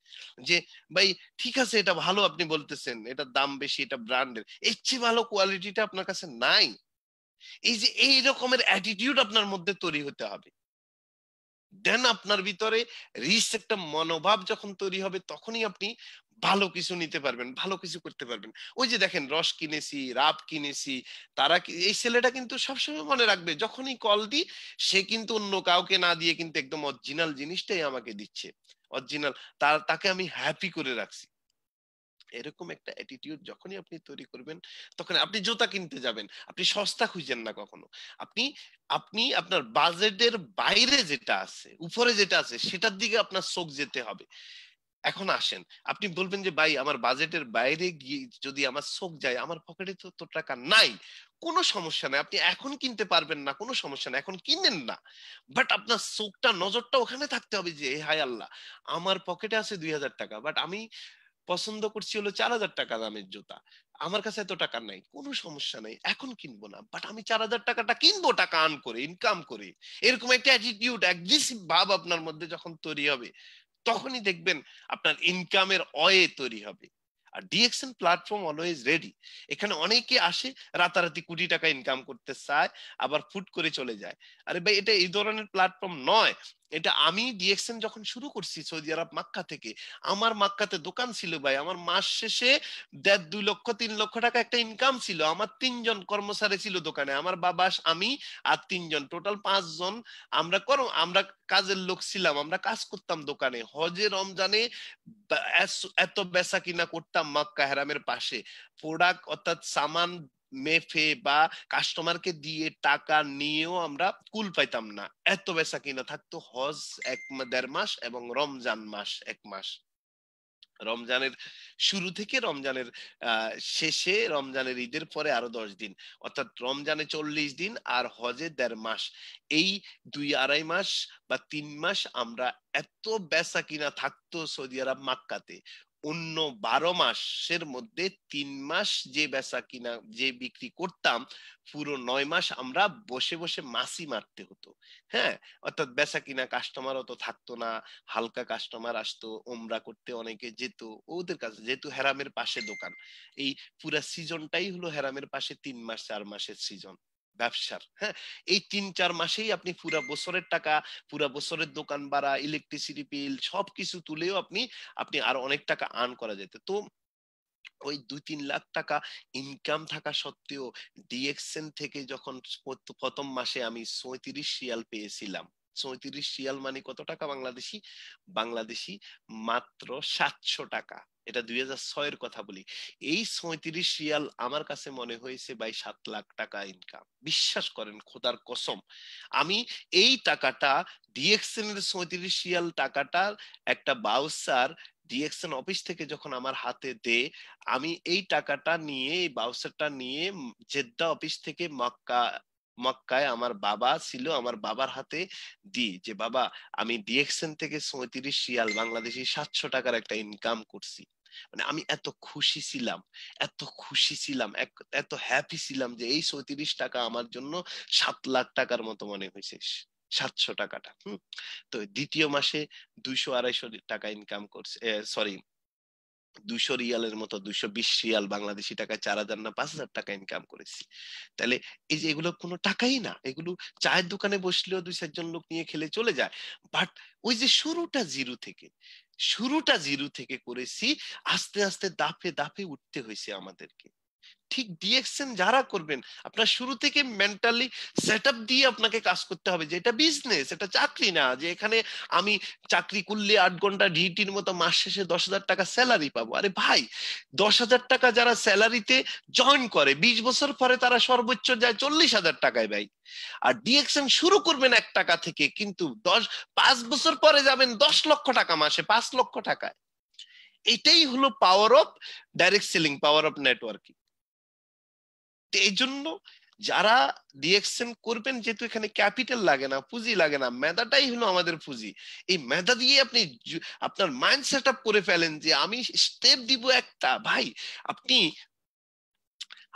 যে ভাই ঠিক আছে এটা ভালো আপনি বলতেছেন, এটার দাম বেশি, এটা ব্র্যান্ডের, এর চেয়ে ভালো কোয়ালিটিটা আপনার কাছে নাই? এই যে এই রকমের অ্যাটিটিউড আপনার মধ্যে তৈরি হতে হবে, দেন আপনার ভিতরে রিস্ক একটা মনোভাব যখন তৈরি হবে, তখনই আপনি ভালো কিছু নিতে পারবেন, ভালো কিছু করতে পারবেন। ওই যে দেখেন রস কিনেছি, রাব কিনেছি, এই ছেলেটা কিন্তু সবসময় মনে রাখবে, যখনই কল দিই সে কিন্তু অন্য কাউকে না দিয়ে কিন্তু একদম অরিজিনাল জিনিসটাই আমাকে দিচ্ছে, অরিজিনাল। তাকে আমি হ্যাপি করে রাখছি। এরকম একটা অ্যাটিটিউড যখনই আপনি তৈরি করবেন, তখন আপনি জুতা কিনতে যাবেন, আপনি সস্তা খুঁজেন না কখনো। আপনি আপনি আপনার বাজেটের বাইরে যেটা আছে, উপরে যেটা আছে, সেটার দিকে আপনার চোখ যেতে হবে। এখন আসেন, আপনি বলবেন যে ভাই আমার বাজেটের বাইরে গিয়ে যদি আমার চোখ যায়, আমার পকেটে তো তো টাকা নাই, কোনো সমস্যা নাই, আপনি এখন কিনতে পারবেন না, কোনো সমস্যা নাই, এখন কিনেন না। বাট আপনার চোখটা, নজরটা ওখানে থাকতে হবে যে হায় আল্লাহ, আমার পকেটে আছে 2,000 টাকা, বাট আমি পছন্দ করছি হলো 4,000 টাকা দামের জুতা, আমার কাছে এত টাকা নাই, কোনো সমস্যা নাই, এখন কিনবো না, বাট আমি 4,000 টাকাটা কিনবো, টাকা আর্ন করে, ইনকাম করে। এরকম একটা অ্যাটিটিউড, অ্যাগ্রেসিভ ভাব আপনার মধ্যে যখন তৈরি হবে, তখনই দেখবেন আপনার ইনকামের ওয়ে তৈরি হবে। আর ডিএক্সএন প্ল্যাটফর্ম অলওয়েজ রেডি। এখানে অনেকে আসে, রাতারাতি কোটি টাকা ইনকাম করতে চায়, আবার ফুট করে চলে যায়। আরে ভাই, এটা এই ধরনের প্ল্যাটফর্ম নয়। এটা আমি ডিএক্সএন যখন শুরু করছি সৌদি আরব মক্কা থেকে, আমার মক্কাতে দোকান ছিল ভাই, আমার মাস শেষে 1.5 2 লক্ষ 3 লক্ষ টাকা একটা ইনকাম ছিল। আমার 3 জন কর্মচারী ছিল দোকানে, আমার বাবা, আমি আর 3 জন, টোটাল 5 জন। আমরা কাজের লোক ছিলাম, আমরা কাজ করতাম দোকানে। হজে, রমজানে এত বেচা কিনা করতাম মক্কা হেরামের পাশে। প্রোডাক্ট অর্থাৎ সামান মেফে বা কাস্টমারকে দিয়ে টাকা নিয়েও আমরা কুল পাইতাম না, এত বেচা কিনা থাকতো। হজ 1.5 মাস এবং রমজান মাস 1 মাস। রমজানের শুরু থেকে রমজানের শেষে, রমজানের ঈদের পরে আরো 10 দিন, অর্থাৎ রমজানে 40 দিন আর হজে 1.5 মাস। এই 2 2.5 মাস বা 3 মাস আমরা এত বেচা কিনা থাকতো সৌদি আরব মক্কাতে। অন্য 12 মাসের মধ্যে 3 মাস যে বেচা কিনা, যে বিক্রি করতাম, পুরো 9 মাস আমরা বসে বসে মাছি মারতে হতো। হ্যাঁ, অর্থাৎ বেচা কিনা, কাস্টমার অত থাকতো না, হালকা কাস্টমার আসতো, ওমরা করতে অনেকে যেত ওদের কাছে, যেহেতু হেরামের পাশে দোকান। এই পুরা সিজনটাই হলো হেরামের পাশে 3 মাস 4 মাসের সিজন ব্যবসার। হ্যাঁ, এই 3 4 মাসেই আপনি পুরা বছরের টাকা, পুরা বছরের দোকান ভাড়া, ইলেকট্রিসিটি বিল সবকিছু তুলেও আপনি আপনি আরো অনেক টাকা আর্ন করা যেত। তো ওই 2 3 লাখ টাকা ইনকাম থাকা সত্ত্বেও ডিএক্সএন থেকে যখন প্রথম মাসে আমি 34 রিয়াল পেয়েছিলাম। 34 রিয়াল মানে কত টাকা বাংলাদেশি? বাংলাদেশি মাত্র 700 টাকা। এটা 2006-এর কথা বলি। এই 34 রিয়াল আমার কাছে মনে হয়েছে ভাই 7 লাখ টাকা ইনকাম। বিশ্বাস করেন, খোদার কসম। আমি এই টাকাটা, ডিএক্সএন এর 34 রিয়াল টাকাটার একটা বাউচার ডিএক্সএন অফিস থেকে যখন আমার হাতে দে, আমি এই টাকাটা নিয়ে, এই বাউচারটা নিয়ে জেদ্দা অফিস থেকে মক্কায় আমার বাবা ছিল, আমার বাবার হাতে দি যে বাবা, আমি ডিএক্সএন থেকে 34 রিয়াল বাংলাদেশি 700 টাকার একটা ইনকাম করছি। মানে আমি এত খুশি ছিলাম, এত খুশি ছিলাম, এত হ্যাপি ছিলাম যে এই 34 টাকা আমার জন্য 7 লাখ টাকার মতো মনে হয়েছে। 700 টাকাটা। তো দ্বিতীয় মাসে 200 250 টাকা ইনকাম করছে, সরি, 200 রিয়ালের মতো, 220 রিয়াল বাংলাদেশি টাকায় 4,000 না 5,000 টাকা ইনকাম করেছি। তাহলে এই যে এগুলো কোনো টাকাই না, এগুলো চায়ের দোকানে বসলেও 2 4 জন লোক নিয়ে খেলে চলে যায়। বাট ওই যে শুরুটা জিরো থেকে করেছি, আস্তে আস্তে দাপে দাপে উঠতে হয়েছে আমাদেরকে। ঠিক ডিএক্সএন যারা করবেন, আপনার শুরু থেকে মেন্টালি সেটআপ দিয়ে আপনাকে কাজ করতে হবে যে এটা বিজনেস, এটা চাকরি না, যে এখানে আমি চাকরি করলে 8 ঘন্টা ডিউটির মতো মাস শেষে 10,000 টাকা স্যালারি পাবো। আরে ভাই, 10,000 টাকা যারা স্যালারিতে জয়েন করে 20 বছর পরে তারা সর্বোচ্চ যায় 40,000 টাকায় ভাই। আর ডিএক্সএন শুরু করবেন 1 টাকা থেকে, কিন্তু 5 বছর পরে যাবেন 10 লক্ষ টাকা মাসে, 5 লক্ষ টাকায়। এটাই হলো power of direct selling, power of networking. এই জন্য যারা ডিএক্সএন করবেন, যেহেতু এখানে ক্যাপিটাল লাগে না, পুঁজি লাগে না, মেধাটাই হলো আমাদের পুঁজি। এই মেধা দিয়ে আপনি আপনার মাইন্ড সেট আপ করে ফেলেন যে আমি স্টেপ দিব একটা। ভাই, আপনি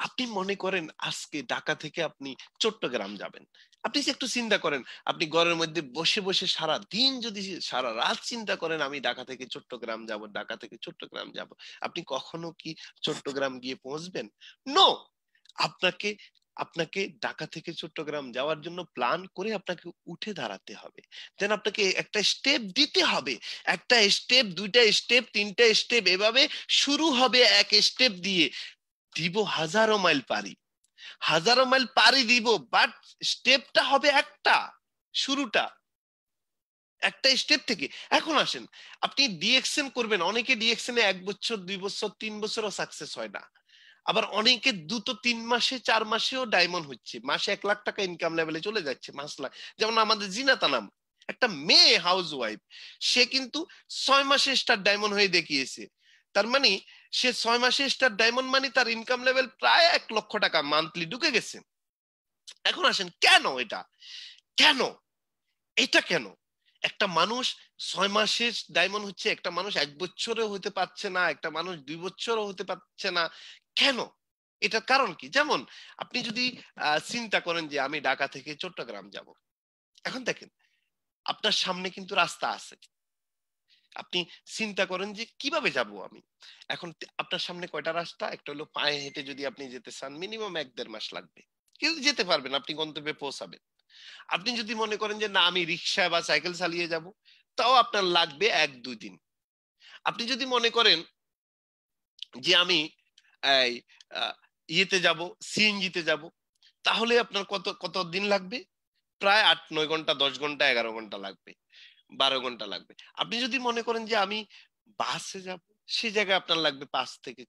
আপনি মনে করেন আজকে ঢাকা থেকে আপনি চট্টগ্রাম যাবেন, আপনি একটু চিন্তা করেন, আপনি ঘরের মধ্যে বসে বসে সারা দিন যদি সারা রাত চিন্তা করেন আমি ঢাকা থেকে চট্টগ্রাম যাব, ঢাকা থেকে চট্টগ্রাম যাব, আপনি কখনো কি চট্টগ্রাম গিয়ে পৌঁছবেন? নো। আপনাকে আপনাকে ঢাকা থেকে চট্টগ্রাম যাওয়ার জন্য প্ল্যান করে আপনাকে উঠে দাঁড়াতে হবে, দেন আপনাকে একটা স্টেপ দিতে হবে। একটা স্টেপ, দুইটা স্টেপ, তিনটা স্টেপ, এভাবে শুরু হবে এক স্টেপ দিয়ে। দিব হাজারো মাইল পারি, হাজারো মাইল পারি দিব, বাট স্টেপটা হবে একটা, শুরুটা। একটা স্টেপ থেকে। এখন আসেন, আপনি ডিএক্সএন করবেন, অনেকে ডিএক্সএন 1 বছর 2 বছর 3 বছরও সাকসেস হয় না, আবার অনেকে 2 তো 3 মাসে 4 মাসেও ডায়মন্ড হচ্ছে, মাসে 1 লাখ টাকা ইনকাম লেভেলে চলে যাচ্ছে, 5 লাখ। যেমন আমাদের জিনাতা নাম, একটা মেয়ে হাউস ওয়াইফ, সে কিন্তু 6 মাসে স্টার ডায়মন্ড হয়ে দেখিয়েছে। তার মানে সে 6 মাসে স্টার ডায়মন্ড, মানে তার ইনকাম লেভেল প্রায় 1 লক্ষ টাকা মান্থলি ঢুকে গেছে। এখন আসেন, কেন এটা, কেন এটা কেন একটা মানুষ 6 মাসের ডায়মন্ড হচ্ছে, একটা মানুষ 1 বছরেও হতে পারছে না, একটা মানুষ 2 বছরও হতে পারছে না, কেন? এটার কারণ কি? যেমন আপনি যদি চিন্তা করেন যে আমি ঢাকা থেকে চট্টগ্রাম যাব, এখন দেখেন আপনার সামনে কিন্তু রাস্তা আছে, আপনি চিন্তা করেন যে কিভাবে যাব আমি। এখন আপনার সামনে কয়টা রাস্তা, একটা হলো পায়ে হেঁটে যদি আপনি যেতে চান মিনিমাম 1-1.5 মাস লাগবে, কিন্তু যেতে পারবেন, আপনি গন্তব্যে পৌঁছাবেন। আপনি যদি মনে করেন যে না আমি রিক্সা বা সাইকেল চালিয়ে যাব, তাও আপনার লাগবে 1-2 দিন। আপনি যদি মনে করেন যে আমি এই ইয়েতে যাব, সিএনজিতে যাব, তাহলে আপনার কত কত দিন লাগবে? প্রায় 8-9 ঘন্টা, 10 ঘন্টা, 11 ঘন্টা লাগবে, 12 ঘন্টা লাগবে। আপনি যদি মনে করেন যে আমি বাসে যাব, সে জায়গায় আপনার লাগবে 5 থেকে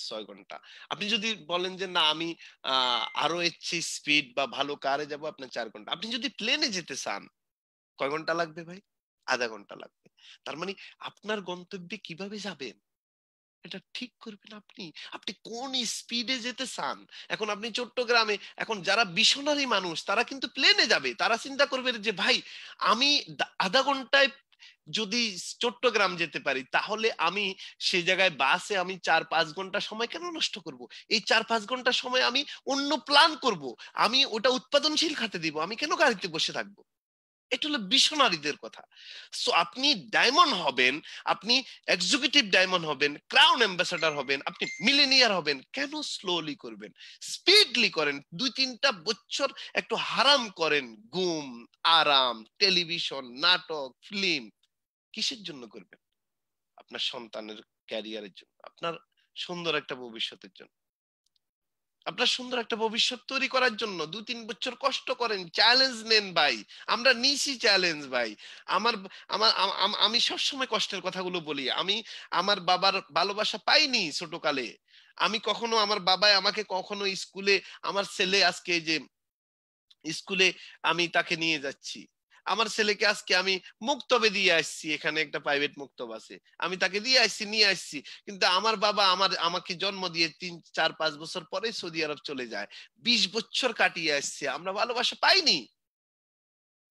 6 ঘন্টা। আপনি যদি বলেন যে না আমি আরো এর স্পিড বা ভালো কারে যাব, আপনার 4 ঘন্টা। আপনি যদি প্লেনে যেতে চান, কয় ঘন্টা লাগবে ভাই? আধা ঘন্টা লাগবে। তার মানে আপনার গন্তব্যে কিভাবে যাবেন এটা ঠিক করবেন আপনি। আপনি কোন স্পিডে যেতে চান। এখন আপনি চট্টগ্রামে, এখন যারা বিশনারি মানুষ তারা কিন্তু প্লেনে যাবে, তারা চিন্তা করবে যে ভাই আমি আধা ঘন্টায় যদি চট্টগ্রাম যেতে পারি, তাহলে আমি সেই জায়গায় বাসে আমি 4-5 ঘন্টা সময় কেন নষ্ট করব? এই 4-5 ঘন্টা সময় আমি অন্য প্ল্যান করব, আমি ওটা উৎপাদনশীল খাতে দিব, আমি কেন গাড়িতে বসে থাকবো? এটা হলো বিশনারীদের কথা। সো আপনি ডায়মন্ড হবেন, আপনি এক্সিকিউটিভ ডায়মন্ড হবেন, ক্রাউন অ্যাম্বাসাডার হবেন, আপনি মিলেনিয়ার হবেন, কেন স্লোলি করবেন? স্পিডলি করেন, 2-3 বছর একটু হারাম করেন, ঘুম, আরাম, টেলিভিশন, নাটক, ফিল্ম, কিসের জন্য করবেন? আপনার সন্তানের ক্যারিয়ারের জন্য, আপনার সুন্দর একটা ভবিষ্যতের জন্য, আপনার সুন্দর একটা ভবিষ্যৎ তৈরি করার জন্য 2-3 বছর কষ্ট করেন, চ্যালেঞ্জ নেন ভাই। আমরা নিছি চ্যালেঞ্জ ভাই। আমার আমার আমি সবসময় কষ্টের কথাগুলো বলি। আমি আমার বাবার ভালোবাসা পাইনি ছোটকালে। আমি কখনো, আমার বাবা আমাকে কখনো স্কুলে, আমার ছেলে আজকে যে স্কুলে আমি তাকে নিয়ে যাচ্ছি, আমার ছেলেকে আজকে আমি মুক্তবে দিয়ে আসছি, এখানে একটা প্রাইভেট মুক্তব আছে, আমি তাকে দিয়ে আসছি, নিয়ে আসছি, কিন্তু আমার বাবা আমাকে জন্ম দিয়ে 3-4-5 বছর পরে সৌদি আরব চলে যায়, 20 বছর কাটিয়ে আসছে, আমরা ভালোবাসা পাইনি।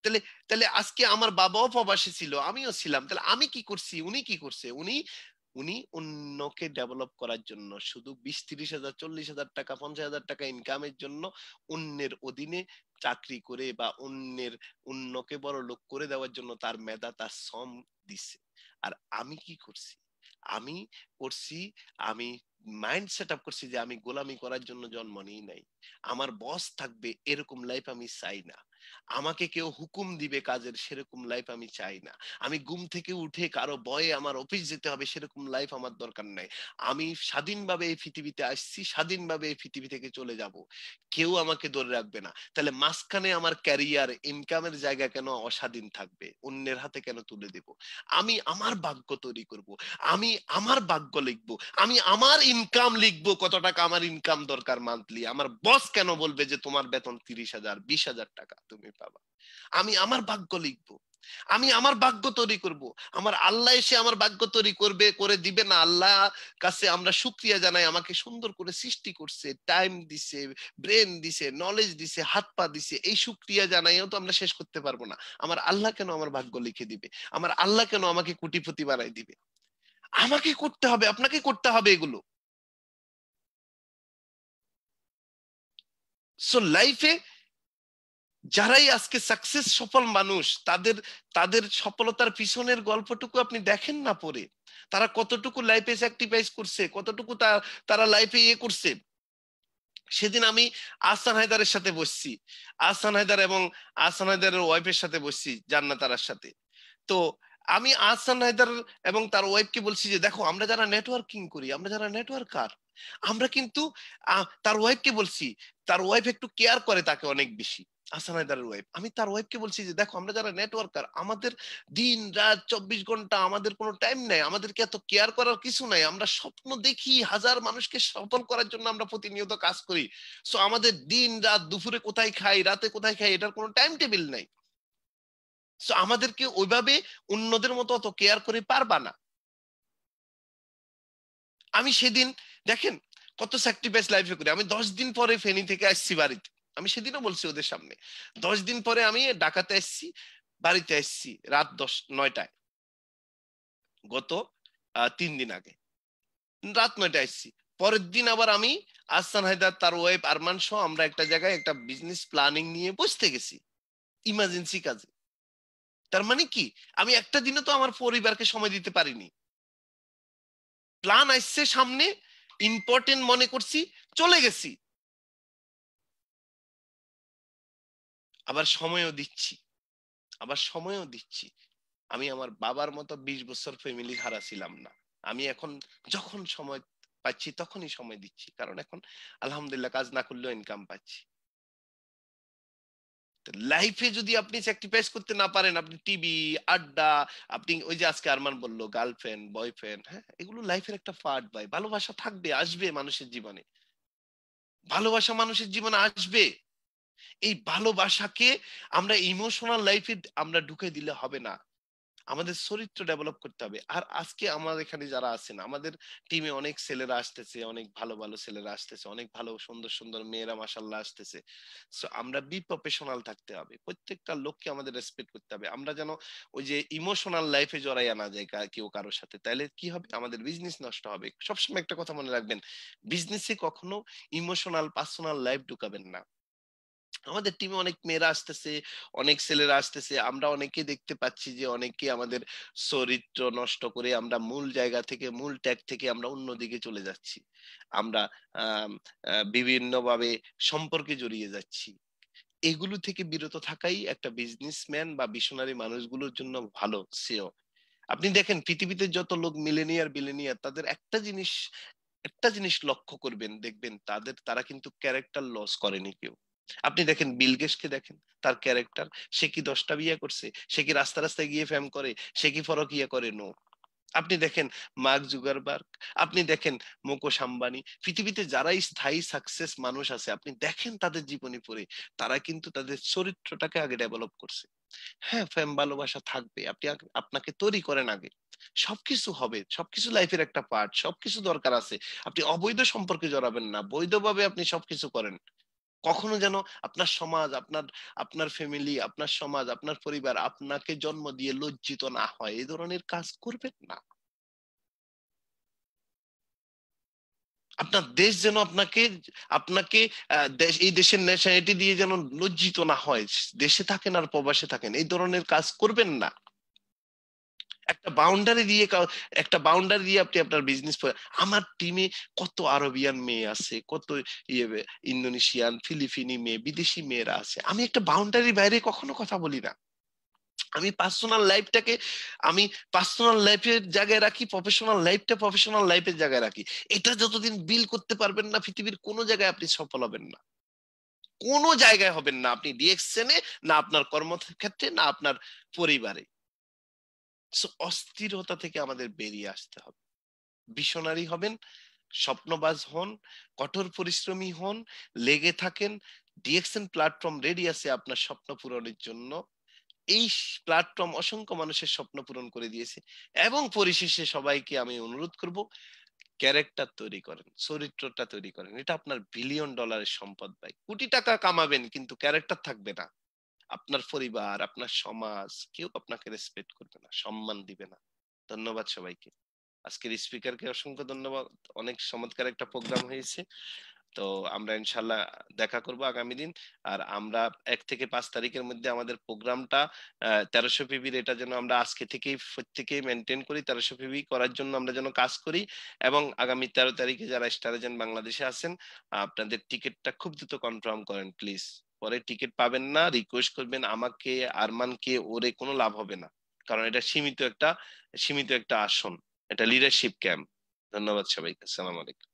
তাহলে তাহলে আজকে আমার বাবাও প্রবাসী ছিল, আমিও ছিলাম, তাহলে আমি কি করছি, উনি কি করছে? উনি উনি অন্যকে ডেভেলপ করার জন্য, শুধু 20-30 হাজার, 40 হাজার টাকা, 50 হাজার টাকা ইনকামের জন্য অন্যের অধীনে চাকরি করে বা অন্যকে বড় লোক করে দেওয়ার জন্য তার মেধা, তার শ্রম দিচ্ছে। আর আমি কি করছি? আমি করছি, আমি মাইন্ড সেট আপ করছি যে আমি গোলামি করার জন্য জন্ম নিই নাই। আমার বস থাকবে এরকম লাইফ আমি চাই না। আমাকে কেউ হুকুম দিবে কাজের, সেরকম লাইফ আমি চাই না। আমি ঘুম থেকে উঠে কারো ভয়ে আমার অফিস যেতে হবে, সেরকম লাইফ আমার দরকার নাই। আমি স্বাধীনভাবে এই পৃথিবীতে আসছি, স্বাধীনভাবে এই পৃথিবী থেকে চলে যাব, কেউ আমাকে ধরে রাখবে না। তাহলে মাঝখানে আমার ক্যারিয়ার, ইনকামের জায়গা কেন অস্বাধীন থাকবে? অন্যের হাতে কেন তুলে দেব? আমি আমার ভাগ্য তৈরি করব, আমি আমার ভাগ্য লিখবো, আমি আমার ইনকাম লিখবো, কত টাকা আমার ইনকাম দরকার মান্থলি। আমার বস কেন বলবে যে তোমার বেতন 30,000, 20,000 টাকা তুমি পাবা? আমি আমার ভাগ্য লিখবো, আমি আমার ভাগ্য তৈরি করব। আমার আল্লাহ এসে আমার ভাগ্য তৈরি করবে, করে দিবে না। আল্লাহ কাছে আমরা শুকরিয়া জানাই, আমাকে সুন্দর করে সৃষ্টি করছে, টাইম দিছে, ব্রেন দিছে, নলেজ দিছে, হাত পা দিছে, এই শুকরিয়া জানাইও তো আমরা শেষ করতে পারবো না। আমার আল্লাহ কেন আমার ভাগ্য লিখে দিবে? আমার আল্লাহ কেন আমাকে কোটিপতি বানাই দিবে? আমাকে করতে হবে, আপনাকে করতে হবে এগুলো। সো লাইফে যারাই আজকে সাকসেস সফল মানুষ, তাদের তাদের সফলতার পিছনের গল্পটুকু আপনি দেখেন না পড়ে, তারা কতটুকু লাইফে স্যাক্রিফাইস করছে, কতটুকু তারা লাইফে ইয়ে করছে। সেদিন আমি আহসান হায়দারের সাথে বসছি, আহসান হায়দার এবং আহসান হায়দারের ওয়াইফের সাথে বসছি, জান্নাতারার সাথে। তো আমি আহসান হায়দার এবং তার ওয়াইফকে বলছি যে দেখো, আমরা যারা নেটওয়ার্কিং করি, আমরা যারা নেটওয়ার্কার, আমরা কিন্তু তার ওয়াইফকে বলছি, তার ওয়াইফ একটু কেয়ার করে তাকে অনেক বেশি। হাসান হায়দারের ওয়াইফ। আমি তার ওয়াইফকে বলছি যে দেখো আমরা যারা নেটওয়ার্কার, আমাদের দিন রাত 24 ঘন্টা, আমাদের কোনো টাইম নাই, আমাদেরকে এত কেয়ার করার কিছু নাই, আমরা স্বপ্ন দেখি, হাজার মানুষকে সফল করার জন্য আমরা প্রতিনিয়ত কাজ করি। সো আমাদের দিন রাত, দুপুরে কোথায় খাই, রাতে কোথায় খাই, এটার কোনো টাইম টেবিল নাই। সো আমাদেরকে ওইভাবে অন্যদের মতো অত কেয়ার করে পারবা না। আমি সেদিন দেখেন কত স্যাক্রিফাইস লাইফে করি। আমি 10 দিন পরে ফেনী থেকে আসছি বাড়িতে। আমি সেদিনও বলছি ওদের সামনে, 10 দিন পরে আমি ঢাকাতে আসছি, বাড়িতে আসছি রাত 9টায়, গত 3 দিন আগে রাত 9টায় আসছি। পরের দিন আবার আমি, আহসান হায়দার, তার ওয়াইফ আরমান সহ আমরা একটা জায়গায় একটা বিজনেস প্ল্যানিং নিয়ে বসতে গেছি ইমার্জেন্সি কাজে। তার মানে কি, আমি একটা দিনে তো আমার পরিবারকে সময় দিতে পারিনি। প্ল্যান আসছে সামনে, ইম্পর্টেন্ট মনে করছি, চলে গেছি, আবার সময়ও দিচ্ছি, আবার সময়ও দিচ্ছি। আমি আমার বাবার মতো 20 বছর ফ্যামিলি হারা ছিলাম না। আমি এখন যখন সময় পাচ্ছি তখনই সময় দিচ্ছি, কারণ এখন আলহামদুলিল্লাহ কাজ না করলেও ইনকাম পাচ্ছি। লাইফে যদি আপনি স্যাক্রিফাইস করতে না পারেন, আপনি টিভি, আড্ডা, আপনি ওই যে আজকে আরমান বললো গার্লফ্রেন্ড, বয়ফ্রেন্ড, হ্যাঁ এগুলো লাইফের একটা পার্ট ভাই। ভালোবাসা থাকবে, আসবে মানুষের জীবনে, ভালোবাসা মানুষের জীবনে আসবে। এই ভালোবাসাকে আমরা ইমোশনাল লাইফে আমরা ঢুকে দিলে হবে না, আমাদের চরিত্র ডেভেলপ করতে হবে। আর আজকে আমাদের এখানে যারা আছেন, আমাদের টিমে অনেক ছেলেরা আসতেছে, অনেক ভালো ভালো ছেলেরা আসতেছে, অনেক ভালো সুন্দর সুন্দর মেয়েরা মাশাআল্লাহ আসতেছে। সো আমরা বি প্রফেশনাল থাকতে হবে, প্রত্যেকটা লোককে আমাদের রেসপেক্ট করতে হবে। আমরা যেন ওই যে ইমোশনাল লাইফে জড়াইয়া না যায় কেউ কারোর সাথে, তাহলে কি হবে, আমাদের বিজনেস নষ্ট হবে। সবসময় একটা কথা মনে রাখবেন, বিজনেসে কখনো ইমোশনাল পার্সোনাল লাইফ ঢুকাবেন না। আমাদের টিমে অনেক মেয়েরা আসতেছে, অনেক ছেলেরা আসতেছে, আমরা অনেকে দেখতে পাচ্ছি যে অনেকে আমাদের চরিত্র নষ্ট করে আমরা মূল জায়গা থেকে, মূল ট্যাগ থেকে আমরা অন্যদিকে চলে যাচ্ছি। আমরা বিভিন্ন ভাবে সম্পর্কে জড়িয়ে যাচ্ছি। এগুলো থেকে বিরত থাকাই একটা বিজনেসম্যান বা ভিশনারি মানুষগুলোর জন্য ভালো শ্রেয়। আপনি দেখেন পৃথিবীতে যত লোক মিলেনিয়ার বিলেনিয়ার, তাদের একটা জিনিস লক্ষ্য করবেন, দেখবেন তারা কিন্তু ক্যারেক্টার লস করেনি কেউ। আপনি দেখেন বিল গেটসকে দেখেন, তার ক্যারেক্টার, সে কি 10টা বিয়ে করছে, সে কি রাস্তা রাস্তায় গিয়ে ফ্যাম করে, সে কি ফরকিয়া করে, নো। আপনি দেখেন মার্ক জুগারবার্গ, আপনি দেখেন মুকেশ আম্বানি, পৃথিবীতে যারাই স্থায়ী সাকসেস মানুষ আছে, আপনি দেখেন তাদের জীবনী পড়ে, তারা কিন্তু তাদের চরিত্রটাকে আগে ডেভেলপ করছে। হ্যাঁ প্রেম ভালোবাসা থাকবে, আপনাকে তৈরি করেন আগে, সবকিছু হবে, সবকিছু লাইফের একটা পার্ট, সবকিছু দরকার আছে। আপনি অবৈধ সম্পর্কে জড়াবেন না, বৈধভাবে আপনি সবকিছু করেন। কখনো যেন আপনার সমাজ, আপনার আপনার ফ্যামিলি, আপনার সমাজ, আপনার পরিবার আপনাকে জন্ম দিয়ে লজ্জিত না হয়, এই ধরনের কাজ করবেন না। আপনার দেশ যেন আপনাকে আপনাকে এই দেশের ন্যাশনালিটি দিয়ে যেন লজ্জিত না হয়, দেশে থাকেন আর প্রবাসে থাকেন, এই ধরনের কাজ করবেন না। একটা বাউন্ডারি দিয়ে একটা বাউন্ডারি দিয়ে আপনি আপনার বিজনেস। আমার টিমে কত আরবিয়ান মেয়ে আছে, কত ইয়ে ইন্দোনেশিয়ান, ফিলিপিনি মেয়ে, বিদেশি মেয়েরা আছে, আমি একটা বাউন্ডারির বাইরে কখনো কথা বলি না। আমি পার্সোনাল লাইফটাকে আমি পার্সোনাল লাইফের জায়গায় রাখি, প্রফেশনাল লাইফটা প্রফেশনাল লাইফের জায়গায় রাখি। এটা যতদিন বিল করতে পারবেন না, পৃথিবীর কোনো জায়গায় আপনি সফল হবেন না, কোনো জায়গায় হবেন না, আপনি ডিএকশনে না, আপনার কর্মক্ষেত্রে না, আপনার পরিবারে। অস্থিরতা থেকে আমাদের বেরিয়ে আসতে হবে, ভিশনারি হবেন, স্বপ্নবাজ হন, কঠোর পরিশ্রমী হন, লেগে থাকেন। ডিএকশন প্ল্যাটফর্ম রেডি আছে আপনার স্বপ্ন পূরণের জন্য। এই প্ল্যাটফর্ম অসংখ্য মানুষের স্বপ্ন পূরণ করে দিয়েছে। এবং পরিশেষে সবাইকে আমি অনুরোধ করব, ক্যারেক্টার তৈরি করেন, চরিত্রটা তৈরি করেন, এটা আপনার বিলিয়ন ডলারের সম্পদ ভাই। কোটি টাকা কামাবেন কিন্তু ক্যারেক্টার থাকবে না, আপনার পরিবার, আপনার সমাজ কেউ আপনাকে রেসপেক্ট করবে না, সম্মান দিবে না। ধন্যবাদ সবাইকে, আজকের স্পিকারকে অসংখ্য ধন্যবাদ। অনেক চমৎকার একটা প্রোগ্রাম হয়েছে। তো আমরা ইনশাল্লাহ দেখা করব আগামী দিন। আর আমরা 1 থেকে 5 তারিখের মধ্যে আমাদের প্রোগ্রামটা 1300 পিবির, এটা যেন আমরা আজকে থেকেই প্রত্যেকেই মেনটেন করি, 1300 পিবি করার জন্য আমরা যেন কাজ করি। এবং আগামী 13 তারিখে যারা স্টার এজেন্ট বাংলাদেশে আছেন, আপনাদের টিকিটটা খুব দ্রুত কনফার্ম করেন প্লিজ। পরে টিকিট পাবেন না, রিকোয়েস্ট করবেন আমাকে, আরমানকে, ওরে কোনো লাভ হবে না, কারণ এটা সীমিত একটা আসন, এটা লিডারশিপ ক্যাম্প। ধন্যবাদ সবাইকে, আসসালামু আলাইকুম।